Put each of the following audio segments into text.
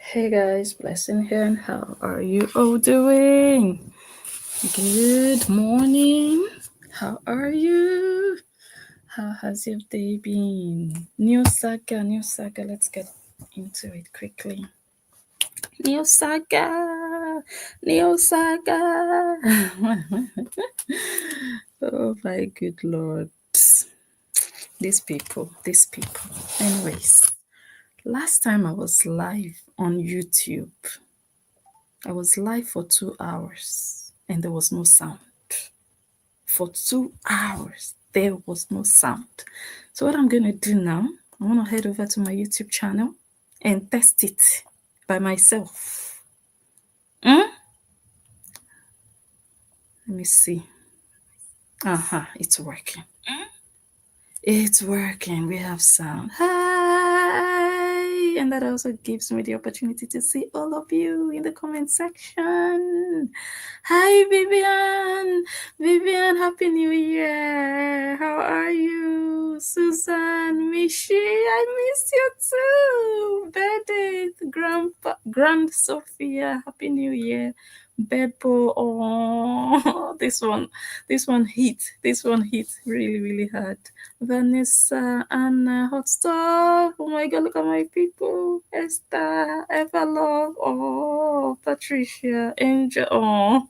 Hey guys, Blessing here, and how are you all doing? Good morning. How are you? How has your day been? New Saga, new Saga. Let's get into it quickly. New Saga, new Saga. Oh my good Lord. These people, these people. Anyways, last time I was live on YouTube, I was live for 2 hours and there was no sound. For 2 hours, there was no sound. So, what I'm going to do now, I want to head over to my YouTube channel and test it by myself. Let me see. It's working. It's working. We have sound. Hi! And that also gives me the opportunity to see all of you in the comment section. Hi, Vivian. Vivian, Happy New Year. How are you? Susan, Mishi, I miss you too. Bedith, Grand Sophia, Happy New Year. Beppo, oh, this one hit really, really hard. Vanessa, Anna, Hot Stuff. Oh my God, look at my people. Esther, Everlove. Oh, Patricia, Angel. Oh,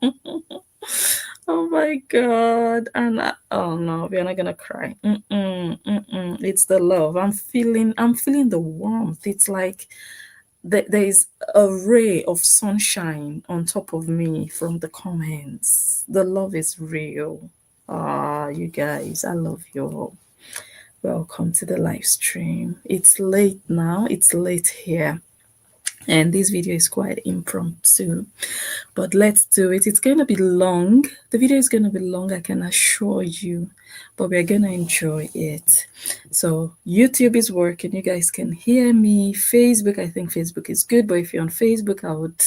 oh my God. Anna. Oh no, we're not gonna cry. It's the love. I'm feeling the warmth. It's like there is a ray of sunshine on top of me from the comments. The love is real. You guys, I love you all. Welcome to the live stream. It's late now. It's late here. And this video is quite impromptu, but let's do it. It's going to be long. The video is going to be long, I can assure you, but we're going to enjoy it. So YouTube is working. You guys can hear me. Facebook, I think Facebook is good, but if you're on Facebook, I would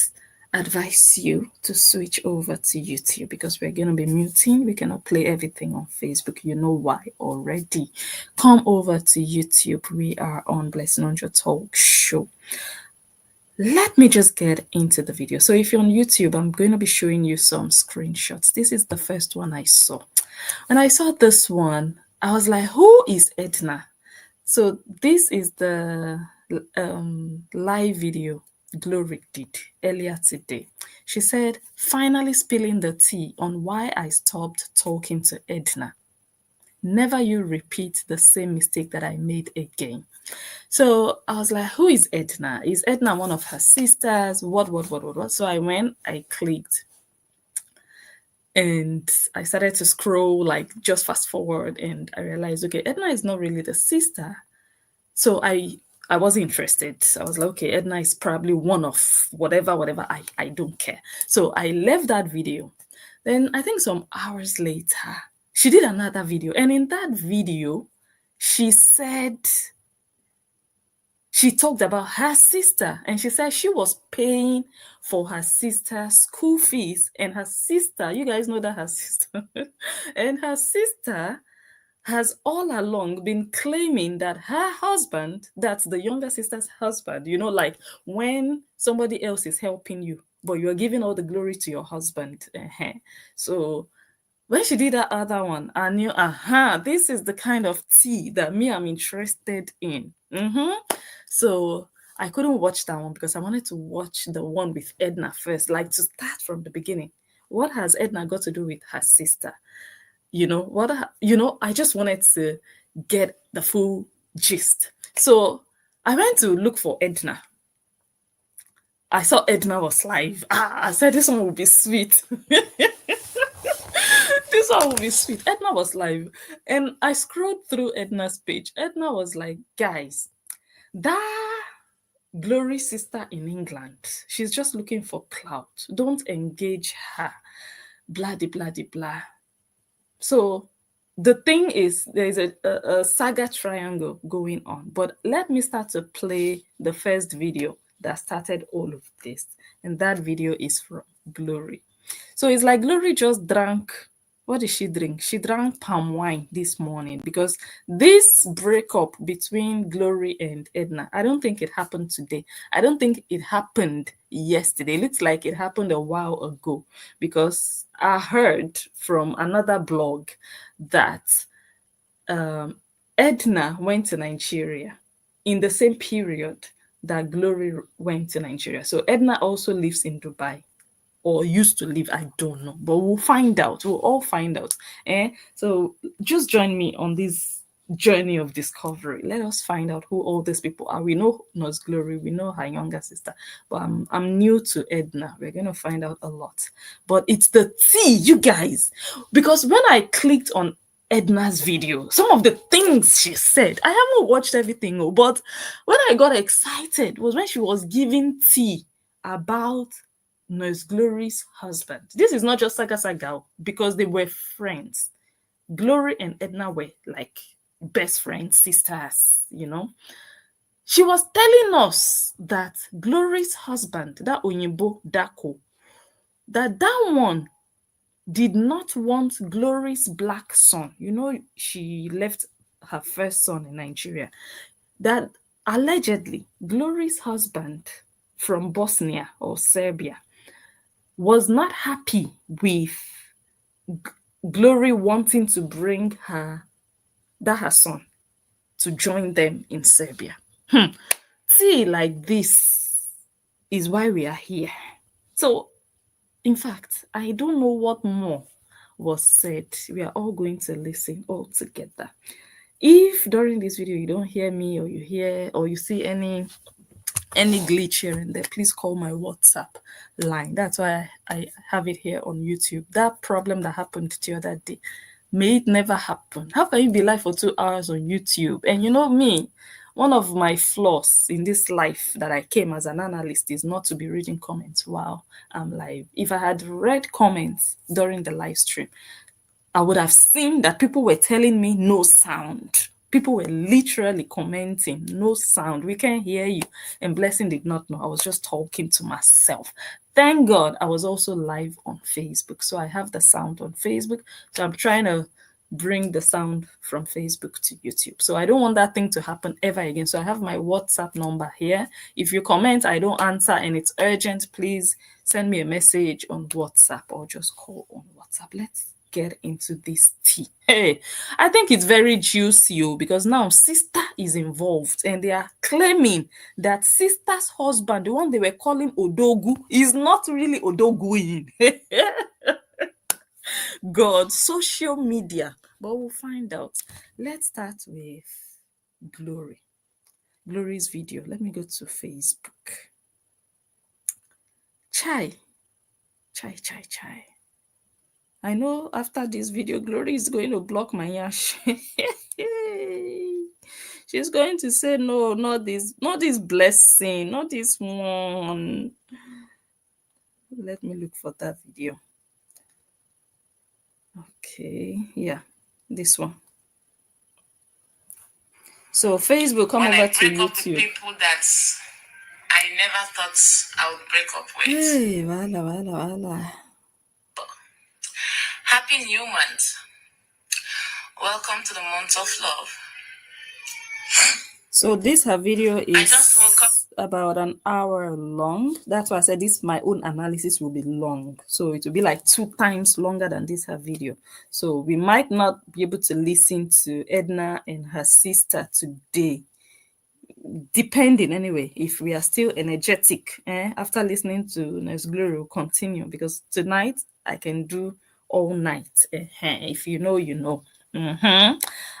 advise you to switch over to YouTube because we're going to be muting. We cannot play everything on Facebook. You know why already. Come over to YouTube. We are on Blessing on Your Talk Show. Let me just get into the video. So if you're on YouTube, I'm going to be showing you some screenshots. This is the first one I saw. When I saw this one, I was like, who is Edna? So this is the live video Glory did earlier today. She said, finally spilling the tea on why I stopped talking to Edna. Never you repeat the same mistake that I made again. So I was like, who is Edna? Is Edna one of her sisters? What? So I clicked and I started to scroll, like just fast forward, and I realized, okay, Edna is not really the sister. So I was interested. I was like, okay, Edna is probably one of whatever, I don't care. So I left that video. Then I think some hours later, she did another video. And in that video, she said, she talked about her sister, and she said she was paying for her sister's school fees. And her sister, you guys know that her sister, and her sister has all along been claiming that her husband, that's the younger sister's husband, you know, like when somebody else is helping you, but you're giving all the glory to your husband. So when she did that other one, I knew, this is the kind of tea that I'm interested in. So I couldn't watch that one because I wanted to watch the one with Edna first, like to start from the beginning. What has Edna got to do with her sister? I just wanted to get the full gist. So I went to look for Edna. I saw Edna was live. I said this one will be sweet. This one will be sweet. Edna was live. And I scrolled through Edna's page. Edna was like, guys, that Glory sister in England, she's just looking for clout. Don't engage her. Blah, blah, blah. So the thing is, there's a saga triangle going on. But let me start to play the first video that started all of this. And that video is from Glory. So it's like Glory just drank What did she drink? She drank palm wine this morning because this breakup between Glory and Edna, I don't think it happened today. I don't think it happened yesterday. It looks like it happened a while ago because I heard from another blog that Edna went to Nigeria in the same period that Glory went to Nigeria. So Edna also lives in Dubai or used to live, I don't know, but we'll find out. We'll all find out. So just join me on this journey of discovery. Let us find out who all these people are. We know Nurse Glory, we know her younger sister, but I'm new to Edna. We're going to find out a lot. But it's the tea, you guys, because when I clicked on Edna's video, some of the things she said, I haven't watched everything, but when I got excited was when she was giving tea about Nurse Glory's husband. This is not just Saga because they were friends. Glory and Edna were like best friends, sisters, you know. She was telling us that Glory's husband, that Onyibo Dako, that one did not want Glory's black son. You know, she left her first son in Nigeria. That allegedly Glory's husband from Bosnia or Serbia was not happy with Glory wanting to bring her son to join them in Serbia. See, like this is why we are here. So, in fact, I don't know what more was said. We are all going to listen all together. If during this video you don't hear me or you see any glitch here and there, please call my WhatsApp line. That's why I have it here on YouTube. That problem that happened the other day, may it never happen. How can you be live for 2 hours on YouTube? And you know me, one of my flaws in this life that I came as an analyst is not to be reading comments while I'm live. If I had read comments during the live stream, I would have seen that people were telling me no sound. People were literally commenting, no sound, we can't hear you. And Blessing did not know. I was just talking to myself. Thank God I was also live on Facebook. So I have the sound on Facebook. So I'm trying to bring the sound from Facebook to YouTube. So I don't want that thing to happen ever again. So I have my WhatsApp number here. If you comment, I don't answer and it's urgent, please send me a message on WhatsApp or just call on WhatsApp. Let's get into this tea. Hey, I think it's very juicy because now sister is involved and they are claiming that sister's husband, the one they were calling Odogu, is not really Odoguing. God, social media. But we'll find out. Let's start with Glory. Glory's video. Let me go to Facebook. Chai. I know after this video, Glory is going to block my yash. She's going to say, no, not this Blessing, not this one. Let me look for that video. Okay, yeah, this one. So Facebook, come over to YouTube. Up with people that I never thought I would break up with. Hey, wala. Happy new month. Welcome to the month of love. So this her video is about an hour long. That's why I said this my own analysis will be long. So it will be like 2 times longer than this her video. So we might not be able to listen to Edna and her sister today. Depending anyway, if we are still energetic after listening to Nurse Glory, we'll continue because tonight I can do all night. If you know, you know.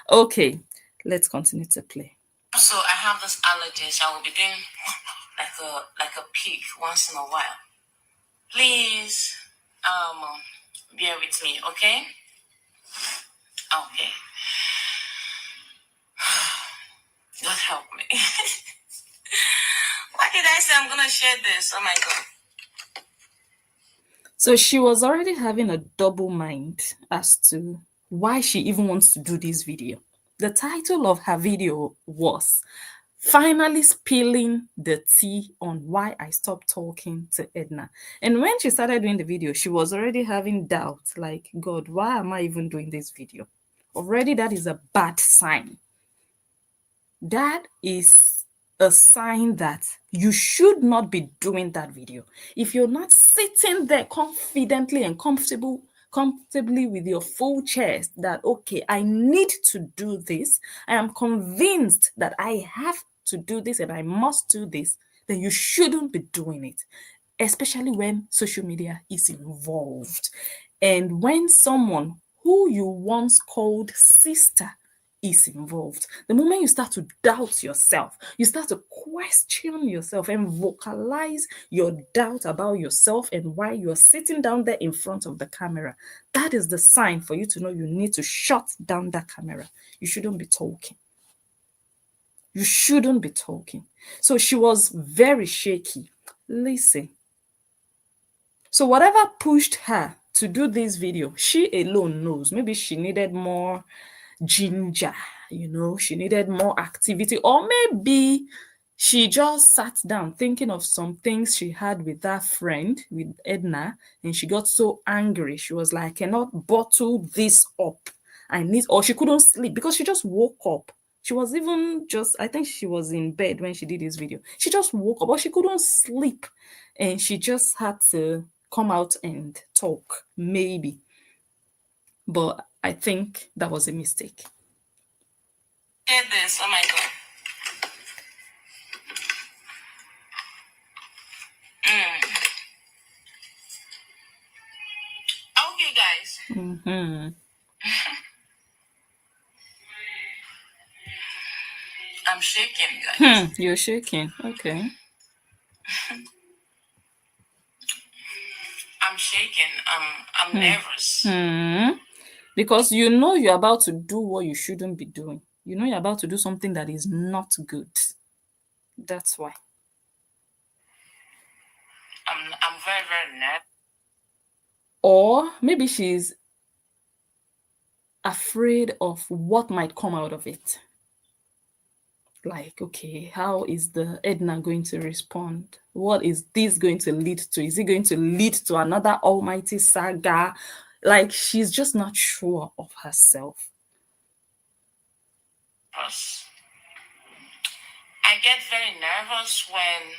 Okay, let's continue to play. So I have this allergies. I will be doing like a pig once in a while. Please, bear with me, okay? Okay. God help me. Why did I say I'm gonna share this? Oh my God. So she was already having a double mind as to why she even wants to do this video. The title of her video was finally spilling the tea on why I stopped talking to Edna. And when she started doing the video, she was already having doubts like, God, why am I even doing this video? Already, that is a bad sign. That is a sign that you should not be doing that video. If you're not sitting there confidently and comfortably with your full chest that, okay, I need to do this, I am convinced that I have to do this and I must do this, then you shouldn't be doing it, especially when social media is involved. And when someone who you once called sister is involved. The moment you start to doubt yourself, you start to question yourself and vocalize your doubt about yourself and why you're sitting down there in front of the camera, that is the sign for you to know you need to shut down that camera. You shouldn't be talking. You shouldn't be talking. So she was very shaky. Listen. So whatever pushed her to do this video, she alone knows. Maybe she needed more ginger, she needed more activity, or maybe she just sat down thinking of some things she had with that friend, with Edna, and she got so angry. She was like, I cannot bottle this up. Or she couldn't sleep because she just woke up. She was even just, I think she was in bed when she did this video. She just woke up, but she couldn't sleep. And she just had to come out and talk, maybe. But I think that was a mistake. Get this, oh my god. Okay, guys. I'm shaking, guys. You're shaking. Okay. I'm shaking. I'm nervous. Because you know you're about to do what you shouldn't be doing. You know you're about to do something that is not good. That's why. I'm very, very nervous. Or maybe she's afraid of what might come out of it. Like, okay, how is the Edna going to respond? What is this going to lead to? Is it going to lead to another almighty saga? Like, she's just not sure of herself. I get very nervous when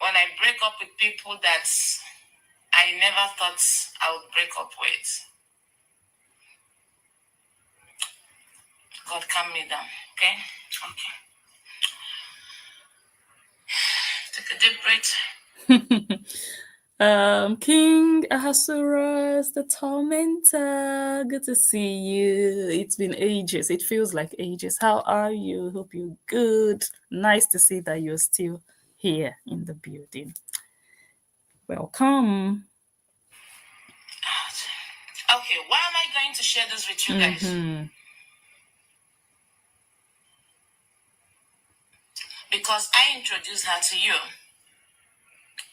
I break up with people that I never thought I would break up with. God, calm me down, okay? Okay. Take a deep breath. King Ahasuerus, the tormentor. Good to see you. It's been ages. It feels like ages. How are you? Hope you're good. Nice to see that you're still here in the building. Welcome. Okay, why am I going to share this with you guys? Because I introduced her to you.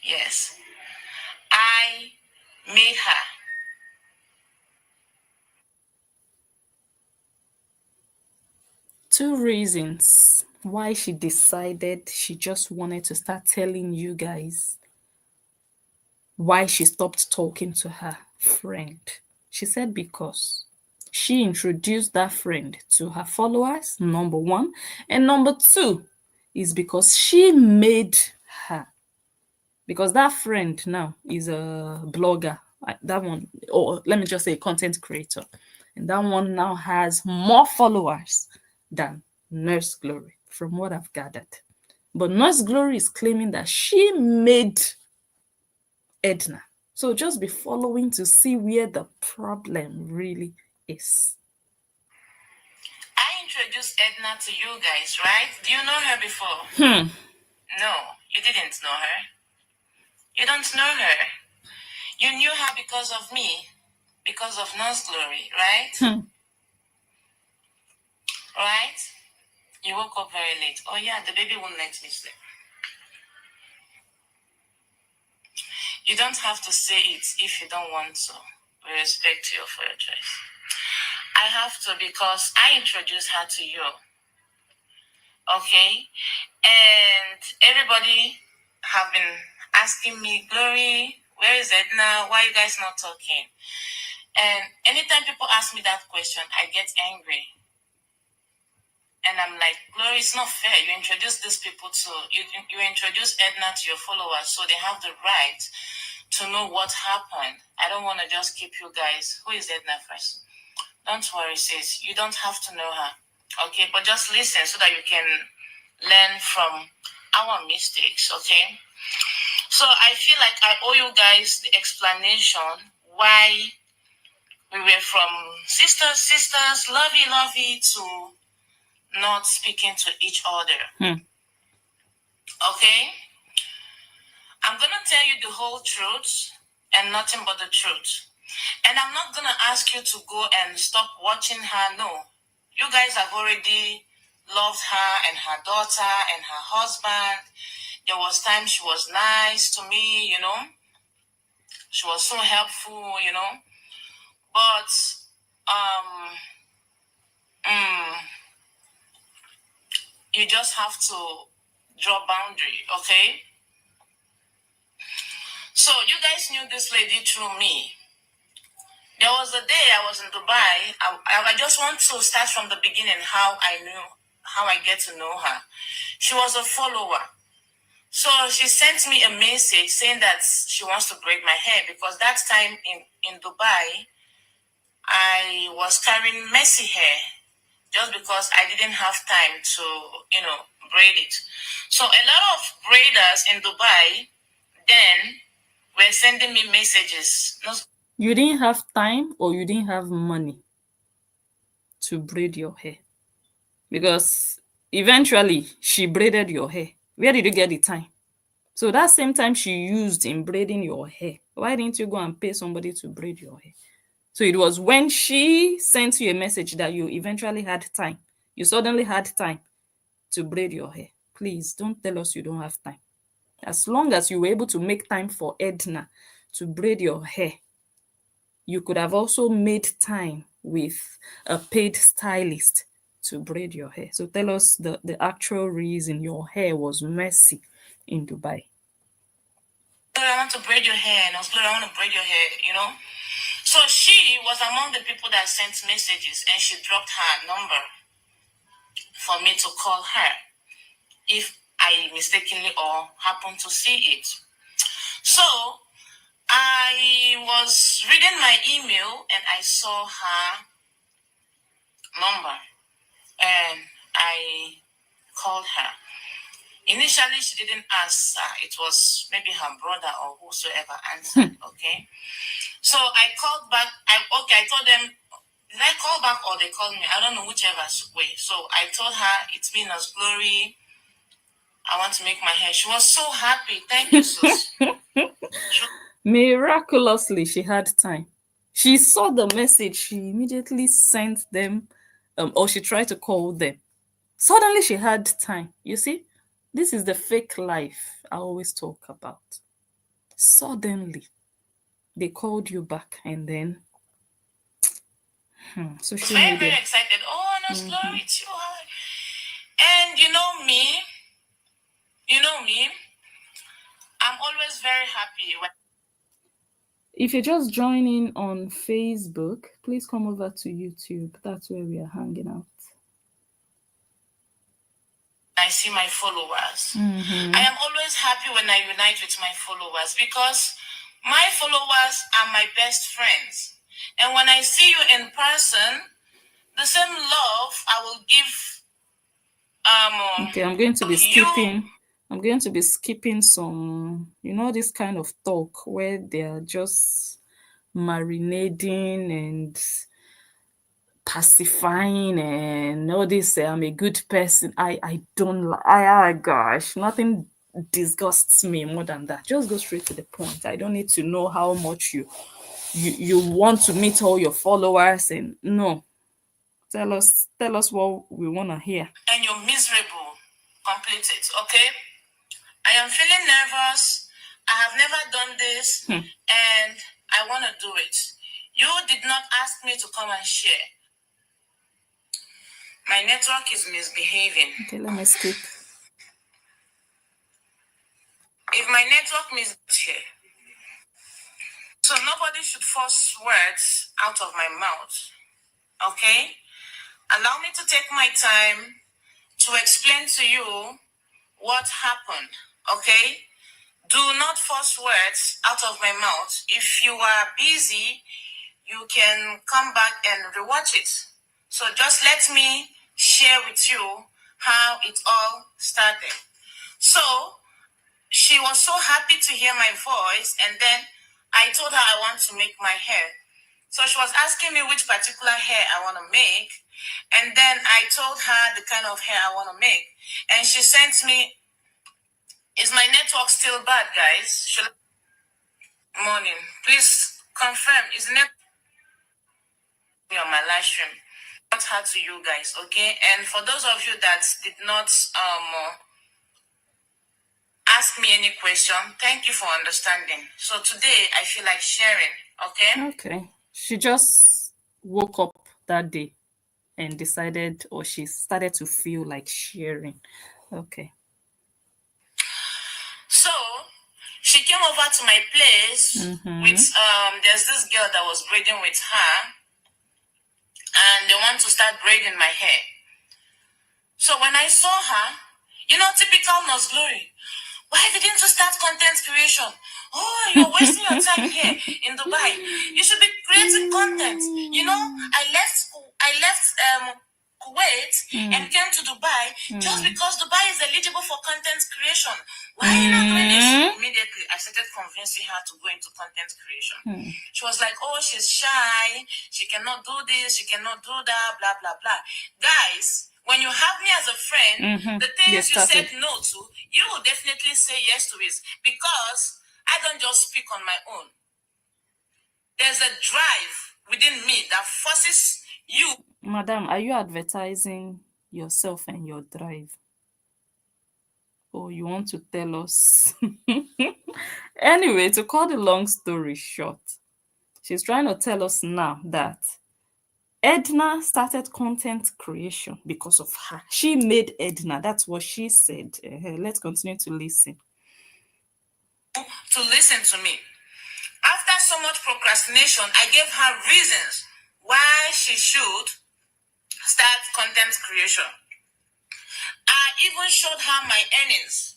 Yes. I made her. Two reasons why she decided she just wanted to start telling you guys why she stopped talking to her friend. She said because she introduced that friend to her followers, number one. And number two is because she made her. Because that friend now is a blogger. That one, or let me just say, content creator. And that one now has more followers than Nurse Glory, from what I've gathered. But Nurse Glory is claiming that she made Edna. So just be following to see where the problem really is. I introduced Edna to you guys, right? Do you know her before? No, you didn't know her. You don't know her. You knew her because of me, because of Nurse Glory, right? Right? You woke up very late. Oh yeah, the baby won't let me sleep. You don't have to say it if you don't want to. We respect you for your choice. I have to because I introduced her to you. Okay? And everybody have been asking me, Glory, where is Edna? Why are you guys not talking? And anytime people ask me that question, I get angry. And I'm like, Glory, it's not fair. You introduce these people to, you introduce Edna to your followers, so they have the right to know what happened. I don't want to just keep you guys. Who is Edna first? Don't worry, sis. You don't have to know her. Okay? But just listen so that you can learn from our mistakes, okay? So I feel like I owe you guys the explanation why we were from sisters, lovey, to not speaking to each other. Okay? I'm going to tell you the whole truth and nothing but the truth. And I'm not going to ask you to go and stop watching her. No. You guys have already loved her and her daughter and her husband. There was time she was nice to me, you know. She was so helpful, you know. But you just have to draw boundary, okay? So you guys knew this lady through me. There was a day I was in Dubai. I just want to start from the beginning how I get to know her. She was a follower. So she sent me a message saying that she wants to braid my hair because that time in Dubai, I was carrying messy hair just because I didn't have time to, braid it. So a lot of braiders in Dubai then were sending me messages. You didn't have time or you didn't have money to braid your hair? Because eventually she braided your hair. Where did you get the time? So that same time she used in braiding your hair, why didn't you go and pay somebody to braid your hair? So it was when she sent you a message that you eventually had time. You suddenly had time to braid your hair. Please don't tell us you don't have time. As long as you were able to make time for Edna to braid your hair, you could have also made time with a paid stylist to braid your hair. So tell us the actual reason your hair was messy in Dubai. I want to braid your hair, and I was like, I want to braid your hair, you know? So she was among the people that sent messages, and she dropped her number for me to call her if I mistakenly or happened to see it. So I was reading my email and I saw her number and I called her. Initially, she didn't answer. It was maybe her brother or whosoever answered, okay? So I called back. I told them, did I call back or they called me? I don't know, whichever way. So I told her, it's me, Nurse Glory. I want to make my hair. She was so happy. Thank you, sis. Miraculously, she had time. She saw the message. She immediately sent them, or she tried to call them. Suddenly, she had time. You see, this is the fake life I always talk about. Suddenly, they called you back, and then social very, media. very excited. Oh, Nurse Glory, it's you. And you know me, I'm always very happy when If you're just joining on Facebook, please come over to YouTube. That's where we are hanging out. I see my followers. I am always happy when I unite with my followers because my followers are my best friends. And when I see you in person, the same love I will give Okay, I'm going to be you. skipping. I'm going to be skipping some, this kind of talk where they're just marinating and pacifying and all this. I'm a good person. I don't like. Gosh, nothing disgusts me more than that. Just go straight to the point. I don't need to know how much you want to meet all your followers, and no, tell us what we want to hear. And you're miserable. Complete it, okay? I am feeling nervous. I have never done this, and I want to do it. You did not ask me to come and share. My network is misbehaving. Okay, let me skip. If my network misbehaves here, so nobody should force words out of my mouth. Okay? Allow me to take my time to explain to you what happened. Okay? Do not force words out of my mouth. If you are busy, you can come back and rewatch it. So just let me share with you how it all started. So she was so happy to hear my voice, and then I told her I want to make my hair. So she was asking me which particular hair I want to make, and then I told her the kind of hair I want to make, and she sent me. Is my network still bad, guys? Morning. Please confirm. Is the network on my live stream? Not hard to you guys, okay? And for those of you that did not ask me any question, thank you for understanding. So today I feel like sharing, okay? Okay. She just woke up that day and decided, or she started to feel like sharing. Okay. So she came over to my place with there's this girl that was braiding with her, and they want to start braiding my hair. So when I saw her, typical Nurse Glory. Why didn't you start content creation? Oh, you're wasting your time here in Dubai. You should be creating content. I left Kuwait and came to Dubai just because Dubai is eligible for content creation. Why are you not doing this? Immediately, I started convincing her to go into content creation. She was like, oh, she's shy. She cannot do this. She cannot do that, blah, blah, blah. Guys, when you have me as a friend, the things you said no to, you will definitely say yes to it, because I don't just speak on my own. There's a drive within me that forces you. Madam, are you advertising yourself and your drive? Or you want to tell us? Anyway, to cut the long story short, she's trying to tell us now that Edna started content creation because of her. She made Edna. That's what she said. Let's continue to listen. To listen to me. After so much procrastination, I gave her reasons why she should start content creation. I even showed her my earnings.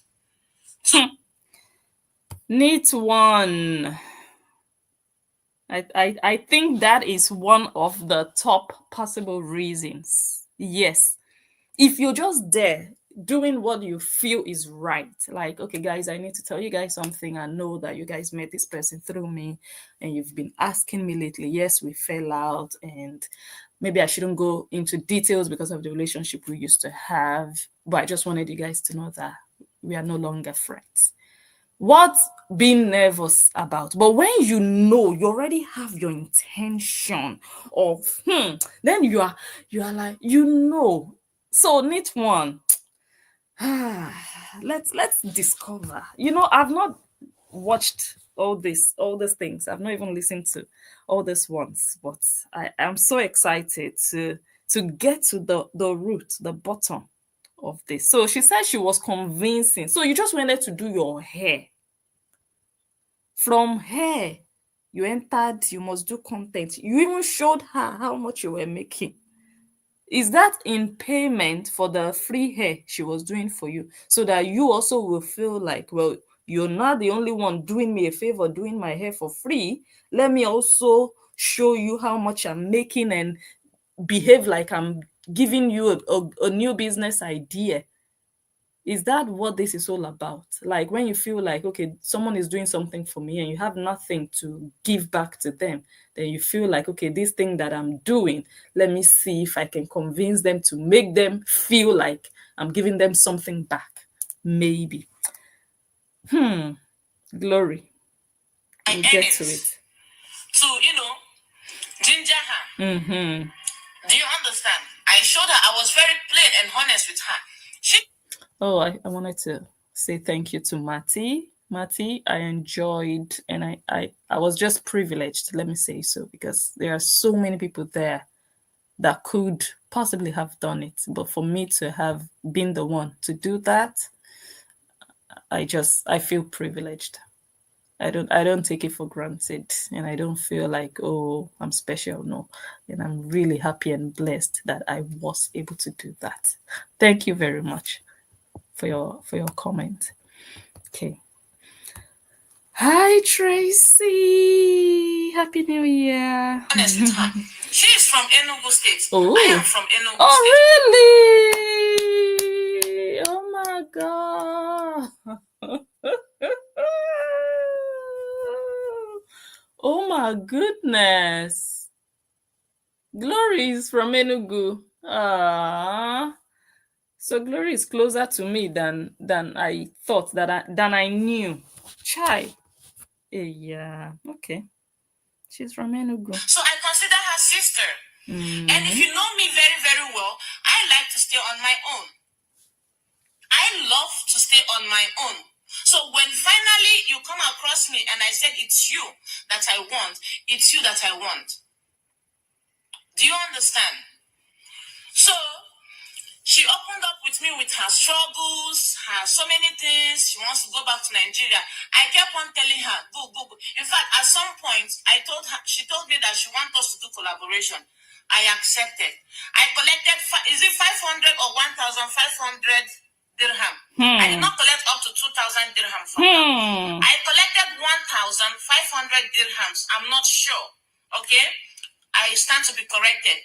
Neat one. I think that is one of the top possible reasons. Yes. If you're just there doing what you feel is right, like, okay, guys, I need to tell you guys something. I know that you guys met this person through me and you've been asking me lately. Yes, we fell out, and maybe I shouldn't go into details because of the relationship we used to have, but I just wanted you guys to know that we are no longer friends. What being nervous about? But when you already have your intention of then you are like, so neat one. Let's discover. I've not watched all these things. I've not even listened to all these ones, but I am so excited to get to the root, the bottom of this. So she said she was convincing. So you just wanted to do your hair. From hair, you entered, you must do content. You even showed her how much you were making. Is that in payment for the free hair she was doing for you? So that you also will feel like, well, you're not the only one doing me a favor, doing my hair for free. Let me also show you how much I'm making and behave like I'm giving you a new business idea. Is that what this is all about? Like, when you feel like, okay, someone is doing something for me and you have nothing to give back to them, then you feel like, okay, this thing that I'm doing, let me see if I can convince them to make them feel like I'm giving them something back. Maybe. Glory. We'll get to it. To, ginger her. Do you understand? I showed her. I was very plain and honest with her. I wanted to say thank you to Matty. Matty, I enjoyed, and I was just privileged, let me say so, because there are so many people there that could possibly have done it, but for me to have been the one to do that, I feel privileged. I don't take it for granted, and I don't feel like, oh, I'm special. No. And I'm really happy and blessed that I was able to do that. Thank you very much for your comment. Okay. Hi Tracy. Happy New Year. Honest with her. She is from Enugu State. Oh. I am from Enugu Oh State. really? Oh my god. Oh my goodness. Glory is from Enugu. Ah. So Glory is closer to me than I thought, than I knew. Chai. Yeah. Okay. She's from Enugu. So I consider her sister. And if you know me very, very well, I like to stay on my own. I love to stay on my own. So when finally you come across me and I said it's you that I want, it's you that I want. Do you understand? So she opened up with me with her struggles, her so many things. She wants to go back to Nigeria. I kept on telling her, go. In fact, at some point, she told me that she wants us to do collaboration. I accepted. I collected, is it 500 or 1,500 dirham? I did not collect up to 2,000 dirham from her. I collected 1,500 dirhams. I'm not sure. Okay? I stand to be corrected.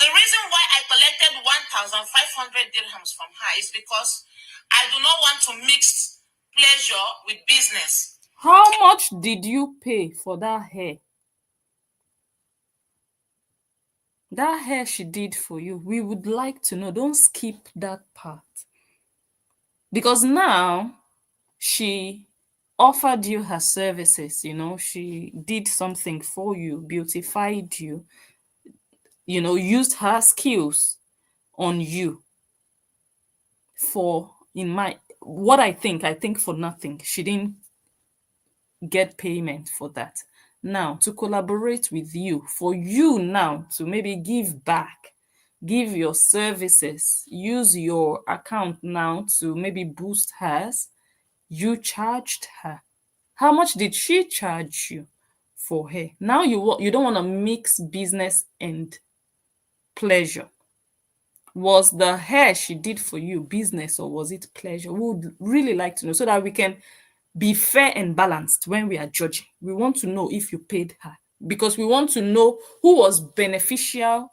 The reason why I collected 1,500 dirhams from her is because I do not want to mix pleasure with business. How much did you pay for that hair? That hair she did for you, we would like to know. Don't skip that part. Because now she offered you her services, she did something for you, beautified you, used her skills on you for, I think for nothing. She didn't get payment for that. Now, to collaborate with you, for you now to maybe give back, give your services, use your account now to maybe boost hers, you charged her. How much did she charge you for her? Now you don't want to mix business and pleasure. Was the hair she did for you business or was it pleasure? We would really like to know so that we can be fair and balanced when we are judging. We want to know if you paid her because we want to know who was beneficial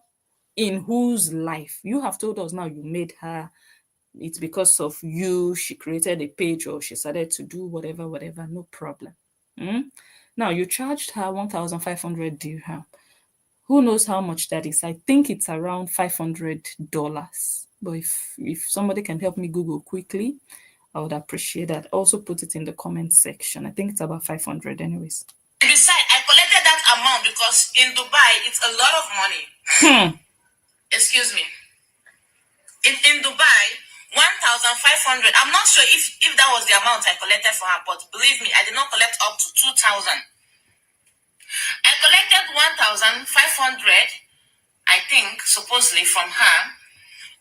in whose life. You have told us now you made her. It's because of you. She created a page or she started to do whatever, no problem. Now you charged her 1,500 dirham. Who knows how much that is? I think it's around $500. But if somebody can help me Google quickly, I would appreciate that. Also put it in the comment section. I think it's about 500 anyways. Besides, I collected that amount because in Dubai, it's a lot of money. Excuse me. In Dubai, 1,500. I'm not sure if that was the amount I collected for her, but believe me, I did not collect up to 2,000. I collected 1,500, I think, supposedly from her,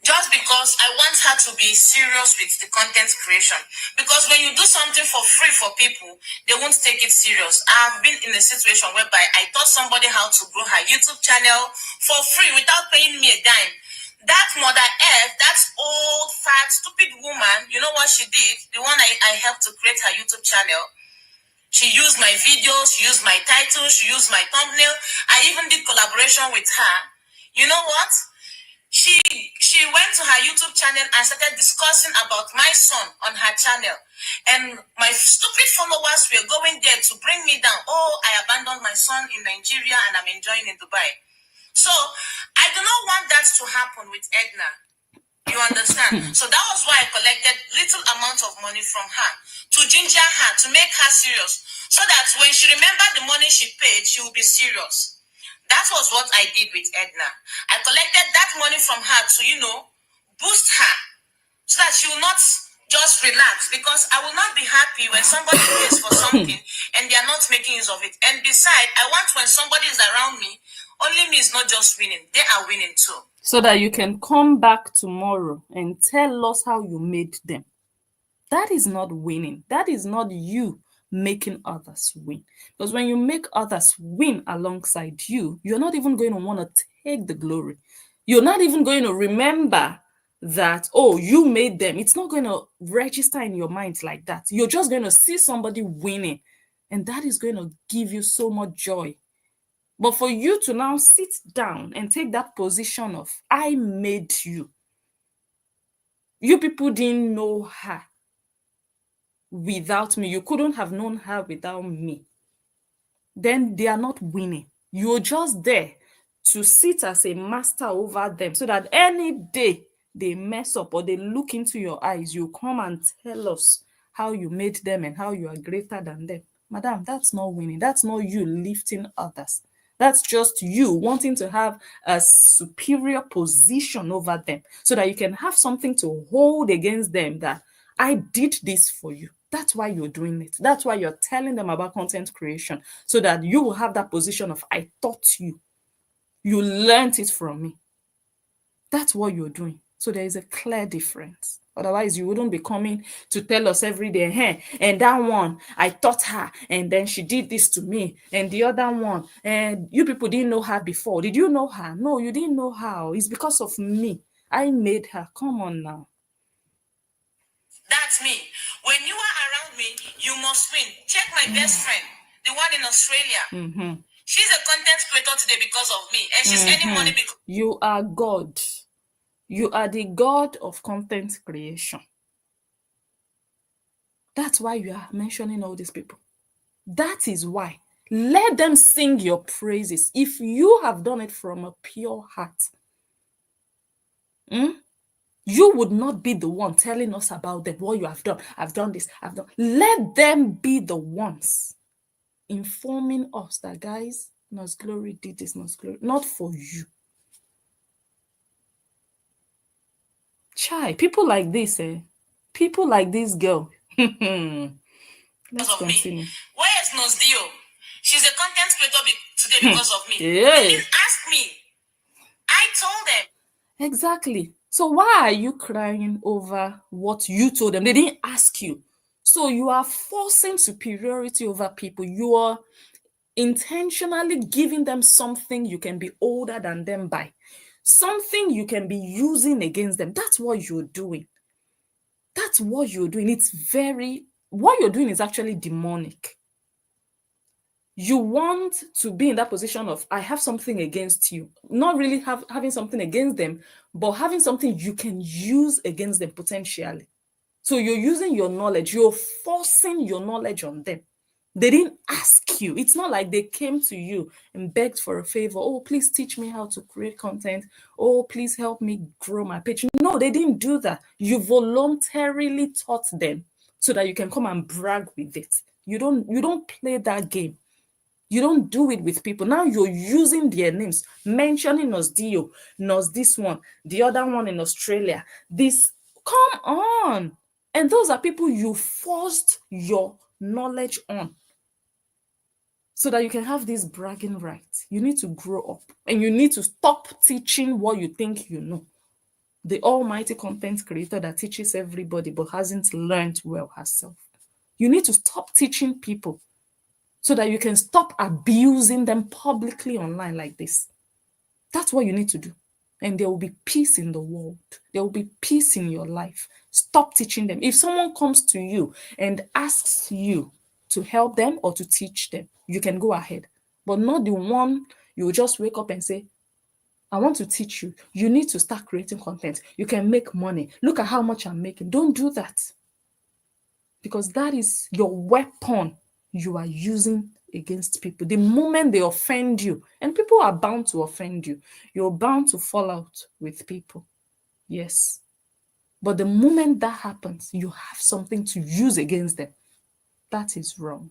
just because I want her to be serious with the content creation. Because when you do something for free for people, they won't take it serious. I have been in a situation whereby I taught somebody how to grow her YouTube channel for free without paying me a dime. That Mother Earth, that old, fat, stupid woman, you know what she did? The one I helped to create her YouTube channel. She used my videos, she used my title, she used my thumbnail. I even did collaboration with her. You know what? She went to her YouTube channel and started discussing about my son on her channel. And my stupid followers were going there to bring me down. Oh, I abandoned my son in Nigeria and I'm enjoying in Dubai. So I do not want that to happen with Edna. You understand? So that was why I collected little amounts of money from her to ginger her, to make her serious. So that when she remembered the money she paid, she will be serious. That was what I did with Edna. I collected that money from her to, boost her so that she will not just relax, because I will not be happy when somebody pays for something and they are not making use of it. And besides, I want when somebody is around me, only me is not just winning, they are winning too. so that you can come back tomorrow and tell us how you made them. That is not winning. That is not you making others win. Because when you make others win alongside you, you're not even going to want to take the glory. You're not even going to remember that, oh, you made them. It's not going to register in your mind like that. You're just going to see somebody winning. And that is going to give you so much joy. But for you to now sit down and take that position of, I made you. You people didn't know her without me. You couldn't have known her without me. Then they are not winning. You're just there to sit as a master over them so that any day they mess up or they look into your eyes, you come and tell us how you made them and how you are greater than them. Madam, that's not winning. That's not you lifting others. That's just you wanting to have a superior position over them so that you can have something to hold against them that I did this for you. That's why you're doing it. That's why you're telling them about content creation so that you will have that position of I taught you. You learned it from me. That's what you're doing. So there is a clear difference. Otherwise, you wouldn't be coming to tell us every day, hey, and that one, I taught her, and then she did this to me. And the other one, and you people didn't know her before. Did you know her? No, you didn't know her. It's because of me. I made her. Come on now. That's me. When you are around me, you must win. Check my best friend, the one in Australia. She's a content creator today because of me, and she's earning money because you are God. You are the God of content creation. That's why you are mentioning all these people. That is why. Let them sing your praises. If you have done it from a pure heart, you would not be the one telling us about them, what you have done. I've done this, I've done. Let them be the ones informing us that, guys, Nos Glory did this, Nos Glory, not for you. Chai, people like this, people like this girl. Let's continue. Where is Nosdio? She's a content creator today because of me. They didn't ask me. I told them. Exactly. So why are you crying over what you told them? They didn't ask you. So you are forcing superiority over people. You are intentionally giving them something you can be older than them by. Something you can be using against them. That's what you're doing. That's what you're doing. What you're doing is actually demonic. You want to be in that position of, I have something against you. Not really having something against them, but having something you can use against them potentially. So you're using your knowledge. You're forcing your knowledge on them. They didn't ask you. It's not like they came to you and begged for a favor. Oh, please teach me how to create content. Oh, please help me grow my page. No, they didn't do that. You voluntarily taught them so that you can come and brag with it. You don't play that game. You don't do it with people. Now you're using their names, mentioning Nos Dio, Nos this one, the other one in Australia. This, come on. And those are people you forced your knowledge on so that you can have this bragging right. You need to grow up and you need to stop teaching what you think you know. The almighty content creator that teaches everybody but hasn't learned well herself. You need to stop teaching people so that you can stop abusing them publicly online like this. That's what you need to do. And there will be peace in the world. There will be peace in your life. Stop teaching them. If someone comes to you and asks you to help them or to teach them, you can go ahead. But not the one you will just wake up and say, I want to teach you. You need to start creating content. You can make money. Look at how much I'm making. Don't do that. Because that is your weapon you are using against people. The moment they offend you, and people are bound to offend you, you're bound to fall out with people. Yes. But the moment that happens, you have something to use against them. That is wrong.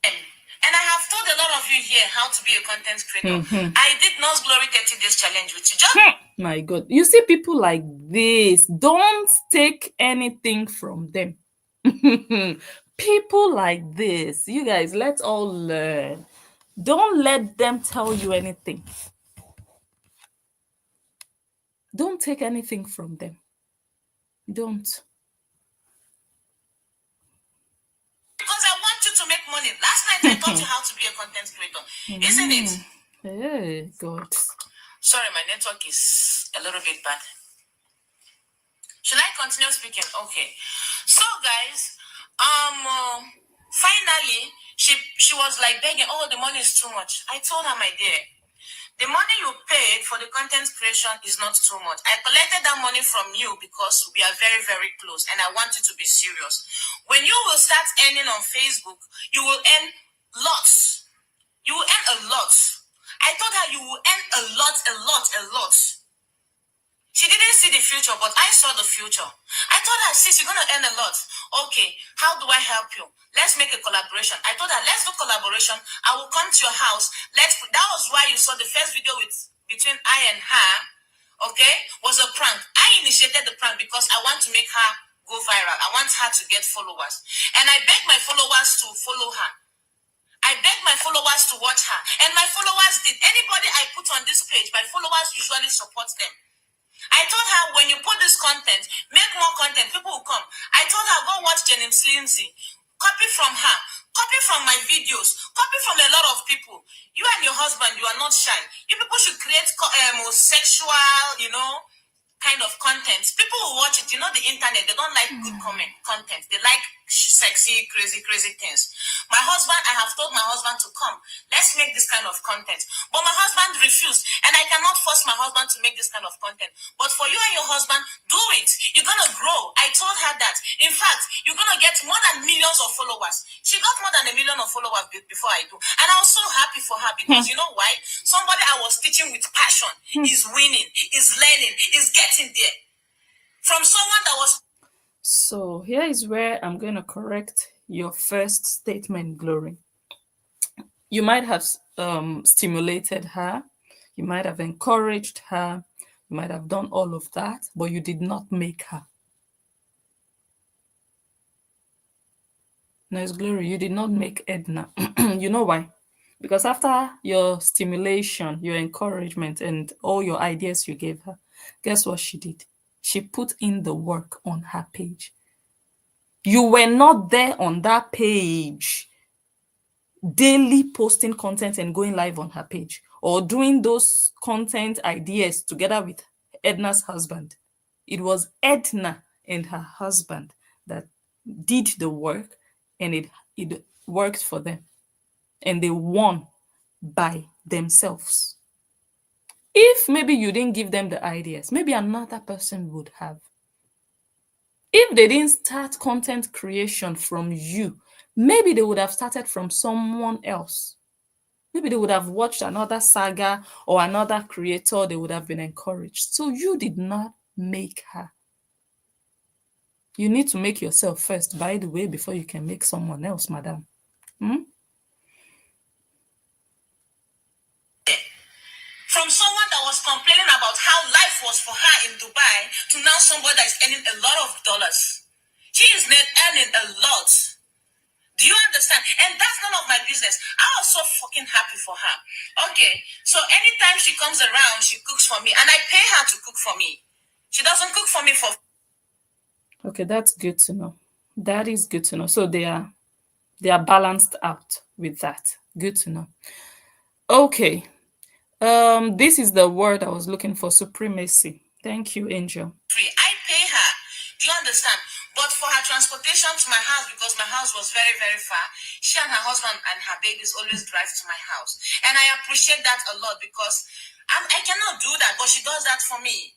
And I have told a lot of you here how to be a content creator. I did Nos Glory 30 Days Challenge with you. My God. You see people like this, don't take anything from them. People like this, you guys, let's all learn. Don't let them tell you anything. Don't take anything from them. Don't. Because I want you to make money. Last night I taught you how to be a content creator, isn't it? Hey, God. Sorry, my network is a little bit bad. Should I continue speaking? Okay. So, guys, finally, she was like begging, "Oh, the money is too much." I told her, "My dear, the money you paid for the content creation is not too much. I collected that money from you because we are very, very close, and I want you to be serious. When you will start earning on Facebook, you will earn lots. You will earn a lot." I told her you will earn a lot, a lot, a lot. She didn't see the future, but I saw the future. I told her, "Sis, you're gonna earn a lot. Okay, how do I help you? Let's make a collaboration." I told her, "Let's do collaboration. I will come to your house. That was why you saw the first video between I and her, okay, was a prank. I initiated the prank because I want to make her go viral. I want her to get followers. And I beg my followers to follow her. I beg my followers to watch her. And my followers did. Anybody I put on this page, my followers usually support them. I told her, when you put this content, make more content, people will come. I told her, go watch Jennings Lindsay. Copy from her. Copy from my videos. Copy from a lot of people. You and your husband, you are not shy. You people should create sexual, kind of content. People will watch it. The internet, they don't like good content. They like sexy, crazy, crazy things. My husband, I have told my husband to come. Let's make this kind of content. But my husband refused. And I cannot force my husband to make this kind of content. But for you and your husband, do it. You're going to grow. I told her that. In fact, you're going to get more than millions of followers. She got more than 1 million of followers before I do. And I was so happy for her because you know why? Somebody I was teaching with passion is winning, is learning, is getting there. From someone that was. So here is where I'm going to correct your first statement, Glory. You might have stimulated her, you might have encouraged her, you might have done all of that, but you did not make her. No, it's Glory, you did not make Edna. You know why? Because after your stimulation, your encouragement, and all your ideas you gave her, guess what she did? She put in the work on her page. You were not there on that page daily posting content and going live on her page or doing those content ideas together with Edna's husband. It was Edna and her husband that did the work, and it worked for them, and they won by themselves. If maybe you didn't give them the ideas, maybe another person would have. If they didn't start content creation from you, maybe they would have started from someone else. Maybe they would have watched another Saga or another creator, they would have been encouraged. So you did not make her. You need to make yourself first, by the way, before you can make someone else, madam. From someone that was complaining about how life was for her in Dubai to now somebody that is earning a lot of dollars. She is earning a lot. Do you understand? And that's none of my business. I was so fucking happy for her. Okay, so anytime she comes around, she cooks for me, and I pay her to cook for me. She doesn't cook for me for. Okay, that's good to know. That is good to know. So they are balanced out with that. Good to know. Okay. This is the word I was looking for, supremacy. Thank you, Angel. Free. I pay her. Do you understand? But for her transportation to my house, because my house was very, very far, she and her husband and her babies always drive to my house. And I appreciate that a lot because I cannot do that, but she does that for me.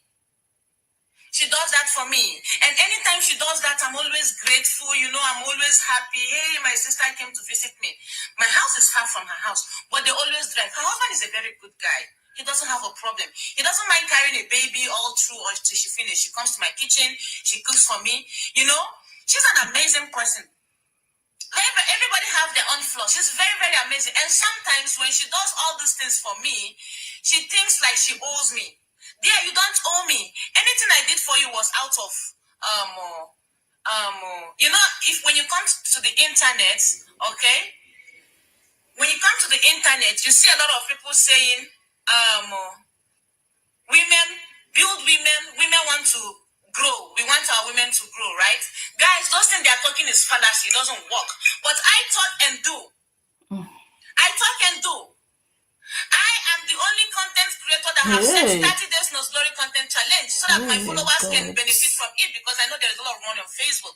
She does that for me. And anytime she does that, I'm always grateful. I'm always happy. Hey, my sister came to visit me. My house is far from her house, but they always drive. Her husband is a very good guy. He doesn't have a problem. He doesn't mind carrying a baby all through until she finishes. She comes to my kitchen. She cooks for me. She's an amazing person. Everybody have their own flaws. She's very, very amazing. And sometimes when she does all these things for me, she thinks like she owes me. Dear, you don't owe me. Anything I did for you was out of if when you come to the internet, okay, when you come to the internet, you see a lot of people saying, women, build women, women want to grow. We want our women to grow, right? Guys, those things they are talking is fallacy. It doesn't work. But I talk and do. I talk and do. I am the only content creator that has set 30 days no glory content challenge so that my followers can benefit from it, because I know there is a lot of money on Facebook.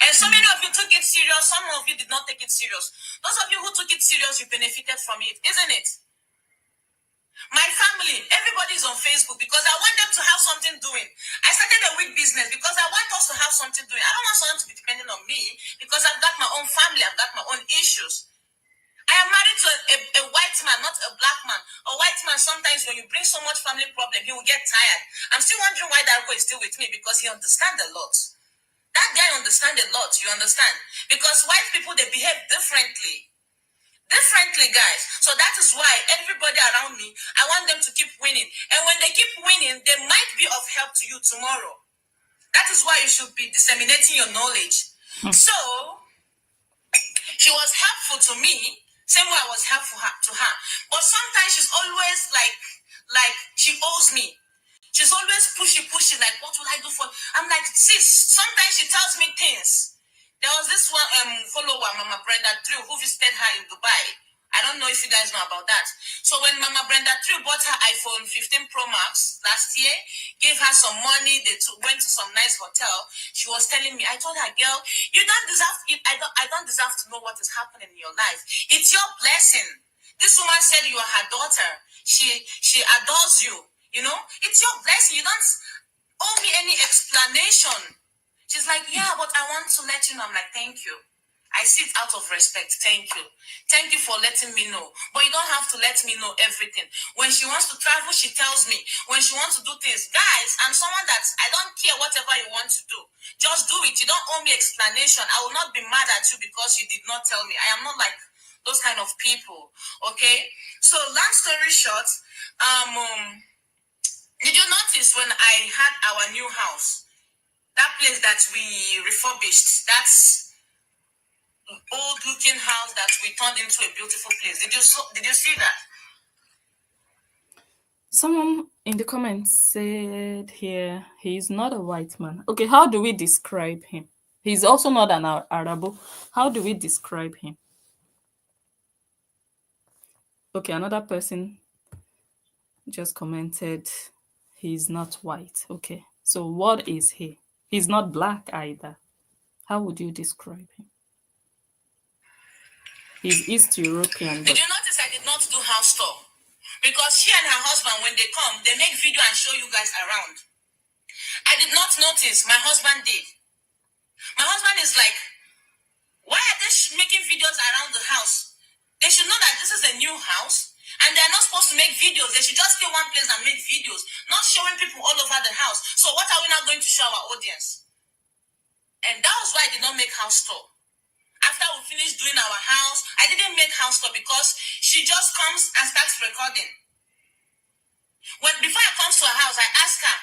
And so many of you took it serious. Some of you did not take it serious. Those of you who took it serious, you benefited from it, isn't it? My family, everybody is on Facebook because I want them to have something doing. I started a wig business because I want us to have something doing. I don't want someone to be depending on me because I've got my own family, I've got my own issues. I am married to a white man, not a black man. A white man, sometimes when you bring so much family problem, he will get tired. I'm still wondering why that boy is still with me, because he understands a lot. That guy understands a lot, you understand? Because white people, they behave differently. Differently, guys. So that is why everybody around me, I want them to keep winning. And when they keep winning, they might be of help to you tomorrow. That is why you should be disseminating your knowledge. So, she was helpful to me, same way I was helpful to her. But sometimes she's always like she owes me. She's always pushy, like, what will I do for? I'm like, sis, sometimes she tells me things. There was this one follower, Mama Brenda Drew, who visited her in Dubai. I don't know if you guys know about that. So when Mama Brenda Drew bought her iPhone 15 Pro Max last year, gave her some money, they went to some nice hotel. She was telling me, I told her, girl, you don't deserve it. I don't deserve to know what is happening in your life. It's your blessing. This woman said you are her daughter. She adores you. You know, it's your blessing. You don't owe me any explanation. She's like, yeah, but I want to let you know. I'm like, thank you. I see it out of respect. Thank you. Thank you for letting me know. But you don't have to let me know everything. When she wants to travel, she tells me. When she wants to do things, guys, I'm someone that I don't care whatever you want to do. Just do it. You don't owe me explanation. I will not be mad at you because you did not tell me. I am not like those kind of people. Okay? So, long story short, did you notice when I had our new house, that place that we refurbished, that's old-looking house that we turned into a beautiful place? Did you see that? Someone in the comments said here he's not a white man. Okay, how do we describe him? He's also not an Arabo. How do we describe him? Okay, another person just commented he's not white. Okay, so what is he? He's not black either. How would you describe him? He's East European. Did you notice I did not do house tour? Because she and her husband, when they come, they make video and show you guys around. I did not notice. My husband did. My husband is like, why are they making videos around the house? They should know that this is a new house and they're not supposed to make videos. They should just stay one place and make videos, not showing people all over the house. So what are we now going to show our audience? And that was why I did not make house tour. After we finished doing our house, I didn't make house tour because she just comes and starts recording. Before I come to her house, I ask her,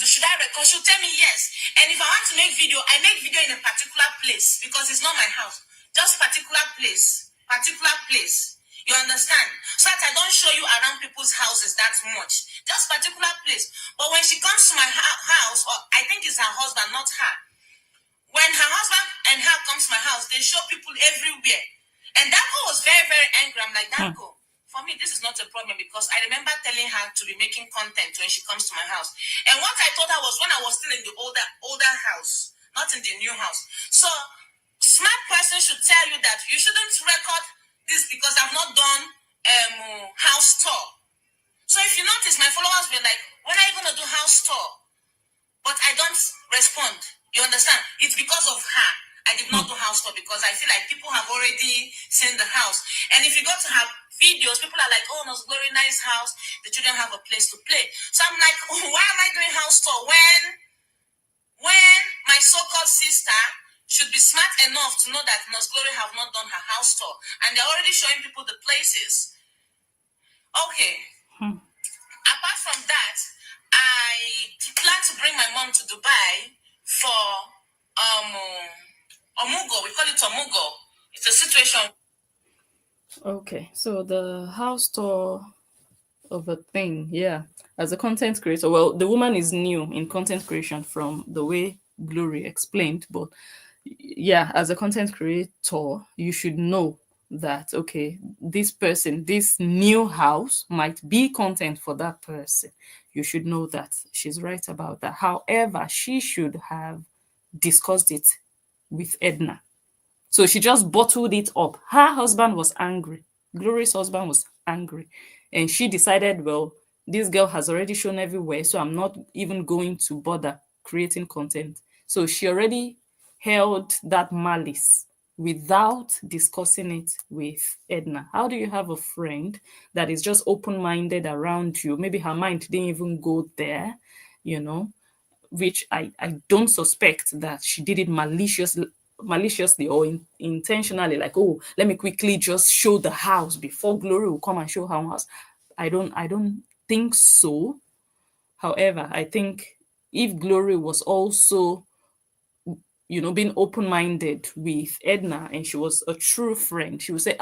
should I record? She'll tell me yes. And if I want to make video, I make video in a particular place because it's not my house. Just particular place. Particular place. You understand? So that I don't show you around people's houses that much. Just particular place. But when she comes to my house, or I think it's her husband, not her. When her husband and her comes to my house, they show people everywhere. And that girl was very, very angry. I'm like, that girl, for me, this is not a problem because I remember telling her to be making content when she comes to my house. And what I told her was when I was still in the older house, not in the new house. So, smart person should tell you that you shouldn't record this because I've not done house tour. So if you notice, my followers were like, when are you going to do house tour? But I don't respond. You understand? It's because of her. I did not do house tour because I feel like people have already seen the house. And if you go to her videos, people are like, oh, no, very nice house. The children have a place to play. So I'm like, oh, why am I doing house tour when my so-called sister should be smart enough to know that Nos Glory have not done her house tour. And they're already showing people the places. Okay. Apart from that, I plan to bring my mom to Dubai for Omugo. We call it Omugo. It's a situation. Okay, so the house tour of a thing, yeah. As a content creator, well, the woman is new in content creation from the way Glory explained, but yeah, as a content creator, you should know that okay, this person, this new house might be content for that person. You should know that she's right about that. However, she should have discussed it with Edna. So she just bottled it up. Her husband was angry. Glory's husband was angry. And she decided, well, this girl has already shown everywhere, so I'm not even going to bother creating content. So she already held that malice without discussing it with Edna. How do you have a friend that is just open minded around you? Maybe her mind didn't even go there, you know, which I don't suspect that she did it maliciously or intentionally, like, oh, let me quickly just show the house before Glory will come and show her house. I don't think so. However, I think if Glory was also, being open-minded with Edna and she was a true friend, she would say,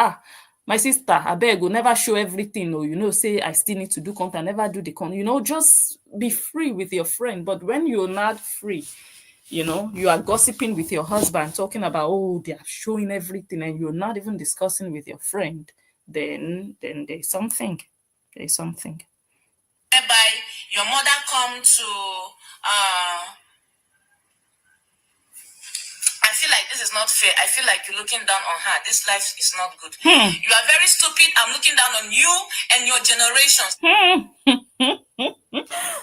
my sister, I beg, will never show everything, or say I still need to do content, never do the content, just be free with your friend. But when you're not free, you are gossiping with your husband, talking about, oh, they are showing everything, and you're not even discussing with your friend, then there's something. Whereby your mother come to I feel like this is not fair. I feel like you're looking down on her. This life is not good. You are very stupid. I'm looking down on you and your generations.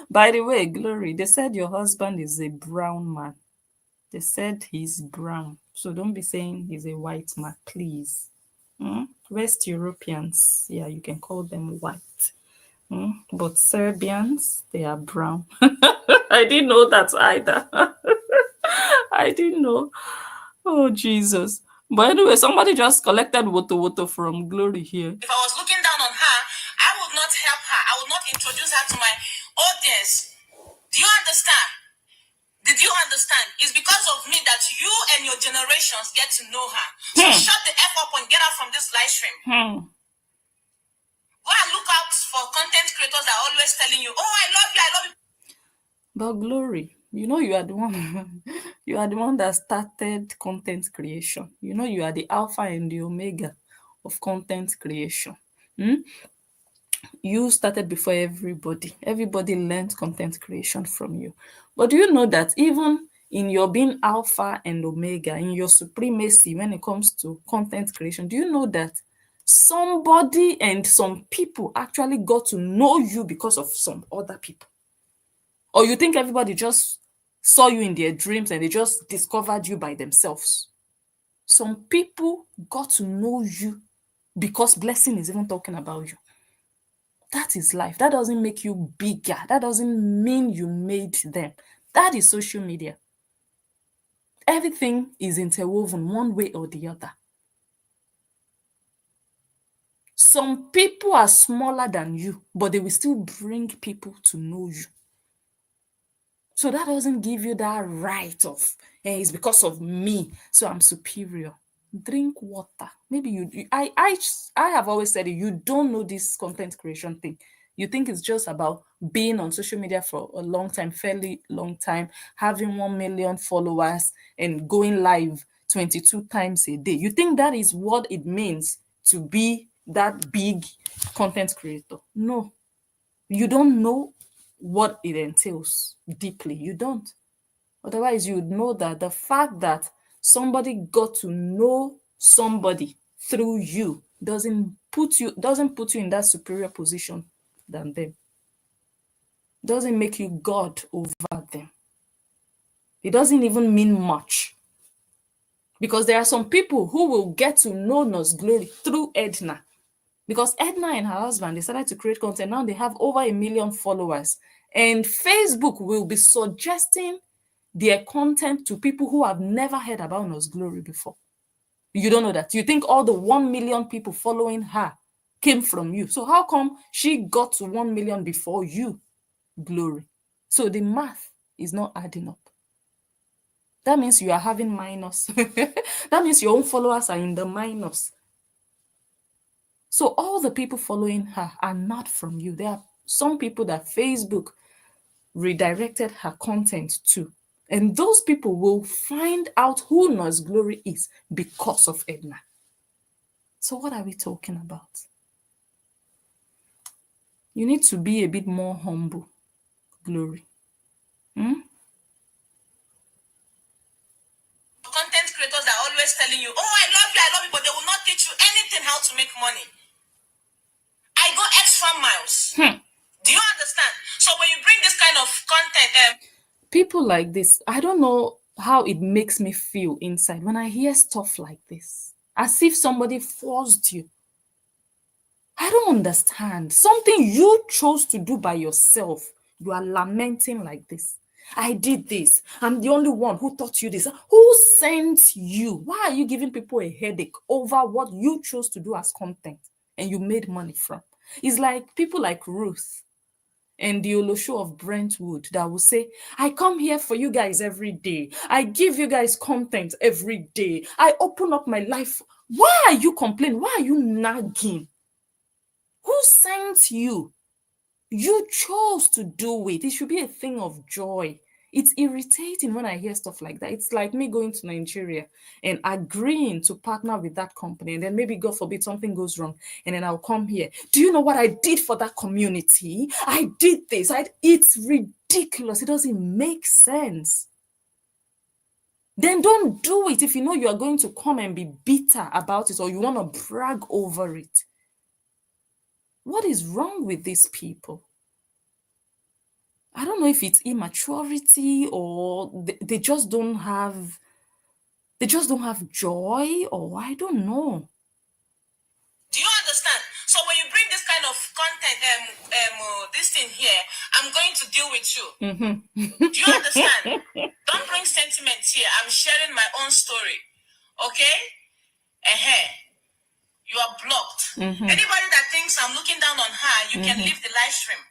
By the way, Glory, they said your husband is a brown man. They said he's brown. So don't be saying he's a white man, please. West Europeans, yeah, you can call them white. But Serbians, they are brown. I didn't know that either. I didn't know. Oh, Jesus. But anyway, somebody just collected woto from Glory here. If I was looking down on her, I would not help her. I would not introduce her to my audience. Do you understand? Did you understand? It's because of me that you and your generations get to know her. So shut the F up and get her from this live stream. Go and look out for content creators that are always telling you, oh, I love you, I love you. But Glory, you are the one you are the one that started content creation. You are the alpha and the omega of content creation. You started before everybody. Everybody learned content creation from you. But do you know that even in your being alpha and omega, in your supremacy when it comes to content creation, do you know that somebody and some people actually got to know you because of some other people? Or you think everybody just saw you in their dreams and they just discovered you by themselves? Some people got to know you because Blessing is even talking about you. That is life. That doesn't make you bigger. That doesn't mean you made them. That is social media. Everything is interwoven one way or the other. Some people are smaller than you, but they will still bring people to know you. So that doesn't give you that right of, hey, it's because of me, so I'm superior. Drink water. Maybe I have always said it, you don't know this content creation thing. You think it's just about being on social media for a long time, fairly long time, having 1 million followers and going live 22 times a day. You think that is what it means to be that big content creator. No, you don't know what it entails deeply. You don't. Otherwise, you'd know that the fact that somebody got to know somebody through you doesn't put you in that superior position than them. Doesn't make you God over them. It doesn't even mean much. Because there are some people who will get to know Nos Glory through Edna. Because Edna and her husband decided to create content. Now they have over 1 million followers. And Facebook will be suggesting their content to people who have never heard about Nos Glory before. You don't know that. You think all the 1 million people following her came from you. So how come she got to 1 million before you, Glory? So the math is not adding up. That means you are having minus. That means your own followers are in the minus. So all the people following her are not from you. There are some people that Facebook redirected her content to. And those people will find out who Nurse Glory is because of Edna. So what are we talking about? You need to be a bit more humble, Glory. Content creators are always telling you, oh, I love you, but they will not teach you anything how to make money. I go extra miles. Do you understand? So when you bring this kind of content, people like this, I don't know how it makes me feel inside when I hear stuff like this, as if somebody forced you. I don't understand. Something you chose to do by yourself, you are lamenting like this. I did this. I'm the only one who taught you this. Who sent you? Why are you giving people a headache over what you chose to do as content and you made money from? It's like people like Ruth and the Olosho of Brentwood that will say, I come here for you guys every day. I give you guys content every day. I open up my life. Why are you complaining? Why are you nagging? Who sent you? You chose to do it. It should be a thing of joy. It's irritating when I hear stuff like that. It's like me going to Nigeria and agreeing to partner with that company, and then maybe, God forbid, something goes wrong, and then I'll come here. Do you know what I did for that community? I did this. It's ridiculous. It doesn't make sense. Then don't do it if you know you are going to come and be bitter about it or you want to brag over it. What is wrong with these people? I don't know if it's immaturity or they just don't have joy, or I don't know. do you understand? So when you bring this kind of content, this thing here, I'm going to deal with you. Do you understand? Don't bring sentiments here. I'm sharing my own story. Okay? You are blocked. Anybody that thinks I'm looking down on her, you can leave the live stream.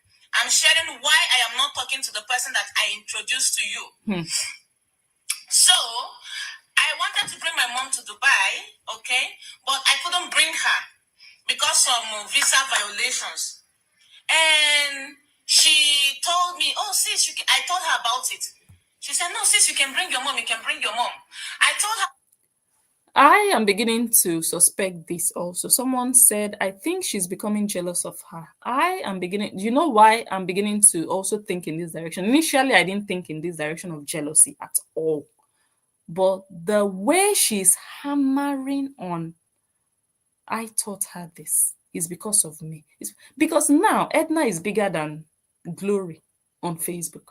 I'm sharing why I am not talking to the person that I introduced to you. So, I wanted to bring my mom to Dubai, okay? But I couldn't bring her because of visa violations. And she told me, oh, sis, I told her about it. She said, no, sis, you can bring your mom. You can bring your mom. I told her. I am beginning to suspect this also. Someone said, I think she's becoming jealous of her. You know why I'm beginning to also think in this direction? Initially, I didn't think in this direction of jealousy at all. But the way she's hammering on, I taught her this, is because of me. It's because now Edna is bigger than Glory on Facebook.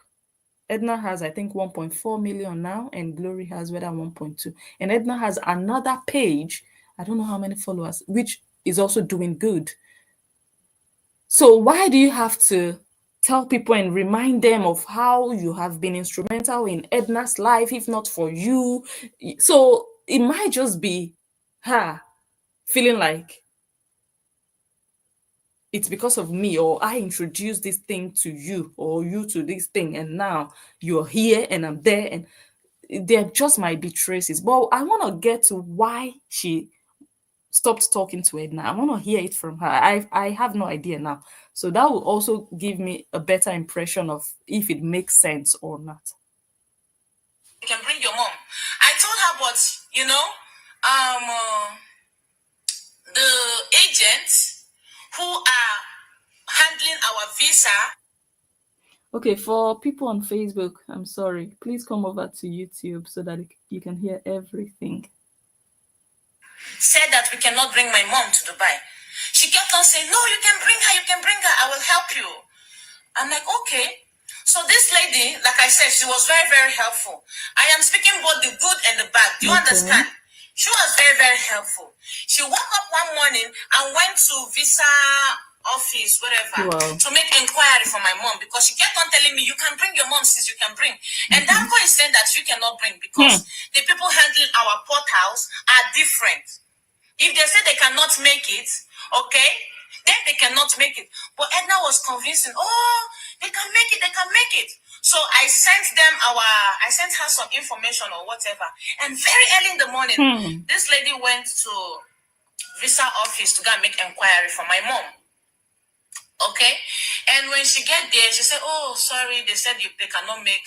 Edna has, I think, 1.4 million now, and Glory has whether 1.2. And Edna has another page, I don't know how many followers, which is also doing good. So why do you have to tell people and remind them of how you have been instrumental in Edna's life, if not for you? So it might just be her feeling like it's because of me, or I introduced this thing to you, or you to this thing, and now you're here and I'm there, and there just might be traces. But I want to get to why she stopped talking to Edna. I want to hear it from her. I have no idea now. So that will also give me a better impression of if it makes sense or not. You can bring your mom. I told her, but the agents who are handling our visa. Okay, for people on Facebook, I'm sorry. Please come over to YouTube so that you can hear everything. Said that we cannot bring my mom to Dubai. She kept on saying, no, you can bring her, I will help you. I'm like, okay. So this lady, like I said, she was very, very helpful. I am speaking both the good and the bad. Do you understand? She was very, very helpful. She woke up one morning and went to visa office, whatever, to make inquiry for my mom, because she kept on telling me, you can bring your mom, sis, you can bring. And that boy is saying that you cannot bring because the people handling our portals are different. If they say they cannot make it, okay, then they cannot make it. But Edna was convincing, oh, they can make it, they can make it. So I sent her some information or whatever. And very early in the morning, this lady went to visa office to go and make inquiry for my mom. Okay? And when she get there, she said, oh, sorry, they said they cannot make.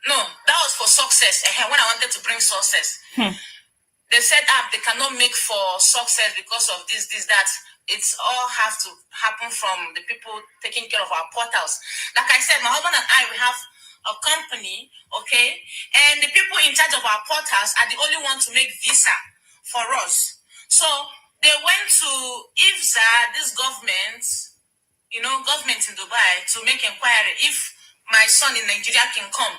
No, that was for success. When I wanted to bring success. They said they cannot make for success because of this, that. It's all have to happen from the people taking care of our portals. Like I said, my husband and I, we have a company, okay? And the people in charge of our portals are the only ones to make visa for us. So they went to IFSA, this government, government in Dubai, to make inquiry if my son in Nigeria can come.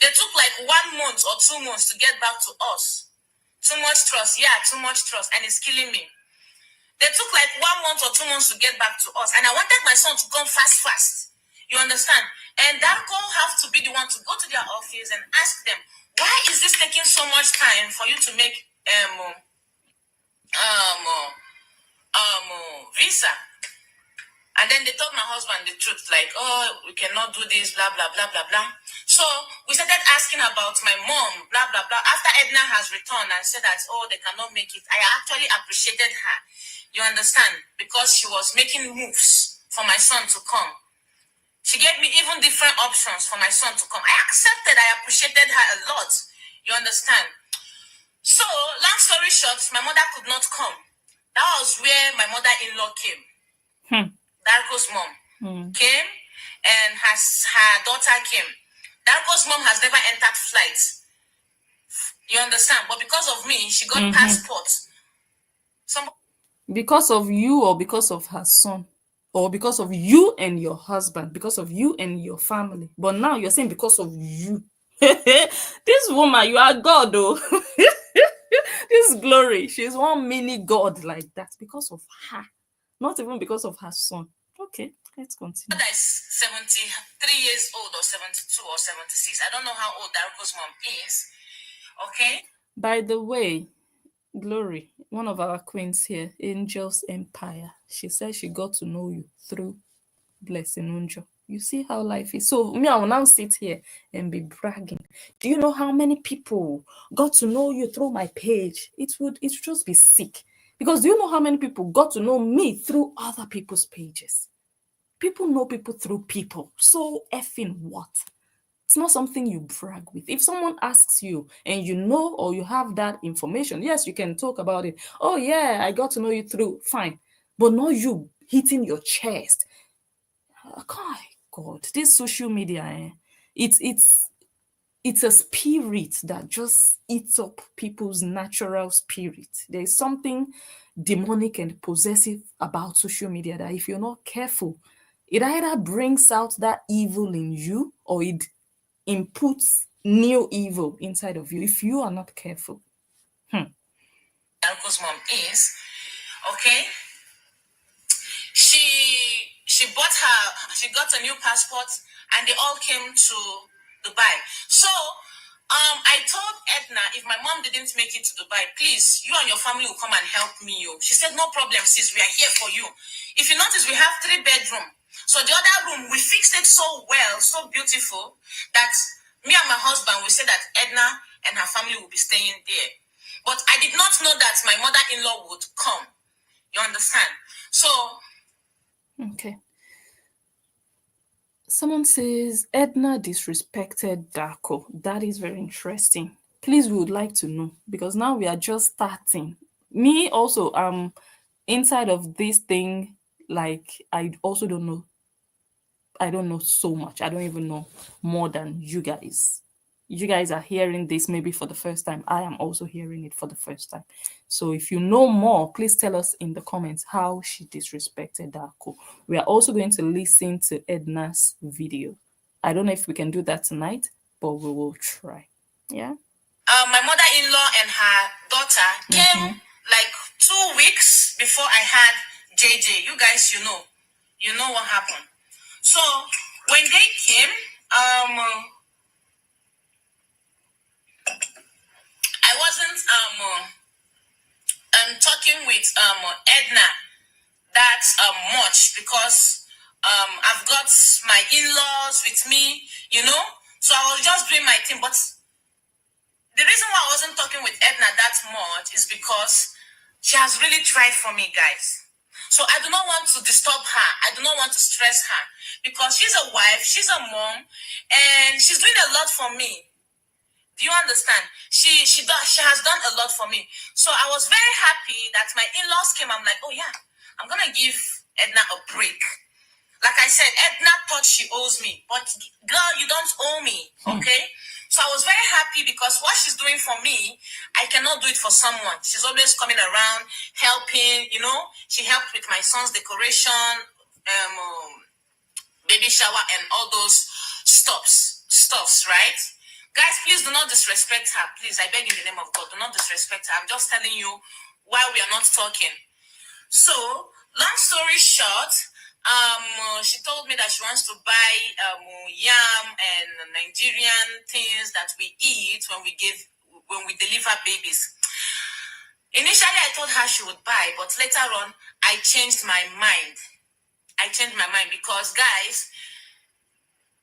They took like 1 month or 2 months to get back to us. Too much trust. Yeah, too much trust. And it's killing me. They took like 1 month or 2 months to get back to us. And I wanted my son to come fast. You understand? And that girl have to be the one to go to their office and ask them, why is this taking so much time for you to make visa? And then they told my husband the truth, like, oh, we cannot do this, blah, blah, blah, blah, blah. So we started asking about my mom, blah, blah, blah. After Edna has returned and said that, oh, they cannot make it, I actually appreciated her. You understand? Because she was making moves for my son to come. She gave me even different options for my son to come. I accepted, I appreciated her a lot. You understand? So, long story short, my mother could not come. That was where my mother-in-law came. Darko's mom came, and her daughter came. Darko's mom has never entered flights. You understand? But because of me, she got passport. Because of you, or because of her son? Or because of you and your husband? Because of you and your family? But now you're saying because of you. This woman, you are God, though. This Glory, she's one mini God like that. Because of her. Not even because of her son. Okay, let's continue. That is 73 years old, or 72 or 76. I don't know how old Darko's mom is. Okay? By the way, Glory, one of our queens here, Angel's Empire, she said she got to know you through Blessing Unjo. You see how life is. So me, I will now sit here and be bragging. Do you know how many people got to know you through my page? It would just be sick. Because do you know how many people got to know me through other people's pages? People know people through people. So effing what? It's not something you brag with. If someone asks you and you know, or you have that information, yes, you can talk about it. Oh yeah, I got to know you through, fine. But not you hitting your chest. God, this social media, it's a spirit that just eats up people's natural spirit. There is something demonic and possessive about social media that if you're not careful, it either brings out that evil in you, or it inputs new evil inside of you if you are not careful. Darko's mom is, okay? She got a new passport, and they all came to Dubai. So I told Edna, if my mom didn't make it to Dubai, please, you and your family will come and help me. She said, no problem, sis, we are here for you. If you notice, we have 3 bedrooms. So the other room, we fixed it so well, so beautiful, that me and my husband, we said that Edna and her family will be staying there. But I did not know that my mother-in-law would come. You understand? So Okay. Someone says Edna disrespected Darko. That is very interesting. Please, we would like to know, because now we are just starting. Me also, inside of this thing, like I also don't know. I don't know so much. I don't even know more than you guys. You guys are hearing this maybe for the first time. I am also hearing it for the first time. So if you know more, please tell us in the comments how she disrespected Darko. We are also going to listen to Edna's video. I don't know if we can do that tonight, but we will try. Yeah. My mother-in-law and her daughter came like 2 weeks before I had JJ. You guys, you know what happened. So when they came, I wasn't talking with Edna that much, because I've got my in-laws with me, so I was just doing my thing. But the reason why I wasn't talking with Edna that much is because She has really tried for me, guys. So I do not want to disturb her. I do not want to stress her because she's a wife, she's a mom, and she's doing a lot for me. Do you understand? She has done a lot for me. So I was very happy that my in-laws came. I'm like, oh yeah, I'm gonna give Edna a break. Like I said, Edna thought she owes me, but girl, you don't owe me, okay? So I was very happy because what she's doing for me, I cannot do it for someone. She's always coming around, helping, you know. She helped with my son's decoration, baby shower, and all those stuffs, right? Guys, please do not disrespect her. Please, I beg in the name of God, do not disrespect her. I'm just telling you why we are not talking. So, long story short, she told me that she wants to buy yam and Nigerian things that we eat when we deliver babies. Initially, I told her she would buy, but later on, I changed my mind. Because, guys,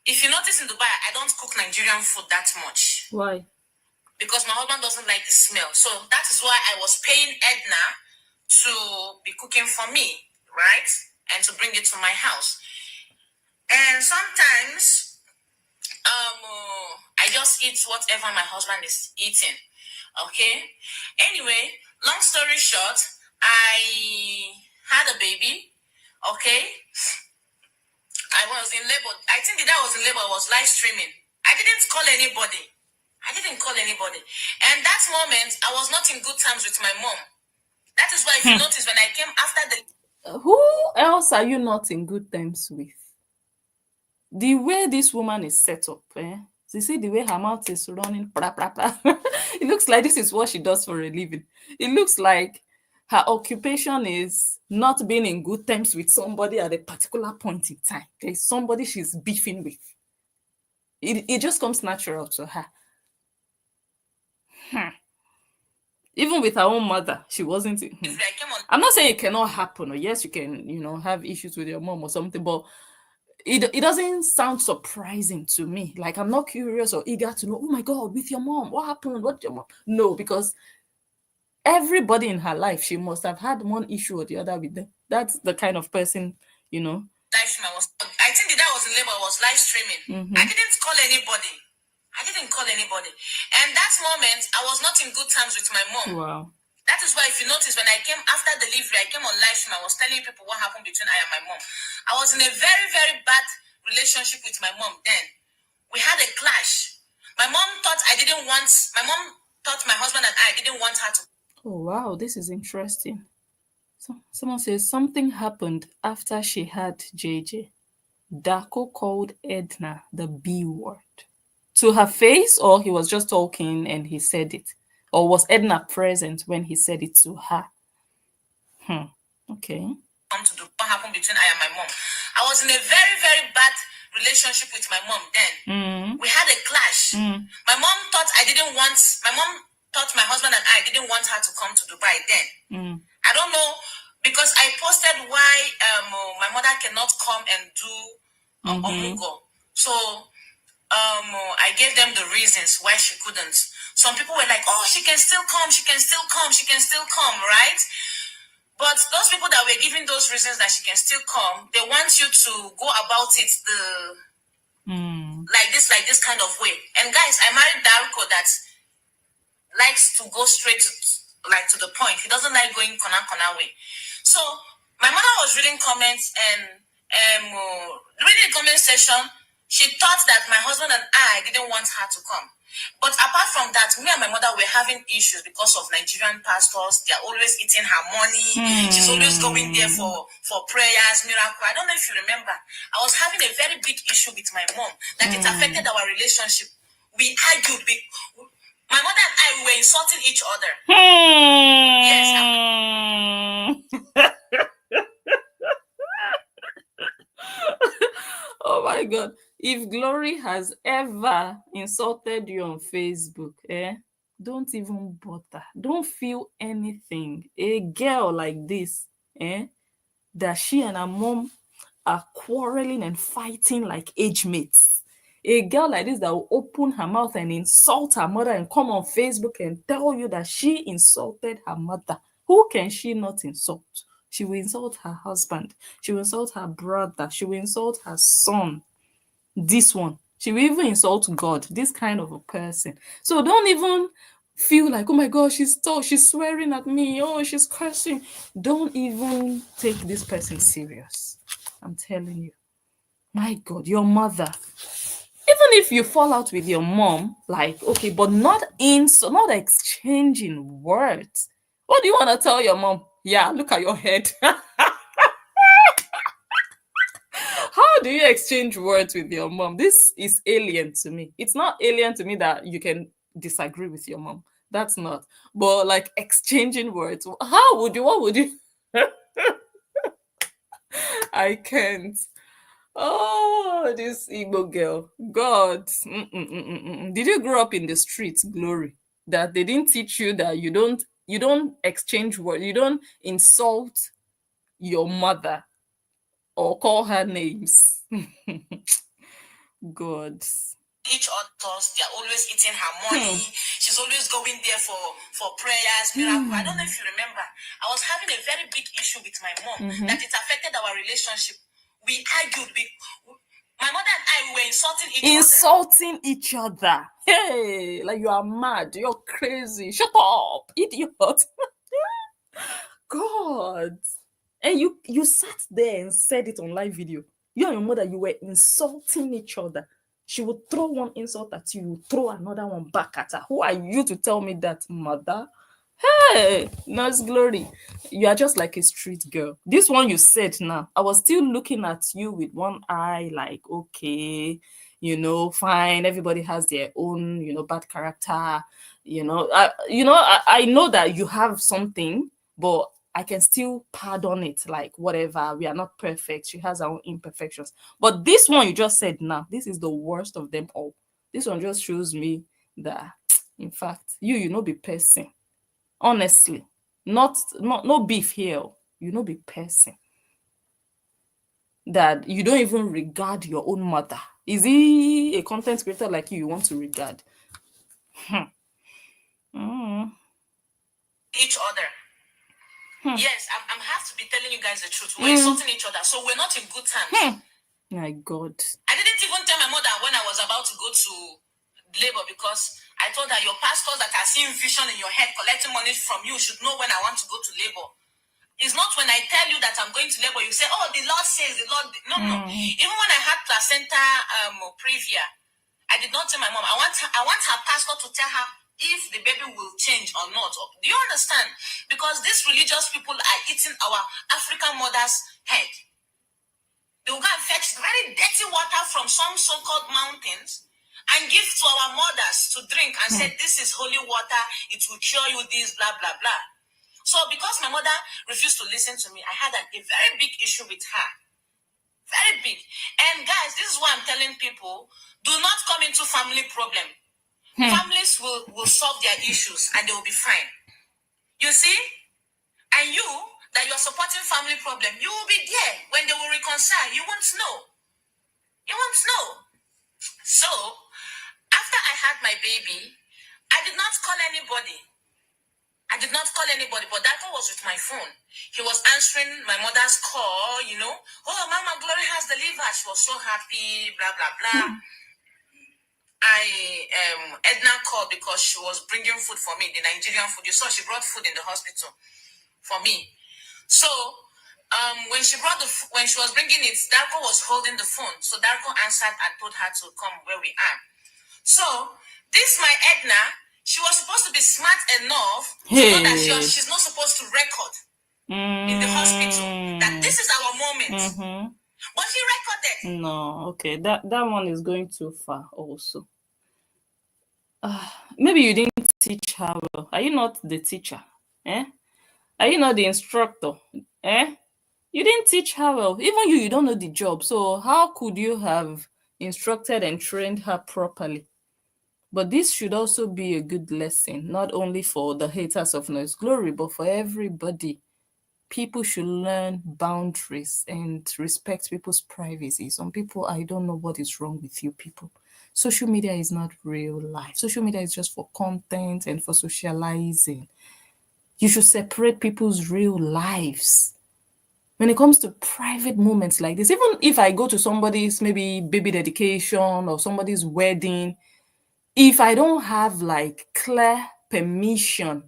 if you notice in Dubai, I don't cook Nigerian food that much. Why? Because my husband doesn't like the smell. So that is why I was paying Edna to be cooking for me, right? And to bring it to my house. And sometimes I just eat whatever my husband is eating. Okay? Anyway, long story short, I had a baby. Okay? I was in labor. I think the day I was in labor, I was live streaming. I didn't call anybody. And that moment, I was not in good terms with my mom. That is why, if you notice, when I came after the... Who else are you not in good terms with? The way this woman is set up, you see the way her mouth is running, it looks like this is what she does for a living. It looks like her occupation is not being in good terms with somebody at a particular point in time. There's somebody she's beefing with. It just comes natural to her. Even with her own mother, she wasn't. I'm not saying it cannot happen, or yes, you can, have issues with your mom or something, but it doesn't sound surprising to me. Like, I'm not curious or eager to know, oh my God, with your mom, what happened? What your mom? No, because everybody in her life, she must have had one issue or the other with them. That's the kind of person, I think the day I was in labor, I was live streaming. I didn't call anybody. And that moment, I was not in good terms with my mom. Wow. That is why, if you notice, when I came after delivery, I came on live stream. I was telling people what happened between I and my mom. I was in a very, very bad relationship with my mom then. We had a clash. My mom thought my husband and I didn't want her to. Oh, wow, this is interesting. So, someone says something happened after she had JJ. Daco called Edna the B word. To her face, or he was just talking and he said it? Or was Edna present when he said it to her? Okay. To do what happened between I and my mom. I was in a very, very bad relationship with my mom then. We had a clash. My mom thought my husband and I didn't want her to come to Dubai then. I don't know, because I posted why my mother cannot come and do Omugo. So I gave them the reasons why she couldn't. Some people were like, oh, she can still come, right? But those people that were giving those reasons that she can still come, they want you to go about it like this kind of way. And guys, I married Darko that likes to go straight to the point. He doesn't like going corner way. So my mother was reading comments, and reading the comment section, she thought that my husband and I didn't want her to come. But apart from that, me and my mother were having issues because of Nigerian pastors. They're always eating her money. She's always going there for prayers, miracle. I don't know if you remember. I was having a very big issue with my mom that it affected our relationship. We argued. My mother and I were insulting each other. Yes. Oh my God. If Glory has ever insulted you on Facebook, don't even bother. Don't feel anything. A girl like this, that she and her mom are quarreling and fighting like age mates. A girl like this that will open her mouth and insult her mother and come on Facebook and tell you that she insulted her mother. Who can she not insult? She will insult her husband. She will insult her brother. She will insult her son. This one. She will even insult God. This kind of a person. So don't even feel like, oh my God, she's swearing at me. Oh, she's cursing. Don't even take this person serious. I'm telling you. My God, your mother. Even if you fall out with your mom, like, okay, but not exchanging words. What do you want to tell your mom? Yeah, look at your head. How do you exchange words with your mom? This is alien to me. It's not alien to me that you can disagree with your mom. That's not. But like exchanging words, how would you? What would you? I can't. Oh, this Igbo girl. God. Mm-mm-mm-mm-mm. Did you grow up in the streets, Glory? That they didn't teach you that you don't exchange words, you don't insult your mother or call her names. God. Each others, they're always eating her money. She's always going there for prayers, miracle. I don't know if you remember. I was having a very big issue with my mom that it affected our relationship. We argued. My mother and I were insulting each other. Hey, like you are mad. You're crazy. Shut up, idiot. God. And you sat there and said it on live video. You and your mother, you were insulting each other. She would throw one insult at you, you throw another one back at her. Who are you to tell me that, mother? Hey, Nurse Glory, you are just like a street girl. This one you said now, I was still looking at you with one eye, like, okay, fine. Everybody has their own, bad character. I know that you have something, but I can still pardon it, like whatever. We are not perfect. She has her own imperfections. But this one you just said now, this is the worst of them all. This one just shows me that, in fact, you know be person. Honestly, not no beef here. You know be person. That you don't even regard your own mother. Is he a content creator like you want to regard? Each other. Yes, I'm have to be telling you guys the truth. We're insulting each other, so we're not in good terms. My God. I didn't even tell my mother when I was about to go to labor because I told her your pastors that are seeing vision in your head collecting money from you should know when I want to go to labor. It's not when I tell you that I'm going to labor, you say, oh, the Lord says, the Lord. No. Even when I had placenta previa, I did not tell my mom. I want her pastor to tell her if the baby will change or not. Do you understand? Because these religious people are eating our African mothers' head. They will go and fetch very dirty water from some so-called mountains and give to our mothers to drink and say, this is holy water, it will cure you this, blah, blah, blah. So because my mother refused to listen to me, I had a very big issue with her. Very big. And guys, this is why I'm telling people, do not come into family problem. Families will solve their issues and they will be fine. You see? And you, that you're supporting family problem, you will be there when they will reconcile. You won't know. You won't know. So, after I had my baby, I did not call anybody. But that one was with my phone. He was answering my mother's call, Oh, Mama Glory has delivered. She was so happy, blah, blah, blah. Edna called because she was bringing food for me, the Nigerian food. You saw she brought food in the hospital for me. So, when she was bringing it, Darko was holding the phone. So Darko answered and told her to come where we are. So, this my Edna, she was supposed to be smart enough to know that she's not supposed to record in the hospital. That this is our moment. But she recorded. No, okay. That one is going too far also. Maybe you didn't teach her well. Are you not the teacher? Are you not the instructor? You didn't teach her well. Even you don't know the job. So how could you have instructed and trained her properly? But this should also be a good lesson, not only for the haters of Noise Glory, but for everybody. People should learn boundaries and respect people's privacy. Some people, I don't know what is wrong with you people. Social media is not real life. Social media is just for content and for socializing. You should separate people's real lives. When it comes to private moments like this, even if I go to somebody's maybe baby dedication or somebody's wedding, if I don't have like clear permission,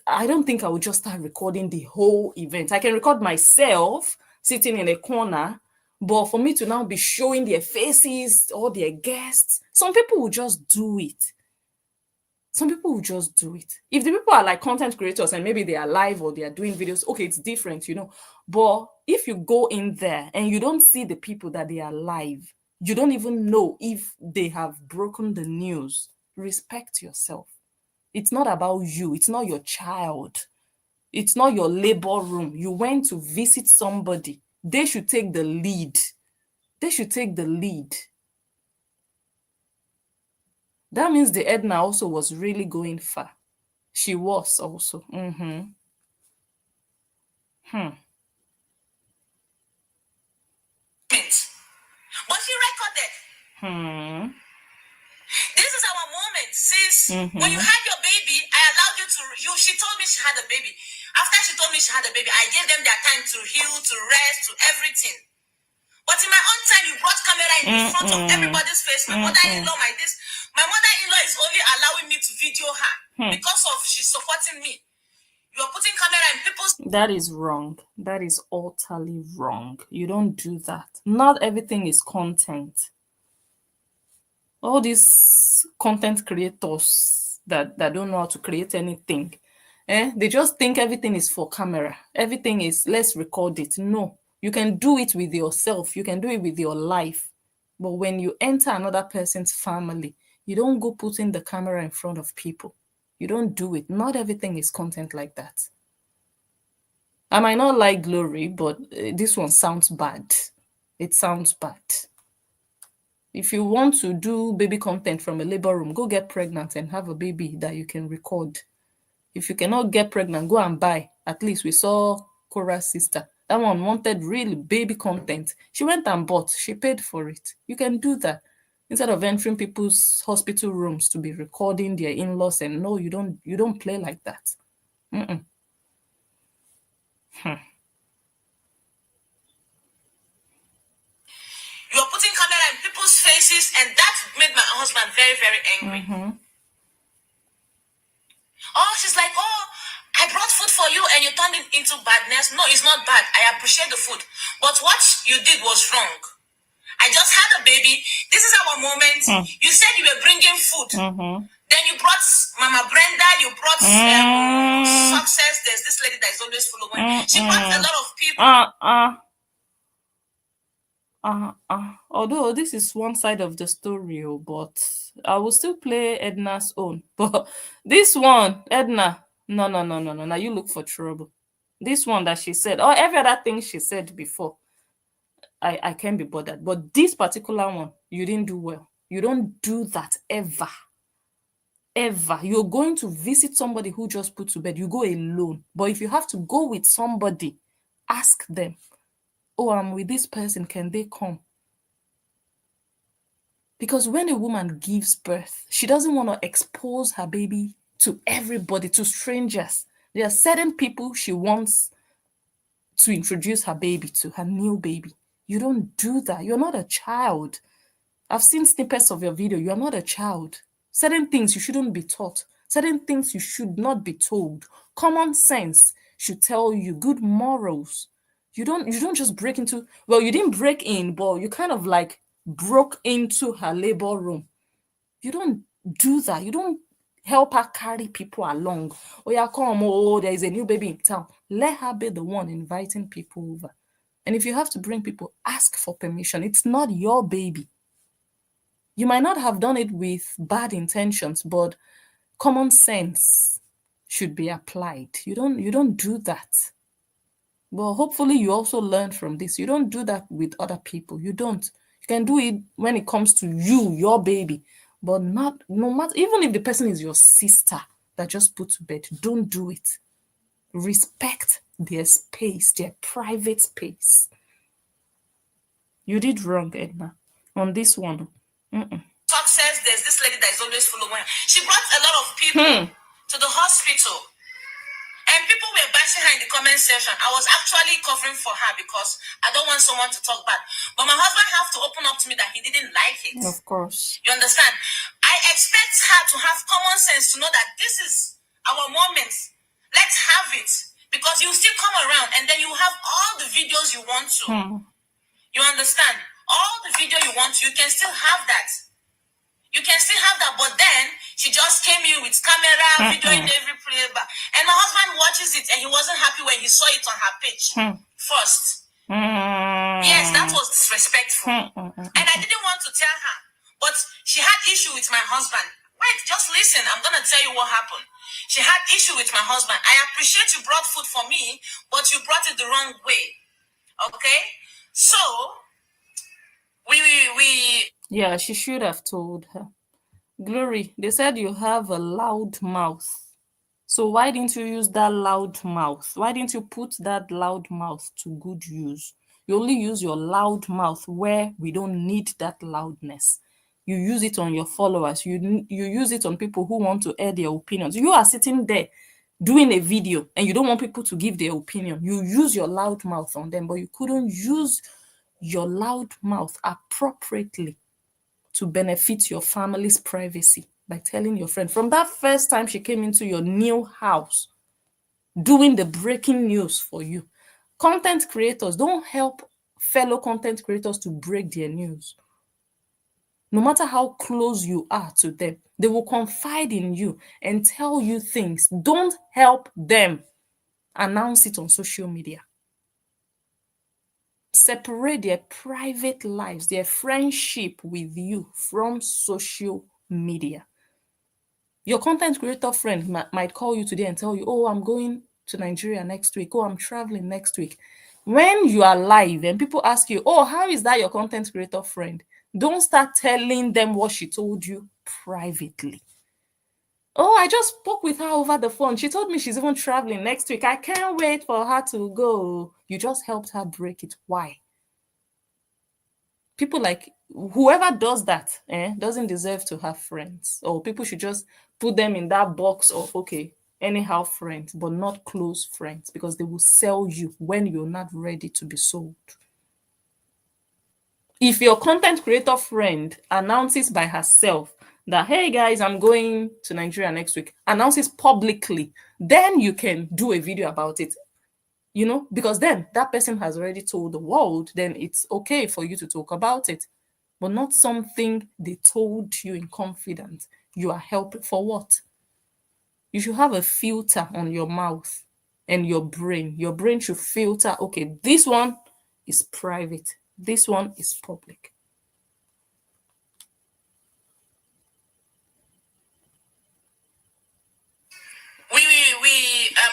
I don't think I would just start recording the whole event. I can record myself sitting in a corner, but for me to now be showing their faces, all their guests, some people will just do it. Some people will just do it. If the people are like content creators and maybe they are live or they are doing videos, okay, it's different, But if you go in there and you don't see the people that they are live, you don't even know if they have broken the news. Respect yourself. It's not about you. It's not your child. It's not your labor room. You went to visit somebody. They should take the lead. They should take the lead. That means the Edna also was really going far. She was also. But she recorded. This is our moment, sis. When you had your baby, I allowed you. She told me she had a baby. After she told me she had a baby, I gave them their time to heal, to rest, to everything. But in my own time, you brought camera in front of everybody's face. My mother-in-law, my mother-in-law is only allowing me to video her because of she's supporting me. You're putting camera in people's... That is wrong. That is utterly wrong. You don't do that. Not everything is content. All these content creators that don't know how to create anything, they just think everything is for camera. Everything is, let's record it. No, you can do it with yourself. You can do it with your life. But when you enter another person's family, you don't go putting the camera in front of people. You don't do it. Not everything is content like that. I might not like glory, but this one sounds bad. It sounds bad. If you want to do baby content from a labor room, go get pregnant and have a baby that you can record. If you cannot get pregnant, go and buy. At least we saw Cora's sister. That one wanted really baby content. She went and bought. She paid for it. You can do that. Instead of entering people's hospital rooms to be recording their in-laws, and no, you don't play like that. You're putting camera in people's faces, and that made my husband very, very angry. Oh, she's like, oh, I brought food for you and you turned it into badness. No, it's not bad. I appreciate the food. But what you did was wrong. I just had a baby. This is our moment. You said you were bringing food. Then you brought Mama Brenda. You brought Success. There's this lady that is always following. She brought a lot of people. Although this is one side of the story, but I will still play Edna's own. But this one, Edna, no. Now you look for trouble. This one that she said, or every other thing she said before, I can't be bothered. But this particular one, you didn't do well. You don't do that ever. Ever. You're going to visit somebody who just put to bed, you go alone. But if you have to go with somebody, ask them, oh, I'm with this person, can they come? Because when a woman gives birth, she doesn't want to expose her baby to everybody, to strangers. There are certain people she wants to introduce her baby to, her new baby. You don't do that. You're not a child. I've seen snippets of your video. You're not a child. Certain things you shouldn't be taught. Certain things you should not be told. Common sense should tell you, good morals. You don't just break into, well, you didn't break in, but you kind of like broke into her labor room. You don't do that. You don't help her carry people along. Oh yeah, come, oh, there is a new baby in town. Let her be the one inviting people over. And if you have to bring people, ask for permission. It's not your baby. You might not have done it with bad intentions, but common sense should be applied. You don't do that. But hopefully you also learn from this. You don't do that with other people. You don't. You can do it when it comes to you, your baby, but not, no matter, even if the person is your sister that just put to bed, don't do it. Respect their space, their private space. You did wrong, Edna, on this one. Success, there's this lady that is always following. She brought a lot of people to the hospital. And people were bashing her in the comment section. I was actually covering for her because I don't want someone to talk bad. But my husband have to open up to me that he didn't like it. Of course. You understand? I expect her to have common sense to know that this is our moment. Let's have it. Because you still come around and then you have all the videos you want to. You understand? All the video you want to, you can still have that. You can still have that, but then she just came in with camera, video in every place. And my husband watches it and he wasn't happy when he saw it on her page first. Yes, that was disrespectful. And I didn't want to tell her, but she had issue with my husband. Wait, just listen. I'm going to tell you what happened. She had issue with my husband. I appreciate you brought food for me, but you brought it the wrong way. Okay? So, we Yeah, she should have told her. Glory, they said you have a loud mouth. So why didn't you use that loud mouth? Why didn't you put that loud mouth to good use? You only use your loud mouth where we don't need that loudness. You use it on your followers. You use it on people who want to air their opinions. You are sitting there doing a video and you don't want people to give their opinion. You use your loud mouth on them, but you couldn't use your loud mouth appropriately to benefit your family's privacy by telling your friend from that first time she came into your new house, doing the breaking news for you. Content creators don't help fellow content creators to break their news. No matter how close you are to them, they will confide in you and tell you things. Don't help them announce it on social media. Separate their private lives, their friendship with you from social media. Your content creator friend might call you today and tell you, oh, I'm going to Nigeria next week. Oh, I'm traveling next week. When you are live and people ask you, oh, how is that your content creator friend? Don't start telling them what she told you privately. Oh, I just spoke with her over the phone. She told me she's even traveling next week. I can't wait for her to go. You just helped her break it. Why? People like whoever does that doesn't deserve to have friends, or people should just put them in that box of okay, anyhow friends, but not close friends, because they will sell you when you're not ready to be sold. If your content creator friend announces by herself that, hey guys, I'm going to Nigeria next week, announces publicly, then you can do a video about it. You know, because then that person has already told the world, then it's okay for you to talk about it, but not something they told you in confidence. You are helping for what? You should have a filter on your mouth and your brain. Your brain should filter, okay, this one is private, this one is public.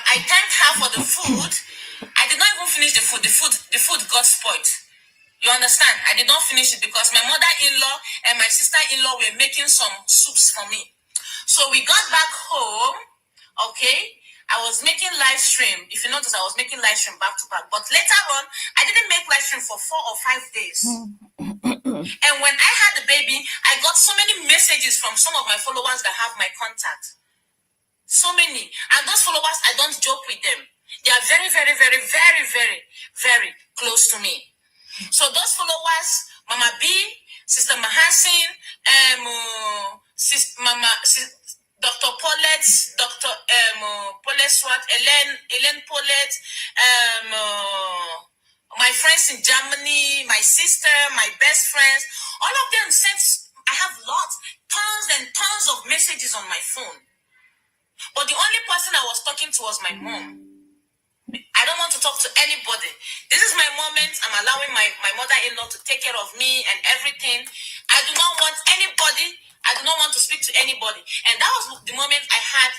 I thanked her for the food. I did not even finish the food. The food got spoiled. You understand? I did not finish it because my mother-in-law and my sister-in-law were making some soups for me. So we got back home, okay? I was making live stream. If you notice, I was making live stream back to back. But later on, I didn't make live stream for 4 or 5 days. And when I had the baby, I got so many messages from some of my followers that have my contact. So many. And those followers, I don't joke with them. They are very, very, very, very, very, very close to me. So those followers, Mama B, Sister Mahasin, Dr. Paulette, Dr. Paulette Swat, Ellen Paulette, my friends in Germany, my sister, my best friends, all of them sent, I have tons and tons of messages on my phone. But the only person I was talking to was my mom. I don't want to talk to anybody. This is my moment. I'm allowing my mother-in-law to take care of me and everything. I do not want anybody. I do not want to speak to anybody. And that was the moment I had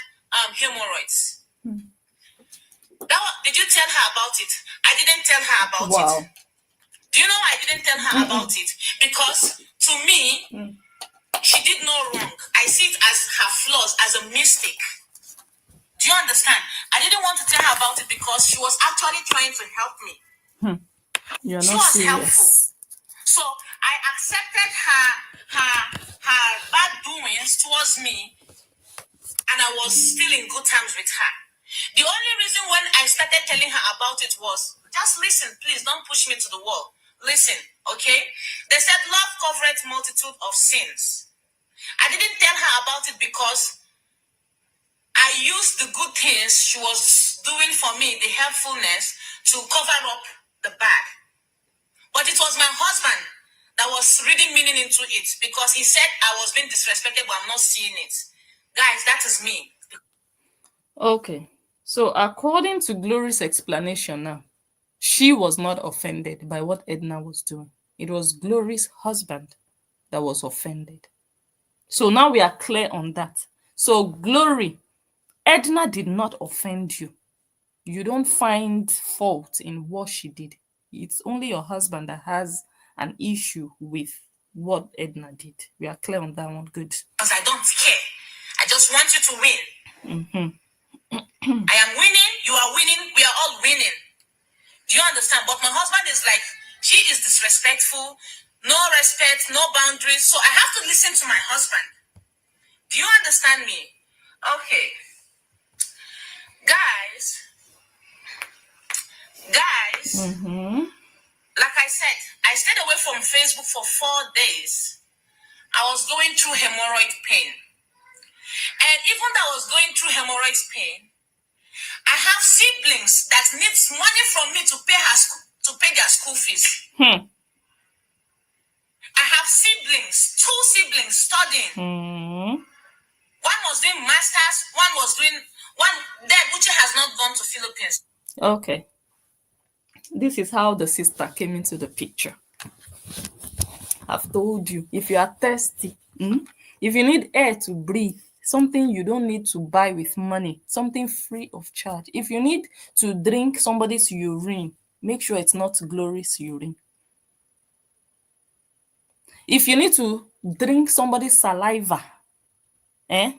hemorrhoids. Did you tell her about it? I didn't tell her about it. Do you know why I didn't tell her about it? Because to me, she did no wrong. I see it as her flaws, as a mistake. Do you understand? I didn't want to tell her about it because she was actually trying to help me. You're she not was serious. Helpful. So I accepted her bad doings towards me, and I was still in good terms with her. The only reason when I started telling her about it was, just listen, please, don't push me to the wall. Listen, okay? They said love covereth multitude of sins. I didn't tell her about it because I used the good things she was doing for me, the helpfulness, to cover up the bad. But it was my husband that was reading meaning into it because he said I was being disrespected, but I'm not seeing it. Guys, that is me. Okay. So according to Glory's explanation now, she was not offended by what Edna was doing. It was Glory's husband that was offended. So now we are clear on that. So Glory, Edna did not offend you. You don't find fault in what she did. It's only your husband that has an issue with what Edna did. We are clear on that one. Good. Because I don't care. I just want you to win. I am winning, you are winning, we are all winning. Do you understand? But my husband is like, she is disrespectful, no respect, no boundaries. So I have to listen to my husband. Do you understand me? Okay. Guys, like I said, I stayed away from Facebook for 4 days. I was going through hemorrhoid pain. And even though I was going through hemorrhoid pain, I have siblings that needs money from me to pay their school fees. I have siblings, 2 siblings studying. One was doing masters, one there, Buchi has not gone to Philippines. Okay. This is how the sister came into the picture. I've told you, if you are thirsty, if you need air to breathe, something you don't need to buy with money, something free of charge. If you need to drink somebody's urine, make sure it's not Glory's urine. If you need to drink somebody's saliva, that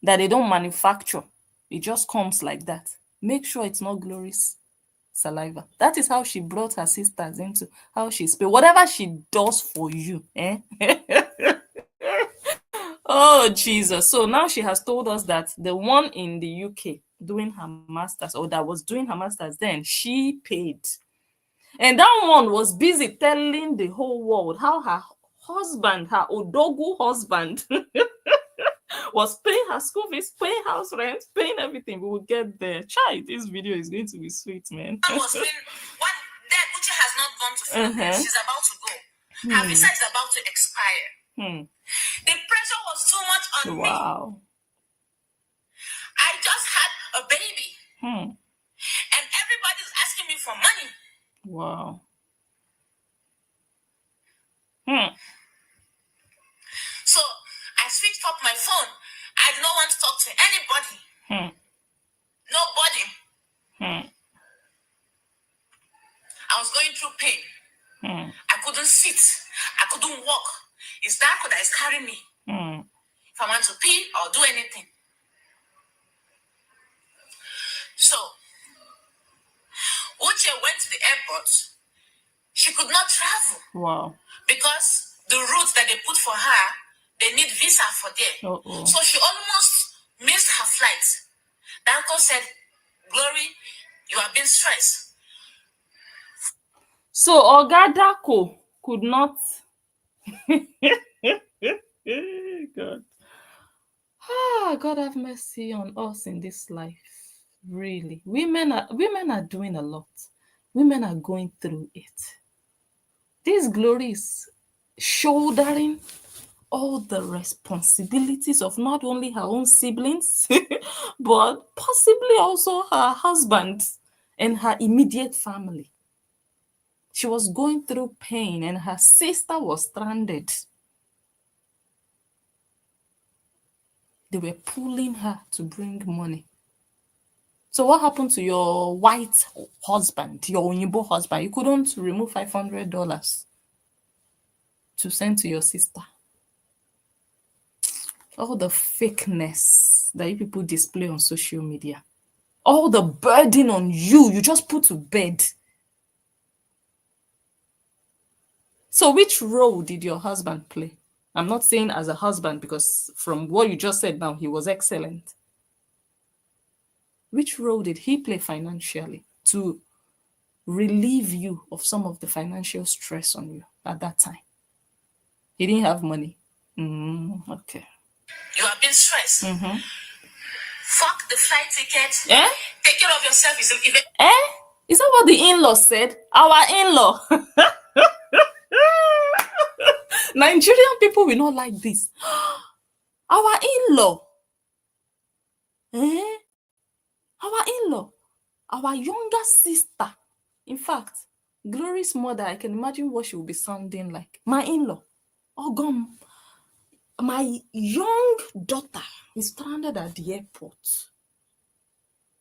they don't manufacture, it just comes like that, make sure it's not Glory's saliva. That is how she brought her sisters into how she's paid. Whatever she does for you, Oh Jesus. So now she has told us that the one in the UK doing her masters, or that was doing her masters then, she paid. And that one was busy telling the whole world how her husband, her Odogu husband, was paying her school fees, paying house rent, paying everything. We will get there. Child, this video is going to be sweet, man. One there, Buchi has not gone to Philippines. She's about to go. Her visa is about to expire. The pressure was too much on me. Wow. I just had a baby. And everybody's asking me for money. Wow. So I switched up my phone. I did not want to talk to anybody. Nobody. I was going through pain. I couldn't sit. I couldn't walk. It's that that is carrying me. If I want to pee or do anything. So, Uche went to the airport. She could not travel. Wow. Because the route that they put for her, they need visa for there. So she almost missed her flight. The uncle said, Glory, you are being stressed. So Ogadako could not. God. God have mercy on us in this life. Really. Women are doing a lot. Women are going through it. This Glory is shouldering all the responsibilities of not only her own siblings, but possibly also her husband and her immediate family. She was going through pain and her sister was stranded. They were pulling her to bring money. So what happened to your white husband, your Onyibo husband? You couldn't remove $500 to send to your sister. All the fakeness that you people display on social media. All the burden on you, you just put to bed. So which role did your husband play? I'm not saying as a husband, because from what you just said now, he was excellent. which role did he play financially to relieve you of some of the financial stress on you at that time? He didn't have money. Okay. You have been stressed. Fuck the flight ticket. Eh? Take care of yourself. Is that what the in-law said? Our in-law. Nigerian people will not like this. Our in-law. Our in-law. Our younger sister. In fact, Glory's mother, I can imagine what she will be sounding like. My in-law. Ogum. My young daughter is stranded at the airport.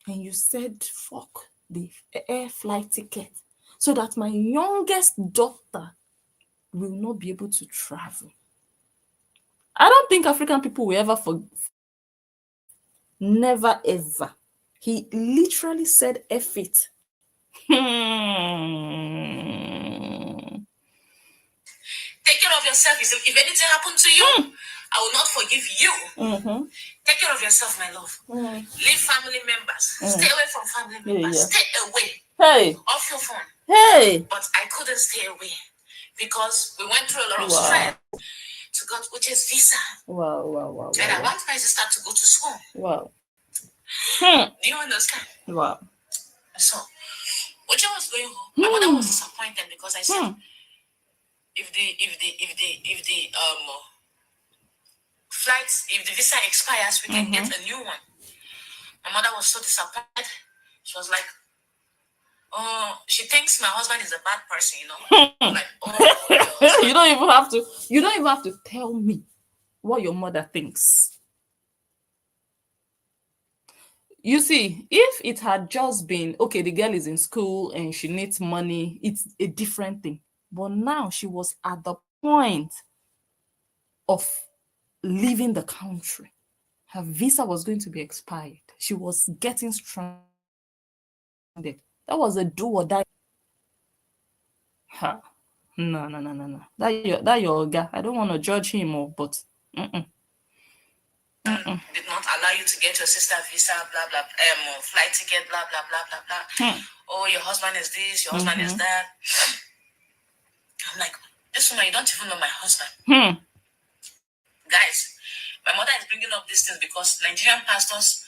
And you said, fuck the air flight ticket so that my youngest daughter will not be able to travel. I don't think African people will ever forget. Never ever. He literally said F it. Take care of yourself. If anything happened to you, I will not forgive you. Take care of yourself, my love. Leave family members. Stay away from family members. Stay away. Hey. Off your phone. Hey. But I couldn't stay away because we went through a lot of stress to go to Uche's visa. Wow. And I want my sister to go to school. Wow. Do you understand? Wow. So, Uche was going home. My mother was disappointed because I said, if the flights, if the visa expires, we can get a new one. My mother was so disappointed. She was like, oh, she thinks my husband is a bad person, you know. I'm like, oh, you don't even have to tell me what your mother thinks. You see, if it had just been, okay, the girl is in school and she needs money, it's a different thing. But now she was at the point of leaving the country. Her visa was going to be expired. She was getting stranded. That was a do or die. No. That your guy. I don't want to judge him, but did not allow you to get your sister visa, blah blah, flight ticket, blah blah blah. Oh, your husband is this, your husband is that. I'm like, this woman, you don't even know my husband. Guys, my mother is bringing up this thing because Nigerian pastors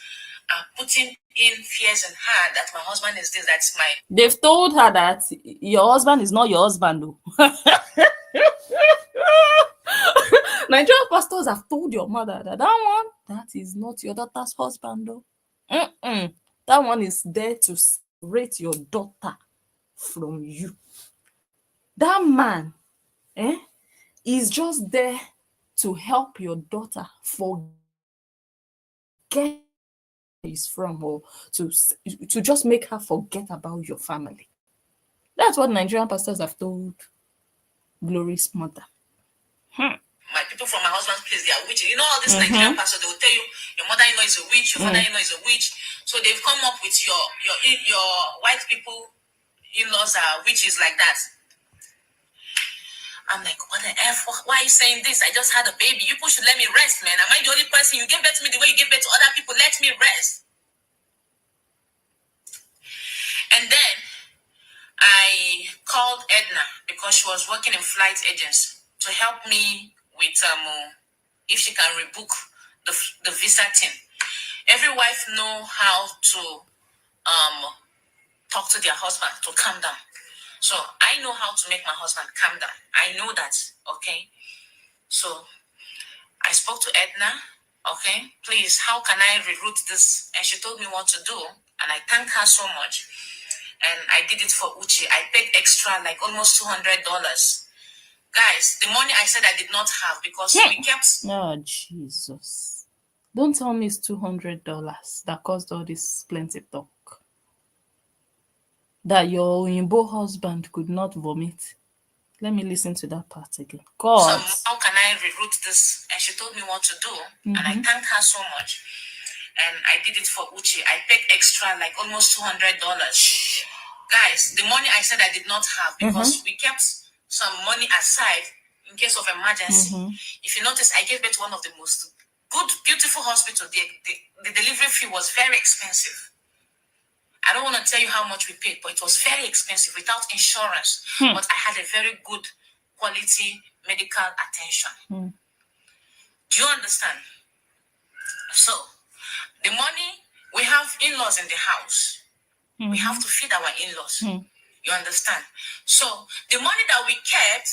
are putting in fears in her that my husband is this, that's my... They've told her that your husband is not your husband, though. Nigerian pastors have told your mother that is not your daughter's husband, though. That one is there to separate your daughter from you. That man is just there to help your daughter forget where he's from, or to just make her forget about your family. That's what Nigerian pastors have told Glory's mother. My people from my husband's place, they are witches. You know all these Nigerian pastors, they will tell you your mother-in-law is a witch, your father-in-law is a witch. So they've come up with your white people in-laws are witches like that. I'm like, what the F? Why are you saying this? I just had a baby. You people should let me rest, man. Am I the only person? You give birth to me the way you give birth to other people. Let me rest. And then I called Edna because she was working in flight agents to help me with if she can rebook the visa thing. Every wife know how to talk to their husband to calm down. So I know how to make my husband calm down. I know that, okay? So I spoke to Edna, okay? Please, how can I reroute this? And she told me what to do. And I thank her so much. And I did it for Uche. I paid extra, like almost $200. Guys, the money I said I did not have because we kept... Oh, Jesus. Don't tell me it's $200 that caused all this plenty talk. That your Oyinbo husband could not vomit. Let me listen to that part again. God. So how can I reroute this? And she told me what to do. And I thank her so much. And I did it for Uche. I paid extra, like almost $200. Guys, the money I said I did not have because we kept some money aside in case of emergency. If you notice, I gave birth to one of the most good, beautiful hospitals. The delivery fee was very expensive. I don't want to tell you how much we paid, but it was very expensive without insurance. But I had a very good quality medical attention. Do you understand? So, the money, we have in-laws in the house. We have to feed our in-laws. You understand? So, the money that we kept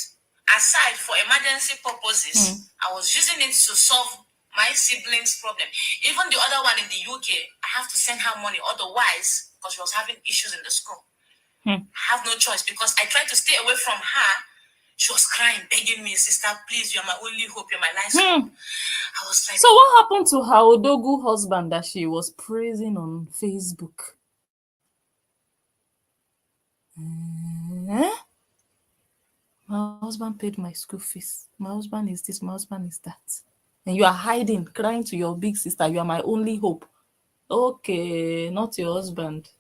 aside for emergency purposes, I was using it to solve my siblings' problem. Even the other one in the UK, I have to send her money. Otherwise, because she was having issues in the school, I have no choice because I tried to stay away from her. She was crying, begging me, sister, please, you're my only hope, you're my life. I was like, so what happened to her Odogu husband that she was praising on Facebook? My husband paid my school fees. My husband is this, my husband is that. And you are hiding, crying to your big sister, you are my only hope. Okay, not your husband.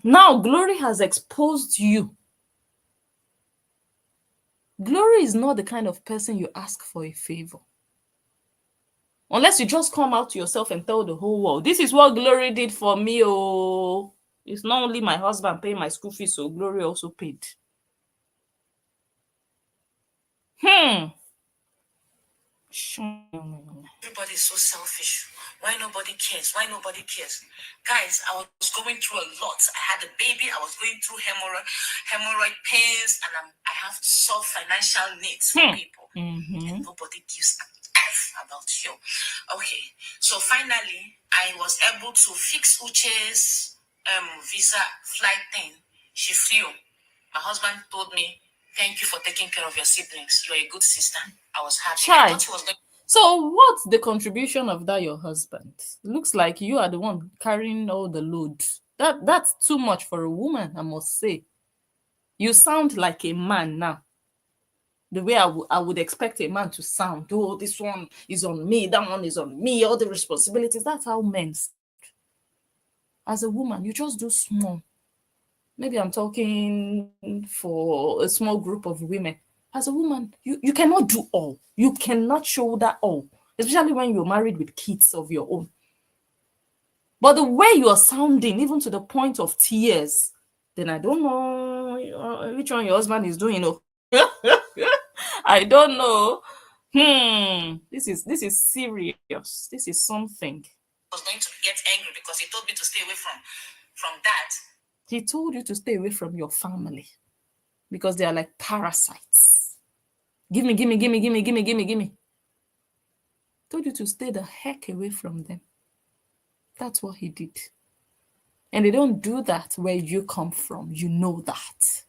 Now Glory has exposed you. Glory is not the kind of person you ask for a favor. Unless you just come out to yourself and tell the whole world, this is what Glory did for me. Oh, it's not only my husband paying my school fees, so Glory also paid. Everybody's so selfish. Why nobody cares? Why nobody cares? Guys, I was going through a lot. I had a baby. I was going through hemorrhoid pains, and I have to solve financial needs for people. And nobody gives a F about you. Okay, so finally, I was able to fix Uche's visa flight thing. She flew. My husband told me, thank you for taking care of your siblings. You're a good sister. I was happy. I thought he was going. So what's the contribution of that your husband? Looks like you are the one carrying all the load. That's too much for a woman, I must say. You sound like a man now. The way I would expect a man to sound. Oh, this one is on me, that one is on me, all the responsibilities. That's how men sound. As a woman, you just do small. Maybe I'm talking for a small group of women. As a woman, you cannot do all. You cannot shoulder all, especially when you're married with kids of your own. But the way you are sounding, even to the point of tears, then I don't know which one your husband is doing. I don't know. This is serious. This is something. I was going to get angry because he told me to stay away from that. He told you to stay away from your family because they are like parasites. Give me. Told you to stay the heck away from them. That's what he did. And they don't do that where you come from. You know that.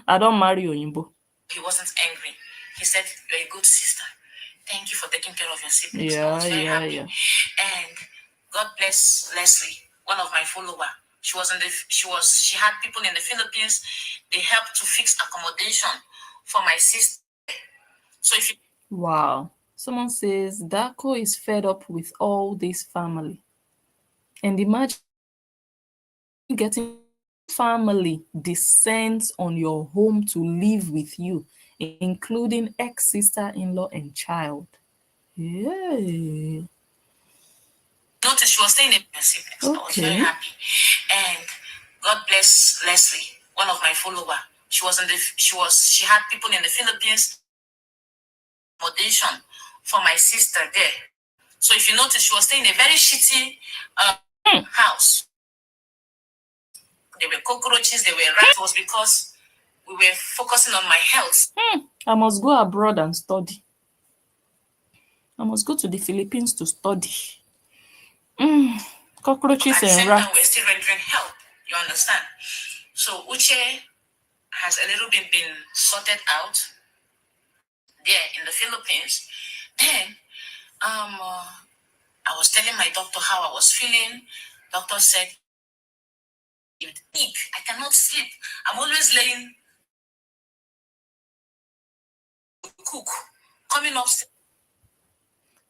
I don't marry Oyinbo. He wasn't angry. He said, you're a good sister. Thank you for taking care of your siblings. Yeah, I was very happy. yeah. And God bless Leslie, one of my followers. She had people in the Philippines. They helped to fix accommodation for my sister. So if you Wow. Someone says Dako is fed up with all this family. And imagine getting family descends on your home to live with you, including ex-sister-in-law and child. Yeah. Notice she was staying in my siblings. Okay. I was very happy. And God bless Leslie, one of my followers. She had people in the Philippines accommodation for my sister there. So if you notice, she was staying in a very shitty house. There were cockroaches, there were rats. It was because we were focusing on my health. I must go abroad and study. I must go to the Philippines to study. Cockroaches and rats. We're still rendering help. You understand? So Uche has a little bit been sorted out there in the Philippines. Then I was telling my doctor how I was feeling. Doctor said, I cannot sleep. I'm always laying cook. Coming upstairs.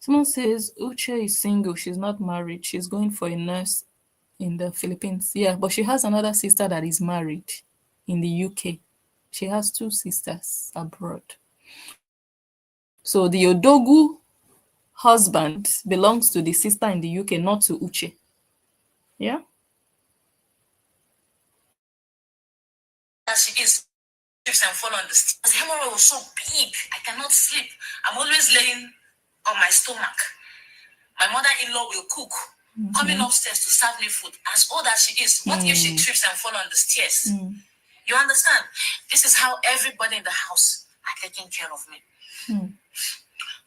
Someone says Uche is single. She's not married. She's going for a nurse in the Philippines. Yeah, but she has another sister that is married in the UK. She has two sisters abroad. So the Odogu husband belongs to the sister in the UK, not to Uche. Yeah. As she is, trips and fall on the stairs. The hemorrhoid was so big, I cannot sleep. I'm always laying on my stomach. My mother-in-law will cook, coming upstairs to serve me food. As old as she is, what if she trips and fall on the stairs? You understand? This is how everybody in the house are taking care of me.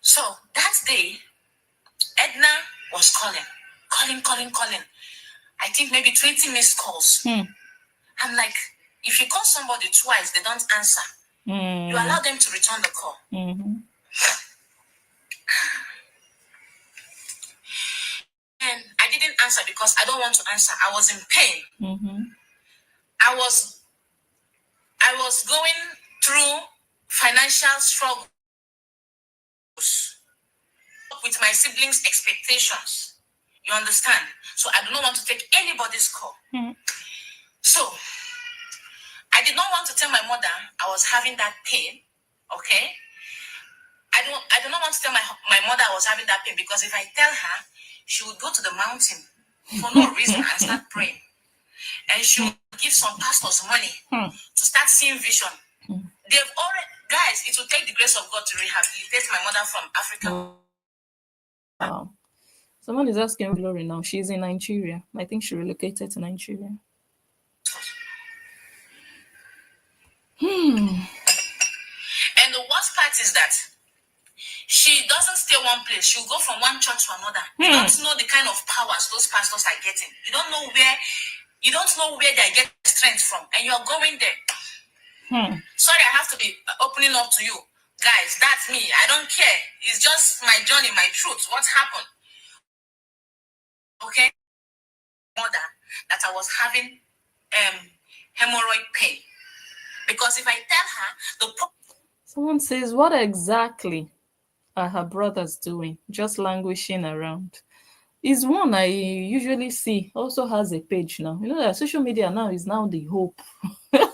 So that day, Edna was calling. I think maybe 20 missed calls. I'm like, if you call somebody twice, they don't answer. You allow them to return the call. And I didn't answer because I don't want to answer. I was in pain. I was going through financial struggles with my siblings' expectations. You understand? So I do not want to take anybody's call. So I did not want to tell my mother I was having that pain. Okay? I do not want to tell my mother I was having that pain, because if I tell her, she would go to the mountain for no reason and start praying. And she would give some pastors money to start seeing vision. They've already, guys, it will take the grace of God to rehabilitate my mother from Africa. Wow. Someone is asking Glory now. She's in Nigeria. I think she relocated to Nigeria. And the worst part is that she doesn't stay one place. She'll go from one church to another. You don't know the kind of powers those pastors are getting. You don't know where they get strength from. And you're going there. Sorry, I have to be opening up to you. Guys, that's me. I don't care. It's just my journey, my truth. What happened? Okay? Mother, that I was having hemorrhoid pain. Because if I tell her, someone says, what exactly are her brothers doing? Just languishing around. Is one I usually see also has a page now. You know that social media now is now the hope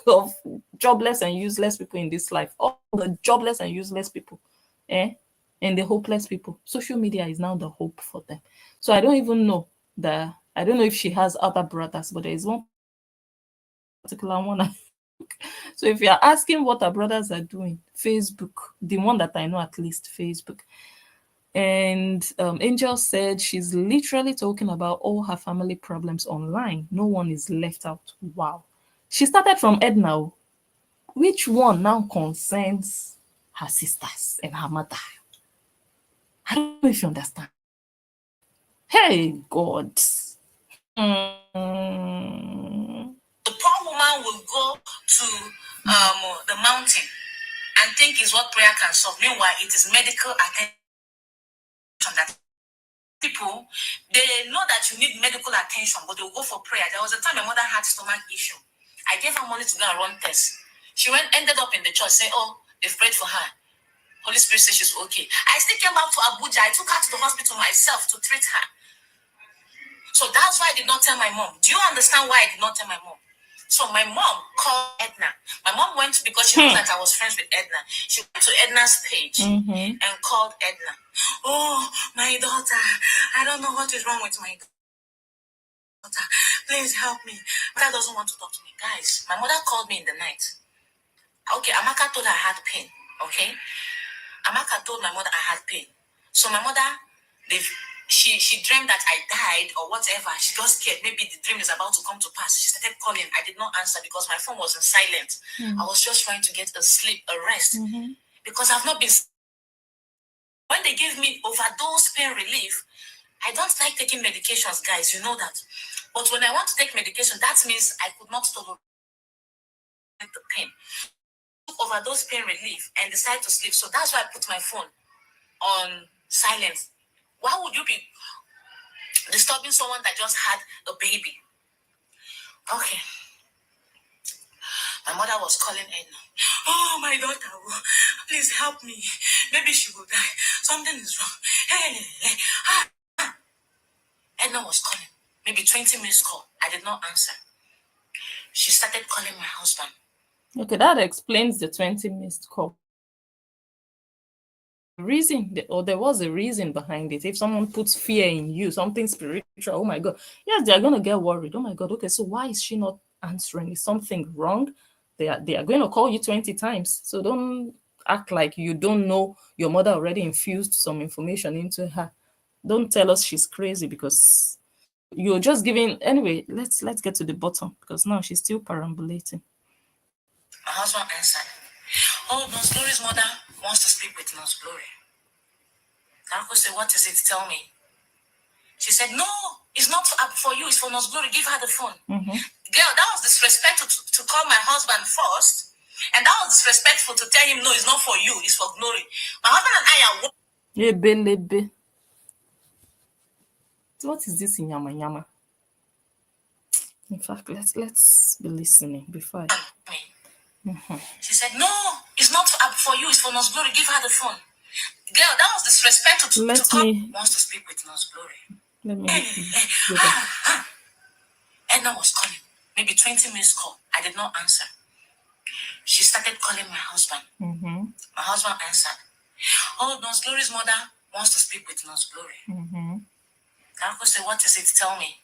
of jobless and useless people in this life. All the jobless and useless people, and the hopeless people. Social media is now the hope for them. So I don't even know I don't know if she has other brothers, but there is one particular one. So if you're asking what her brothers are doing, Facebook, the one that I know at least, Facebook. And Angel said she's literally talking about all her family problems online. No one is left out. Wow. She started from Edna. Which one now concerns her sisters and her mother? I don't know if you understand. Hey, God. The poor woman will go to the mountain and think is what prayer can solve. Meanwhile, it is medical attention that people, they know that you need medical attention, but they'll go for prayer. There was a time my mother had stomach issue. I gave her money to go and run tests. She ended up in the church saying, oh, they've prayed for her. Holy Spirit says she's okay. I still came back to Abuja. I took her to the hospital myself to treat her. So that's why I did not tell my mom. Do you understand why I did not tell my mom? So my mom called Edna. My mom went because she knew that I was friends with Edna. She went to Edna's page and called Edna. Oh, my daughter. I don't know what is wrong with my daughter. Please help me. Mother doesn't want to talk to me. Guys, my mother called me in the night. Okay, Amaka told her I had pain. Okay? Amaka told my mother I had pain. So my mother, she dreamed that I died or whatever. She got scared. Maybe the dream is about to come to pass. She started calling. I did not answer because my phone was in silent. I was just trying to get a sleep, a rest. Because I've not been... When they gave me overdose pain relief, I don't like taking medications, guys. You know that. But when I want to take medication, that means I could not tolerate the pain. Overdose pain relief and decided to sleep. So that's why I put my phone on silent. Why would you be disturbing someone that just had a baby? Okay. My mother was calling Edna. Oh, my daughter, please help me. Maybe she will die. Something is wrong. Hey. Edna was calling. Maybe 20 minutes call. I did not answer. She started calling my husband. Okay, that explains the 20 missed call. reason, or there was a reason behind it. If someone puts fear in you, something spiritual, oh my God, yes, they're going to get worried. Oh my God, okay, so why is she not answering? Is something wrong? They are going to call you 20 times. So don't act like you don't know your mother already infused some information into her. Don't tell us she's crazy, because you're just giving. Anyway, let's get to the bottom, because now she's still perambulating. My husband answered, "Oh, Nurse Glory's mother wants to speak with Nurse Glory." Uncle said, "What is it? Tell me." She said, "No, it's not for you. It's for Nurse Glory. Give her the phone." Girl, that was disrespectful to call my husband first. And that was disrespectful to tell him, no, it's not for you. It's for Glory. My husband and I are... Ebelebe. What is this in yama yama? In fact, let's be listening before She said, "No, it's not for you. It's for Nurse Glory. Give her the phone." Girl, that was disrespectful to call... Wants to speak with Nurse Glory. Let me Edna was calling. Maybe 20 minutes call. I did not answer. She started calling my husband. My husband answered. "Oh, Nurse Glory's mother wants to speak with Nurse Glory." Uncle said, "What is it? Tell me."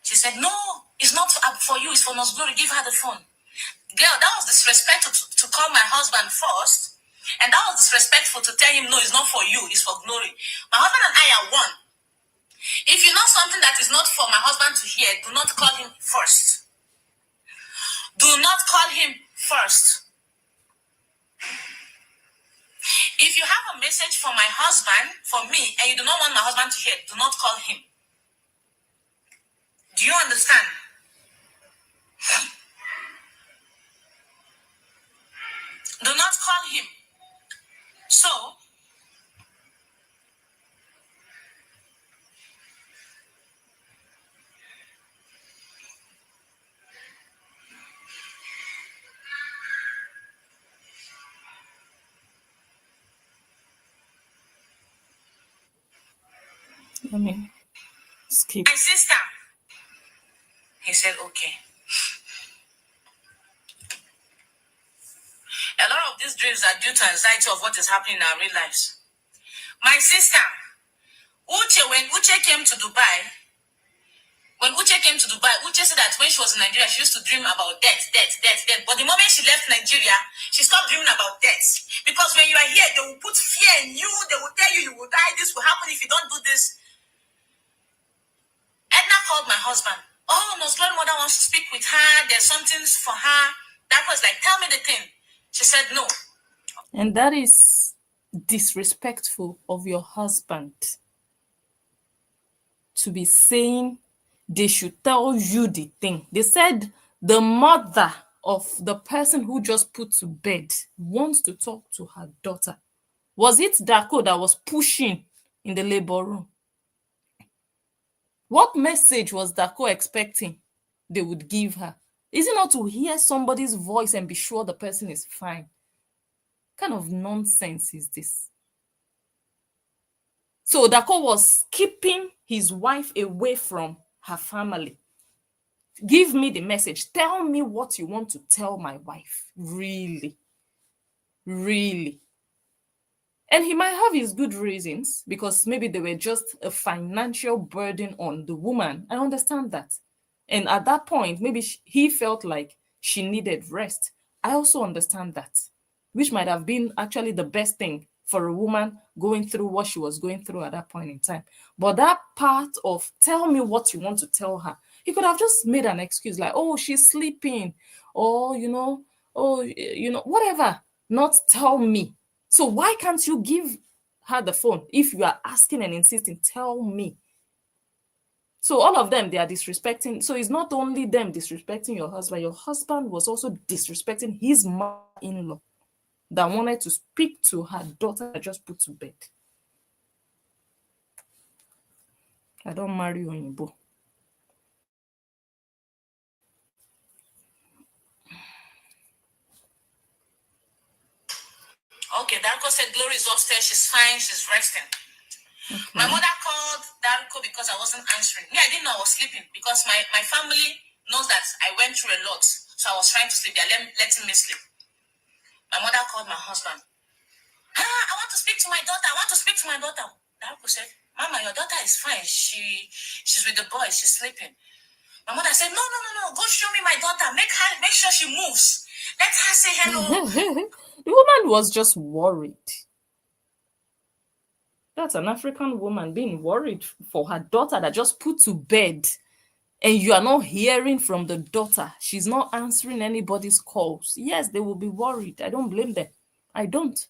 She said, "No, it's not for you. It's for Nurse Glory. Give her the phone." Girl, that was disrespectful to call my husband first. And that was disrespectful to tell him, no, it's not for you. It's for Glory. My husband and I are one. If you know something that is not for my husband to hear, do not call him first. Do not call him first. If you have a message for my husband, for me, and you do not want my husband to hear, do not call him. Do you understand? Do not call him. So, let me skip. My sister. He said, okay. A lot of these dreams are due to anxiety of what is happening in our real lives. My sister, when Uche came to Dubai, Uche said that when she was in Nigeria, she used to dream about death. But the moment she left Nigeria, she stopped dreaming about death. Because when you are here, they will put fear in you. They will tell you will die. This will happen if you don't do this. Edna called my husband. Oh, Nurse Glory mother wants to speak with her. There's something for her. That was like, tell me the thing. She said no. And that is disrespectful of your husband, to be saying they should tell you the thing. They said the mother of the person who just put to bed wants to talk to her daughter. Was it Dako that was pushing in the labor room? What message was Dako expecting they would give her? Is it not to hear somebody's voice and be sure the person is fine? What kind of nonsense is this? So Dako was keeping his wife away from her family. Give me the message. Tell me what you want to tell my wife. Really? Really? And he might have his good reasons, because maybe they were just a financial burden on the woman. I understand that. And at that point, maybe he felt like she needed rest. I also understand that, which might have been actually the best thing for a woman going through what she was going through at that point in time. But that part of tell me what you want to tell her, he could have just made an excuse like, oh, she's sleeping, or, whatever, not tell me. So why can't you give her the phone if you are asking and insisting, tell me? So all of them, they are disrespecting. So it's not only them disrespecting your husband was also disrespecting his mother-in-law that wanted to speak to her daughter that just put to bed. I don't marry Oyinbo. Okay, Darko said Glory is upstairs. She's fine. She's resting. Okay. My mother called Darko because I wasn't answering. Me, I didn't know I was sleeping because my family knows that I went through a lot. So I was trying to sleep. They're letting me sleep. My mother called my husband. I want to speak to to my daughter. I want to speak to my daughter. Darko said, Mama, your daughter is fine. She's with the boys. She's sleeping. My mother said, no. Go show me my daughter. Make sure she moves. Let her say hello. The woman was just worried. That's an African woman being worried for her daughter that just put to bed, and you are not hearing from the daughter. She's not answering anybody's calls. Yes, they will be worried. I don't blame them. I don't.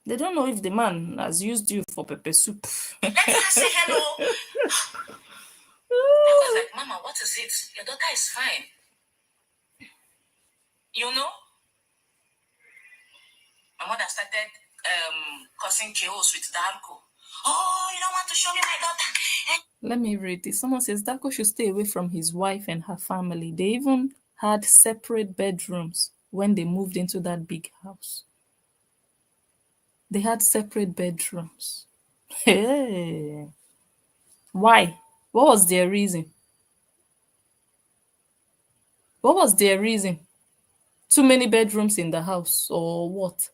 They don't know if the man has used you for pepper soup. Let her say hello. I was like, Mama, what is it? Your daughter is fine. You know? My mother started causing chaos with Darko. Oh, you don't want to show me my daughter? Let me read this. Someone says Darko should stay away from his wife and her family. They even had separate bedrooms when they moved into that big house. They had separate bedrooms. Hey. Why? What was their reason? What was their reason? Too many bedrooms in the house or what?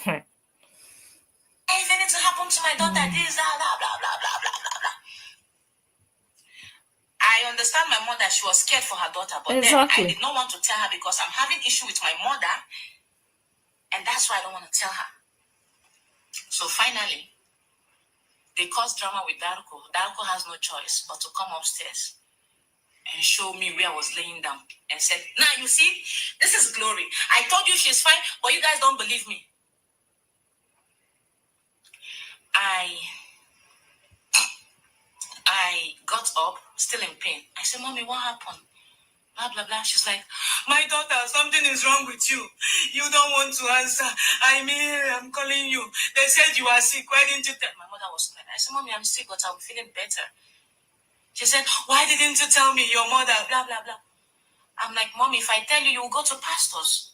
Anything to happen to my daughter, this, blah, blah, blah, blah, blah, blah, blah. I understand my mother, she was scared for her daughter, but Exactly. then I did not want to tell her because I'm having issue with my mother, and that's why I don't want to tell her. So finally, they caused drama with Darko. Darko has no choice but to come upstairs and show me where I was laying down and said, now you see, this is Glory. I told you she's fine, but you guys don't believe me. I got up, still in pain. I said, Mommy, what happened? Blah, blah, blah. She's like, my daughter, something is wrong with you. You don't want to answer. I'm here, I'm calling you. They said you are sick. Why didn't you tell? My mother was crying. I said, Mommy, I'm sick, but I'm feeling better. She said, why didn't you tell me your mother? Blah, blah, blah. I'm like, Mommy, if I tell you, you will go to pastors.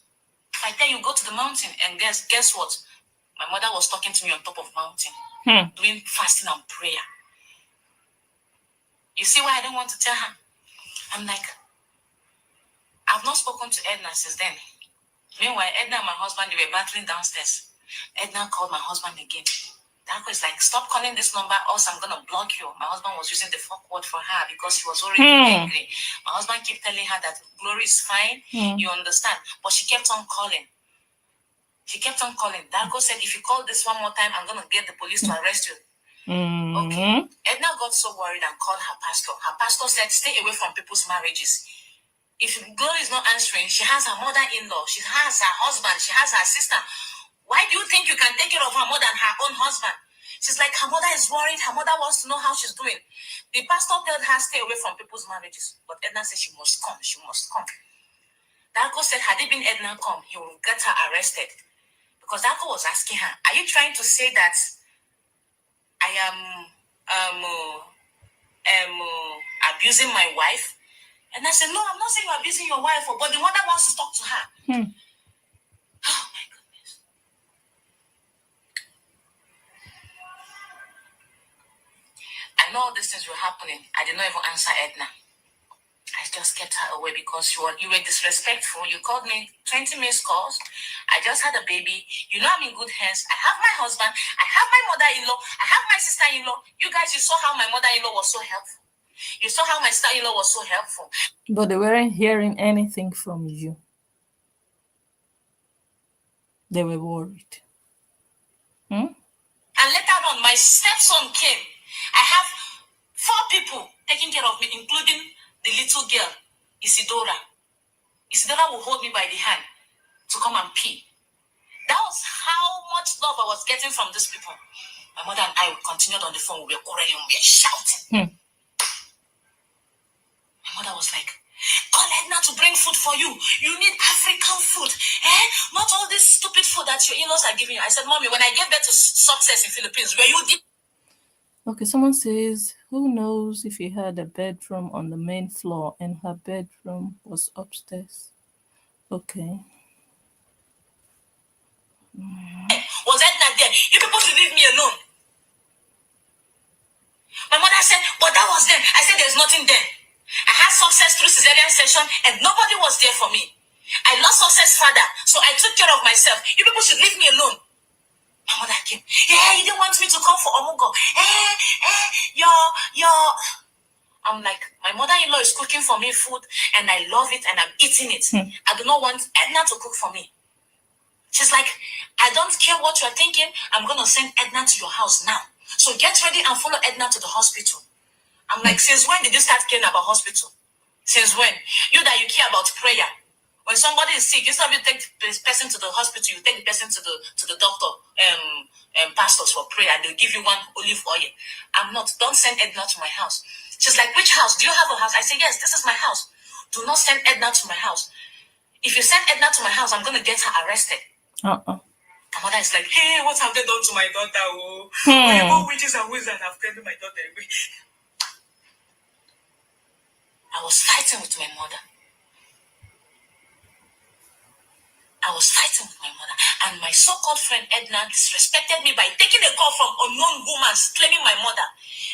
If I tell you, go to the mountain. And guess what? My mother was talking to me on top of mountain, doing fasting and prayer. You see why I don't want to tell her? I'm like, I've not spoken to Edna since then. Meanwhile, Edna and my husband, they were battling downstairs. Edna called my husband again. Darko is like, stop calling this number, else I'm going to block you. My husband was using the fuck word for her because he was already angry. My husband kept telling her that Glory is fine, you understand. But she kept on calling. Darko said, if you call this one more time, I'm going to get the police to arrest you. Okay. Edna got so worried and called her pastor. Her pastor said, stay away from people's marriages. If Glory is not answering, she has her mother-in-law, she has her husband, she has her sister. Why do you think you can take care of her more than her own husband? She's like, her mother is worried. Her mother wants to know how she's doing. The pastor told her, stay away from people's marriages. But Edna said she must come. She must come. Darko said, had it been Edna come, he will get her arrested. Because Darko was asking her, are you trying to say that I am abusing my wife? And I said, no, I'm not saying you're abusing your wife, but the mother wants to talk to her. Oh, my goodness. I know all these things were happening. I did not even answer Edna. I just kept her away because you were disrespectful. You called me 20 missed calls. I just had a baby. You know I'm in good hands. I have my husband. I have my mother-in-law. I have my sister-in-law. You guys, you saw how my mother-in-law was so helpful. You saw how my sister-in-law was so helpful. But they weren't hearing anything from you. They were worried. And later on, my stepson came. I have 4 people taking care of me, including the little girl, Isidora. Isidora will hold me by the hand to come and pee. That was how much love I was getting from these people. My mother and I continued on the phone. We were quarreling, we were shouting. My mother was like, call Edna to bring food for you. You need African food. Not all this stupid food that your in-laws are giving you. I said, Mommy, when I gave birth to Success in Philippines, were you deep? Okay, someone says, who knows if he had a bedroom on the main floor and her bedroom was upstairs? Okay. Was Edna there? You people should leave me alone. My mother said, but that was then. I said, there's nothing there. I had Success through cesarean section and nobody was there for me. I lost success father, so I took care of myself. You people should leave me alone. My mother came. Yeah, you didn't want me to come for Omugo. Your. I'm like, my mother-in-law is cooking for me food, and I love it, and I'm eating it. I do not want Edna to cook for me. She's like, I don't care what you're thinking. I'm going to send Edna to your house now. So get ready and follow Edna to the hospital. I'm like, since when did you start caring about hospital? Since when? You care about prayer. When somebody is sick, instead of you take this person to the hospital, you take the person to the doctor, pastors for prayer, and they'll give you one olive oil. I'm not. Don't send Edna to my house. She's like, which house? Do you have a house? I say, yes, this is my house. Do not send Edna to my house. If you send Edna to my house, I'm going to get her arrested. My mother is like, hey, what have they done to my daughter? Oh, witches and wizards have taken my daughter away. I was fighting with my mother. And my so-called friend Edna disrespected me by taking a call from unknown woman claiming my mother.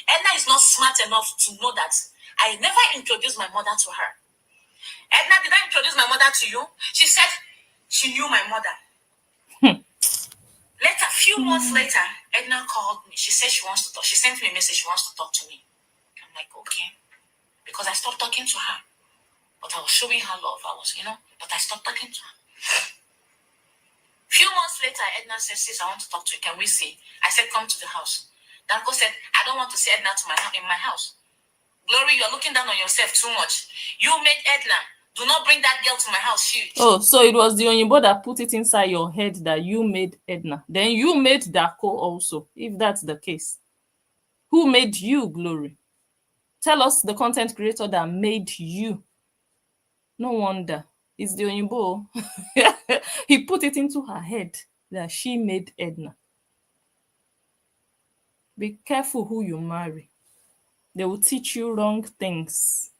Edna is not smart enough to know that I never introduced my mother to her. Edna, did I introduce my mother to you? She said she knew my mother. Later, a few months later, Edna called me. She said she wants to talk. She sent me a message. She wants to talk to me. I'm like, okay. Because I stopped talking to her. But I was showing her love. But I stopped talking to her. Few months later, Edna said, sis, I want to talk to you. Can we see? I said, come to the house. Danko said, I don't want to see Edna in my house. Glory, you're looking down on yourself too much. You made Edna. Do not bring that girl to my house. So it was the Oyinbo that put it inside your head that you made Edna. Then you made Dako also, if that's the case. Who made you, Glory? Tell us the content creator that made you. No wonder. It's the Oyinbo. He put it into her head that she made Edna. Be careful who you marry. They will teach you wrong things.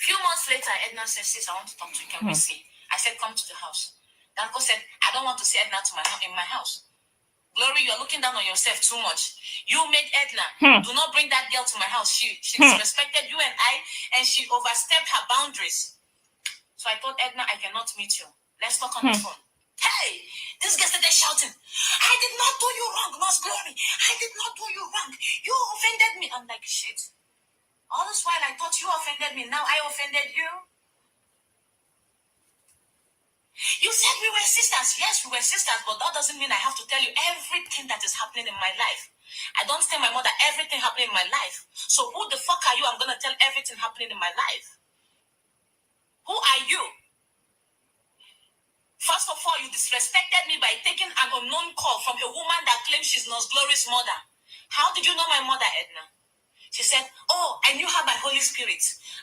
Few months later, Edna said, sis, I want to talk to you. Can we see? I said, come to the house. Danko said, I don't want to see Edna in my house. Glory, you're looking down on yourself too much. You made Edna. Do not bring that girl to my house. She disrespected you and I, and she overstepped her boundaries. So I told Edna, I cannot meet you. Let's talk on the phone. Hey, this girl started shouting, I did not do you wrong, Nurse Glory. I did not do you wrong. You offended me. I'm like, shit. All this while I thought you offended me. Now I offended you. You said we were sisters. Yes, we were sisters, but that doesn't mean I have to tell you everything that is happening in my life. I don't tell my mother everything happening in my life. So who the fuck are you? I'm going to tell everything happening in my life. Who are you? First of all, you disrespected me by taking an unknown call from a woman that claims she's Nurse Glory's mother. How did you know my mother, Edna? She said, oh, I knew her by Holy Spirit.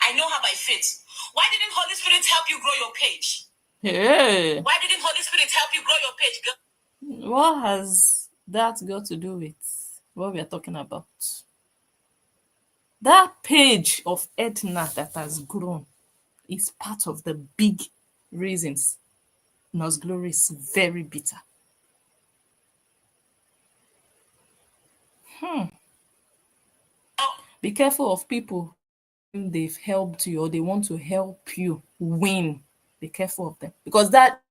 I know her by faith. Why didn't Holy Spirit help you grow your page? Hey. Why didn't Holy Spirit help you grow your page? What has that got to do with what we are talking about? That page of Edna that has grown is part of the big reasons Nurse Glory is very bitter. Be careful of people they've helped you or they want to help you win. Be careful of them. Because that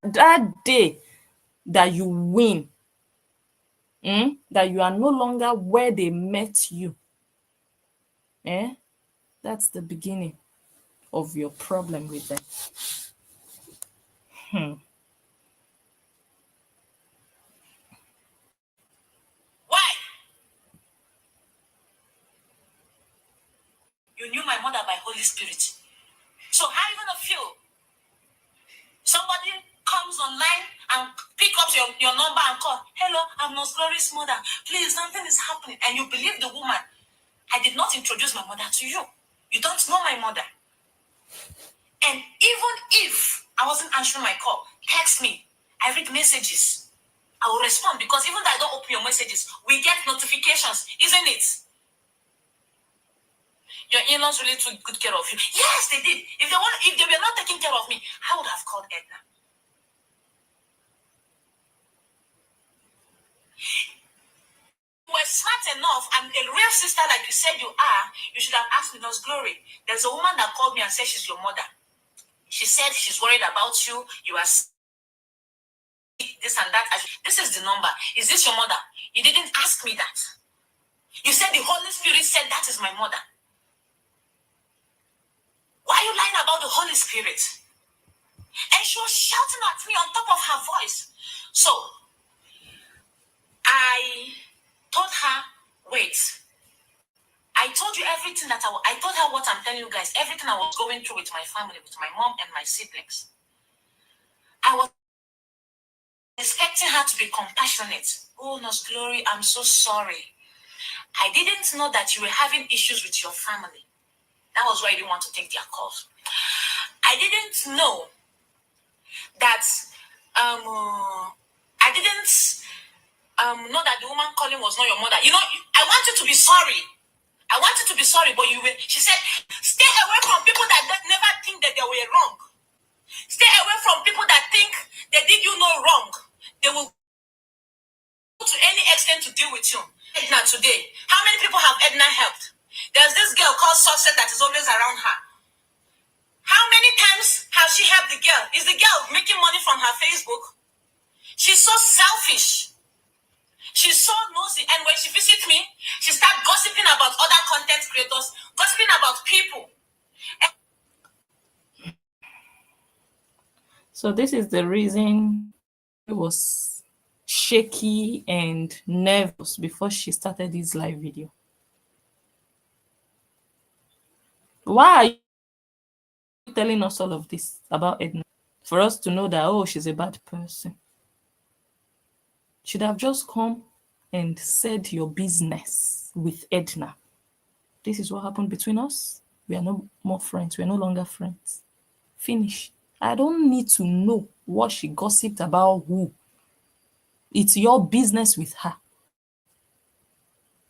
day that you win, that you are no longer where they met you, that's the beginning of your problem with them. Why? You knew my mother by Holy Spirit. So how are you going to feel? Somebody comes online and pick up your number and call, hello, I'm Nurse Glory's mother. Please, something is happening. And you believe the woman. I did not introduce my mother to you. You don't know my mother. And even if I wasn't answering my call, text me. I read messages. I will respond because even though I don't open your messages, we get notifications, isn't it? Your in-laws really took good care of you. Yes, they did. If they were not taking care of me, I would have called Edna. You were smart enough and a real sister like you said you are, you should have asked me, Nurse Glory. There's a woman that called me and said she's your mother. She said she's worried about you. You are this and that. This is the number. Is this your mother? You didn't ask me that. You said the Holy Spirit said that is my mother. Why are you lying about the Holy Spirit? And she was shouting at me on top of her voice. So I told her, wait. I told you everything that I told her what I'm telling you guys, everything I was going through with my family, with my mom and my siblings. I was expecting her to be compassionate. Oh, Nurse Glory, I'm so sorry. I didn't know that you were having issues with your family. That was why I didn't want to take their calls. I didn't know that I didn't know that the woman calling was not your mother. You know, I want you to be sorry. I want you to be sorry, but you will. She said, stay away from people that never think that they were wrong. Stay away from people that think they did you no wrong. They will go to any extent to deal with you. Edna today, how many people have Edna helped? There's this girl called Success that is always around her. How many times has she helped the girl? Is the girl making money from her Facebook? She's so selfish. She's so nosy. And when she visits me, she starts gossiping about other content creators, gossiping about people. So this is the reason it was shaky and nervous before she started this live video. Why are you telling us all of this about Edna? For us to know that, oh, she's a bad person. Should have just come and said your business with Edna. This is what happened between us. We are no more friends. We are no longer friends. Finish. I don't need to know what she gossiped about who. It's your business with her.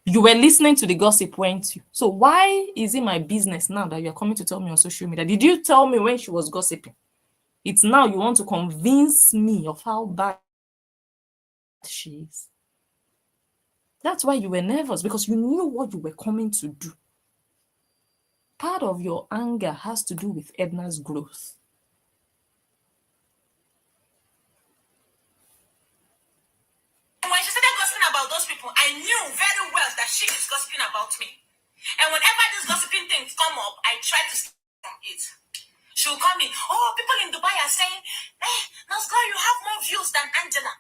You were listening to the gossip, weren't you? So why is it my business now that you're coming to tell me on social media? Did you tell me when she was gossiping? It's now you want to convince me of how bad she is. That's why you were nervous, because you knew what you were coming to do. Part of your anger has to do with Edna's growth. When she started gossiping about those people, I knew very well that she is gossiping about me. And whenever these gossiping things come up, I try to stay from it. She will call me, oh, people in Dubai are saying, hey, Nasgar, you have more views than Angela.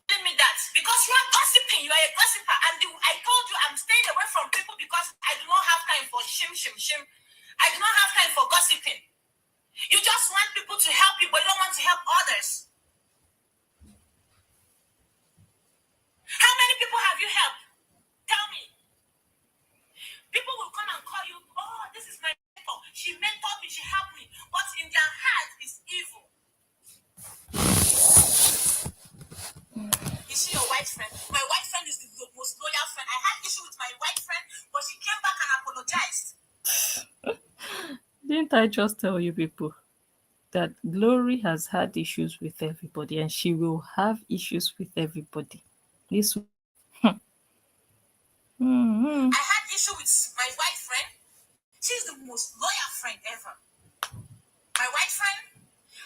Tell me that because you are gossiping, you are a gossiper. And I told you I'm staying away from people because I do not have time for shim. I do not have time for gossiping. You just want people to help you, but you don't want to help others. How many people have you helped? Tell me. People will come and call you, oh, this is my mentor. She mentored me, she helped me. But in their heart is evil. Is she your white friend? My white friend is the most loyal friend. I had issue with my white friend, but she came back and apologized. Didn't I just tell you people that Glory has had issues with everybody and she will have issues with everybody? This I had issue with my white friend. She's the most loyal friend ever. My white friend,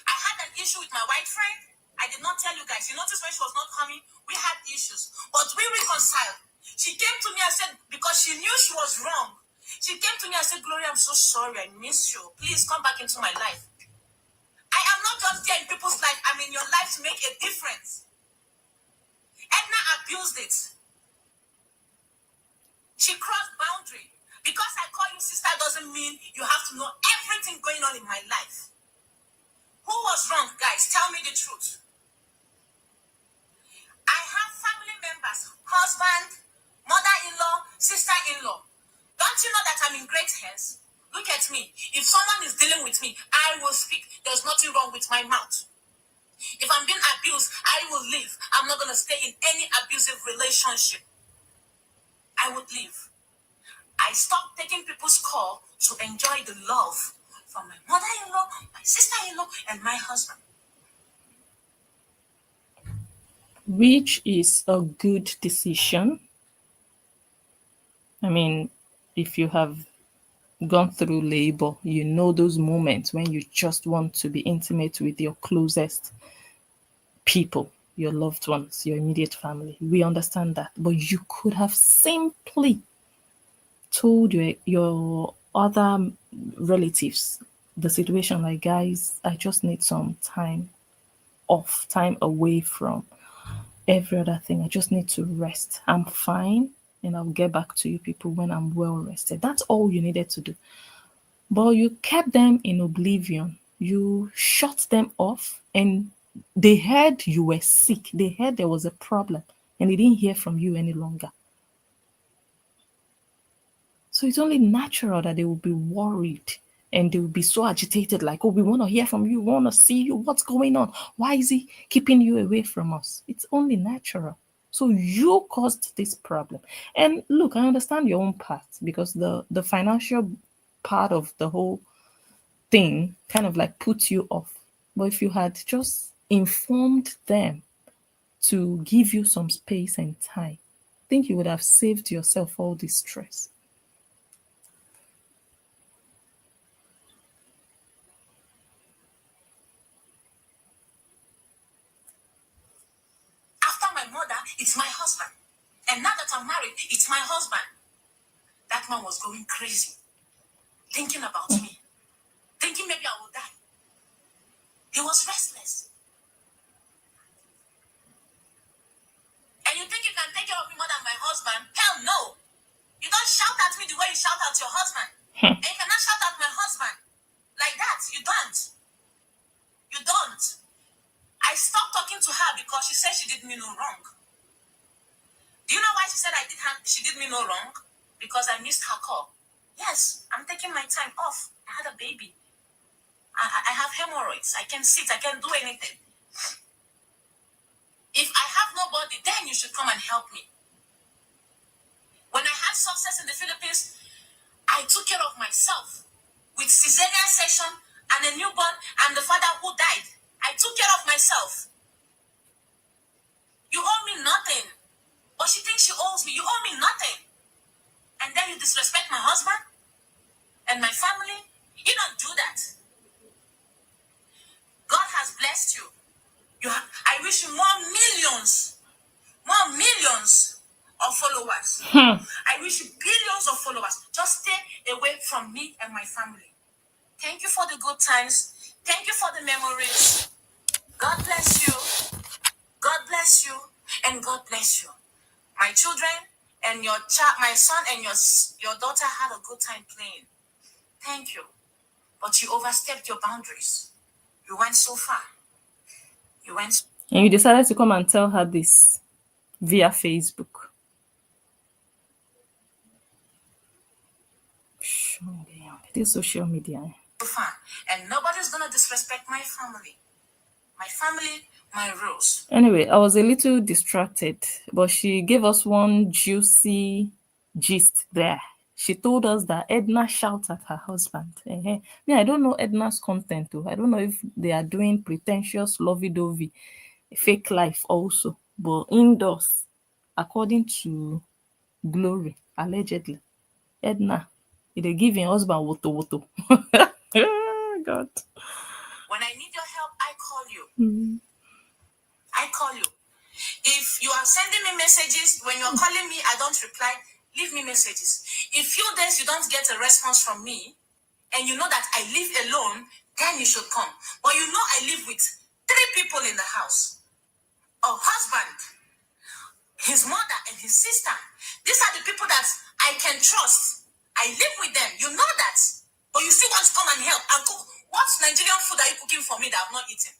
I had an issue with my white friend. I did not tell you guys. You noticed when she was not coming, we had issues. But we reconciled. She came to me and said, because she knew she was wrong, she came to me and said, Gloria, I'm so sorry. I miss you. Please come back into my life. I am not just there in people's life. I'm in your life to make a difference. Edna abused it. She crossed boundary. Because I call you sister doesn't mean you have to know everything going on in my life. Who was wrong, guys? Tell me the truth. I have family members, husband, mother-in-law, sister-in-law. Don't you know that I'm in great hands? Look at me. If someone is dealing with me, I will speak. There's nothing wrong with my mouth. If I'm being abused, I will leave. I'm not going to stay in any abusive relationship. I would leave. I stopped taking people's call to enjoy the love from my mother-in-law, my sister-in-law, and my husband. which is a good decision. I mean, if you have gone through labor, you know those moments when you just want to be intimate with your closest people, your loved ones, your immediate family. We understand that. But you could have simply told your other relatives the situation, like, guys, I just need some time off, time away from every other thing. I just need to rest. I'm fine and I'll get back to you people when I'm well rested. That's all you needed to do. But you kept them in oblivion. You shut them off, and they heard you were sick. They heard there was a problem, and they didn't hear from you any longer. So it's only natural that they will be worried and they will be so agitated, like, oh, we want to hear from you, we want to see you, what's going on? Why is he keeping you away from us? It's only natural. So you caused this problem. And look, I understand your own part, because the financial part of the whole thing kind of like puts you off. But if you had just informed them to give you some space and time, I think you would have saved yourself all this stress. After my mother, it's my husband. And now that I'm married, it's my husband. That man was going crazy, thinking about me, thinking maybe I will die. He was restless. And you think you can take care of me more than my husband? Hell no. You don't shout at me the way you shout at your husband. And you cannot shout at my husband like that. You don't. You don't. I stopped talking to her because she said she did me no wrong. Do you know why she said she did me no wrong? Because I missed her call. Yes, I'm taking my time off. I had a baby. I have hemorrhoids. I can sit. I can do anything. If I have nobody, then you should come and help me. When I had success in the Philippines, I took care of myself with cesarean section and a newborn and the father who died. I took care of myself. You owe me nothing. But she thinks she owes me. You owe me nothing. And then you disrespect my husband and my family. You don't do that. God has blessed you. I wish you more millions of followers. I wish you billions of followers. Just stay away from me and my family. Thank you for the good times. Thank you for the memories. God bless you. God bless you. And God bless you. My children and my son and your daughter had a good time playing. Thank you. But you overstepped your boundaries. You went so far. And you decided to come and tell her this via Facebook. This social media. So far. And nobody's going to disrespect my family. My family, my rules. Anyway, I was a little distracted, but she gave us one juicy gist there. She told us that Edna shouts at her husband. Me, I don't know Edna's content too. I don't know if they are doing pretentious lovey-dovey fake life also. But indoors, according to Glory, allegedly, Edna, they give your husband woto woto. God. When I need your help, I call you. I call you. If you are sending me messages, when you're calling me, I don't reply, leave me messages. If few days you don't get a response from me, and you know that I live alone, then you should come. But you know I live with 3 people in the house. A husband, his mother, and his sister. These are the people that I can trust. I live with them. You know that. But you still want to come and help and cook. What Nigerian food are you cooking for me that I've not eaten?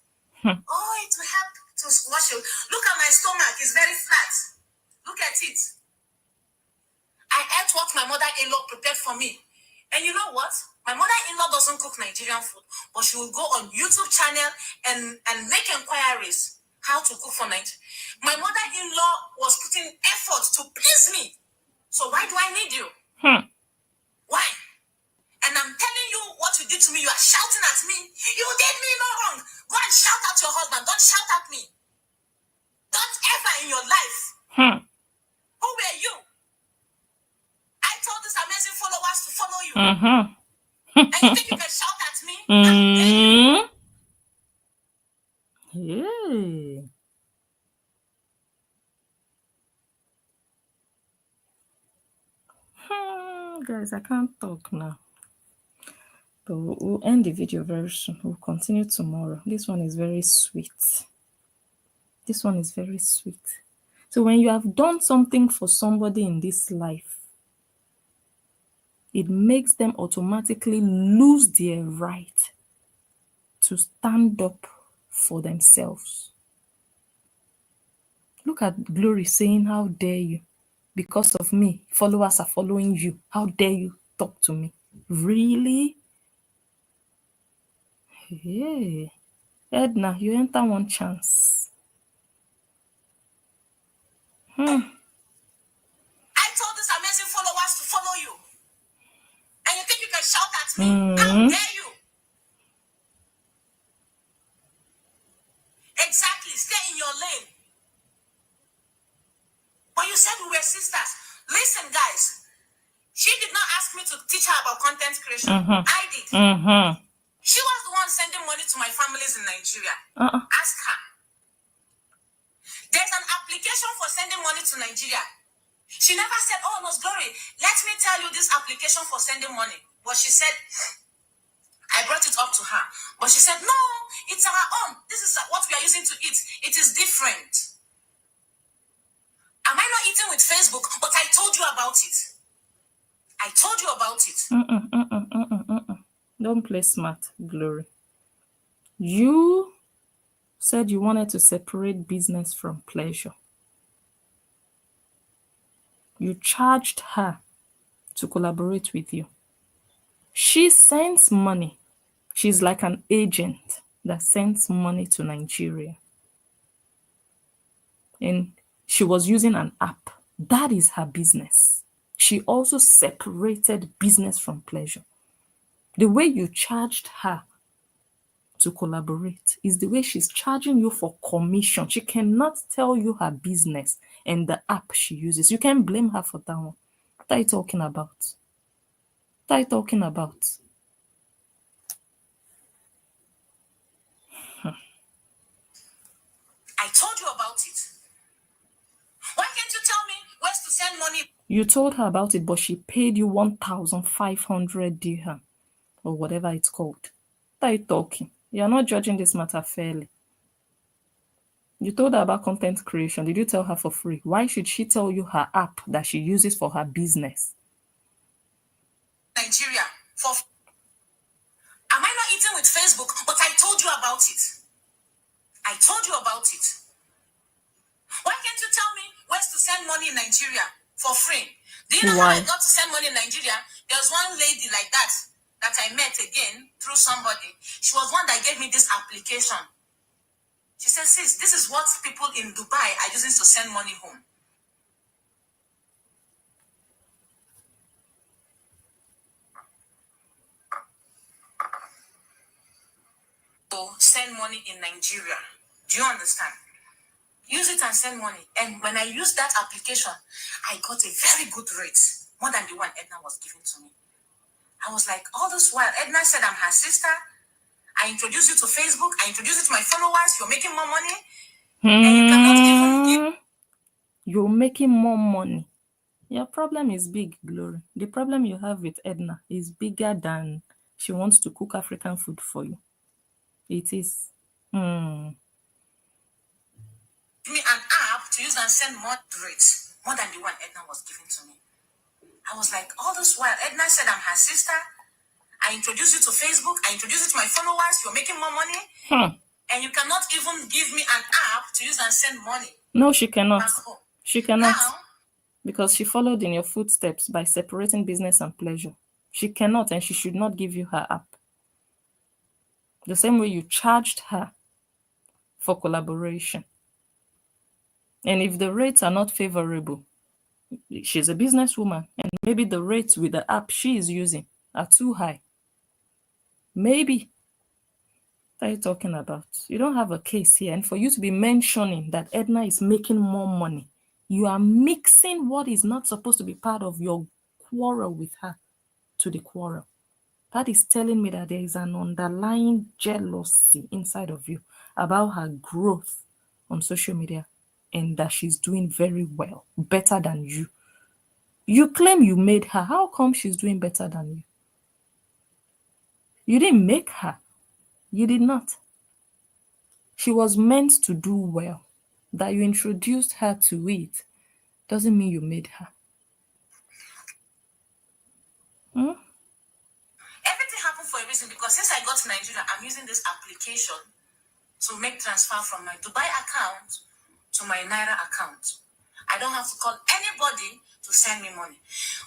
Oh, it will help to wash you. Look at my stomach. It's very flat. Look at it. I ate what my mother-in-law prepared for me. And you know what? My mother-in-law doesn't cook Nigerian food, but she will go on YouTube channel and make inquiries how to cook for Nigeria. My mother-in-law was putting effort to please me. So why do I need you? Why? And I'm telling you what you did to me. You are shouting at me. You did me no wrong. Go and shout at your husband. Don't shout at me. Don't ever in your life. Who were you? I told this amazing followers to follow you. And you think you can shout at me? Yeah. Guys, I can't talk now. But we'll end the video very soon. We'll continue tomorrow. This one is very sweet. This one is very sweet. So when you have done something for somebody in this life, it makes them automatically lose their right to stand up for themselves. Look at Glory saying, how dare you? Because of me, followers are following you. How dare you talk to me? Really? Hey, Edna, you enter one chance. I told these amazing followers to follow you. And you think you can shout at me? How dare you? Exactly. Stay in your lane. But you said we were sisters. Listen, guys. She did not ask me to teach her about content creation. I did. She was the one sending money to my families in Nigeria. Ask her. There's an application for sending money to Nigeria. She never said, oh, Miss Glory, let me tell you this application for sending money. But she said, I brought it up to her. But she said, no, it's our own. This is what we are using to eat. It is different. Am I not eating with Facebook? But I told you about it. I told you about it. Don't play smart, Glory. You said you wanted to separate business from pleasure. You charged her to collaborate with you. She sends money. She's like an agent that sends money to Nigeria. And she was using an app. That is her business. She also separated business from pleasure. The way you charged her to collaborate is the way she's charging you for commission. She cannot tell you her business and the app she uses. You can't blame her for that one. What are you talking about? What are you talking about? I told you about it. Why can't you tell me where to send money? You told her about it, but she paid you 1,500 dirham or whatever it's called. What are you talking? You're not judging this matter fairly. You told her about content creation. Did you tell her for free? Why should she tell you her app that she uses for her business? Nigeria. Am I not eating with Facebook? But I told you about it. I told you about it. Why can't you tell me where to send money in Nigeria for free? Do you know how I got to send money in Nigeria? There was one lady like that I met again through somebody. She was one that gave me this application. She said, sis, this is what people in Dubai are using to send money home. So send money in Nigeria. Do you understand? Use it and send money. And when I used that application, I got a very good rate, more than the one Edna was giving to me. I was like, all this while, Edna said I'm her sister. I introduced you to Facebook. I introduced you to my followers. You're making more money. And you cannot even give. You're making more money. Your problem is big, Glory. The problem you have with Edna is bigger than she wants to cook African food for you. It is. Me an app to use and send more rates, more than the one Edna was giving to me. I was like, all this while, Edna said I'm her sister. I introduced you to Facebook. I introduced you to my followers. You're making more money. And you cannot even give me an app to use and send money. No, she cannot. Back home. She cannot. Now, because she followed in your footsteps by separating business and pleasure. She cannot, and she should not give you her app. The same way you charged her for collaboration. And if the rates are not favorable, she's a businesswoman, and maybe the rates with the app she is using are too high. Maybe. What are you talking about? You don't have a case here. And for you to be mentioning that Edna is making more money, you are mixing what is not supposed to be part of your quarrel with her to the quarrel. That is telling me that there is an underlying jealousy inside of you about her growth on social media and that she's doing very well, better than you. You claim you made her. How come she's doing better than you? You didn't make her. You did not. She was meant to do well. That you introduced her to it doesn't mean you made her. Everything happened for a reason because since I got to Nigeria, I'm using this application to make transfer from my Dubai account to my Naira account. I don't have to call anybody to send me money.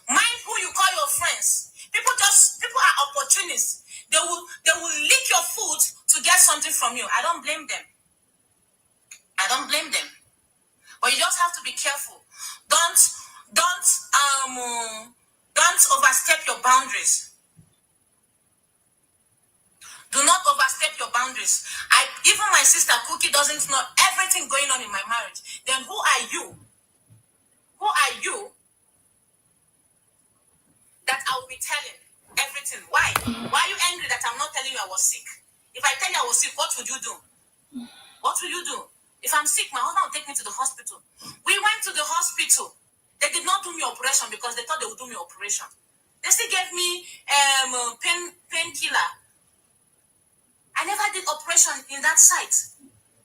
Mind who you call your friends. People are opportunists. They will lick your food to get something from you. I don't blame them. But you just have to be careful. Don't overstep your boundaries. Do not overstep your boundaries. Even my sister Cookie doesn't know everything going on in my marriage. Then who are you? Who are you that I will be telling everything? Why? Why are you angry that I'm not telling you I was sick? If I tell you I was sick, what would you do? What will you do? If I'm sick, my husband will take me to the hospital. We went to the hospital. They did not do me operation because they thought they would do me operation. They still gave me painkiller. I never did operation in that site.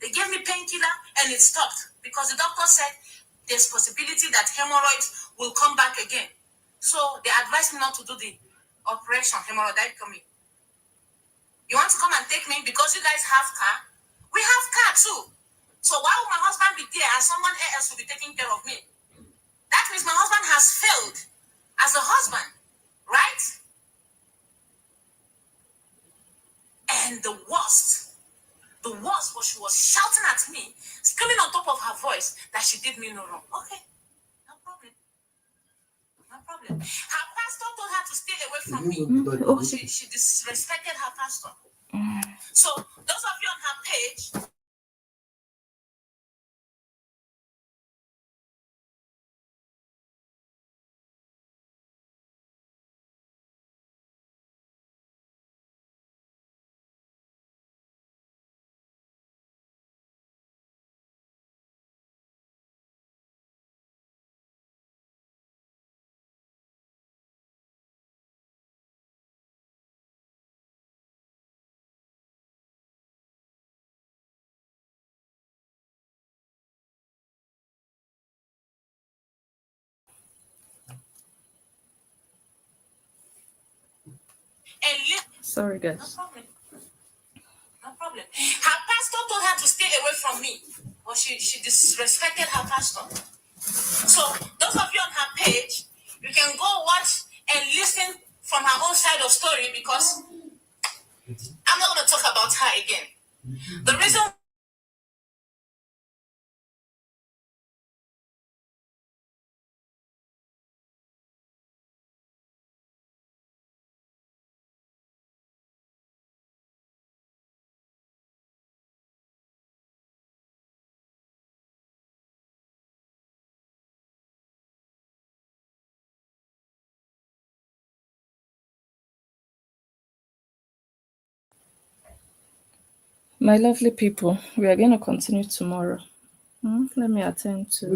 They gave me painkiller and it stopped because the doctor said there's possibility that hemorrhoids will come back again. So they advised me not to do the operation, hemorrhoidectomy. You want to come and take me because you guys have car? We have car too. So why would my husband be there and someone else will be taking care of me? That means my husband has failed as a husband, right? And the worst was she was shouting at me, screaming on top of her voice that she did me no wrong. Okay, no problem. No problem. Her pastor told her to stay away from me. She disrespected her pastor. So those of you on her page, Sorry, guys. no problem. No problem. Her pastor told her to stay away from me, but she disrespected her pastor. So those of you on her page, you can go watch and listen from her own side of story because I'm not going to talk about her again. The reason My lovely people, we are going to continue tomorrow. Let me attend to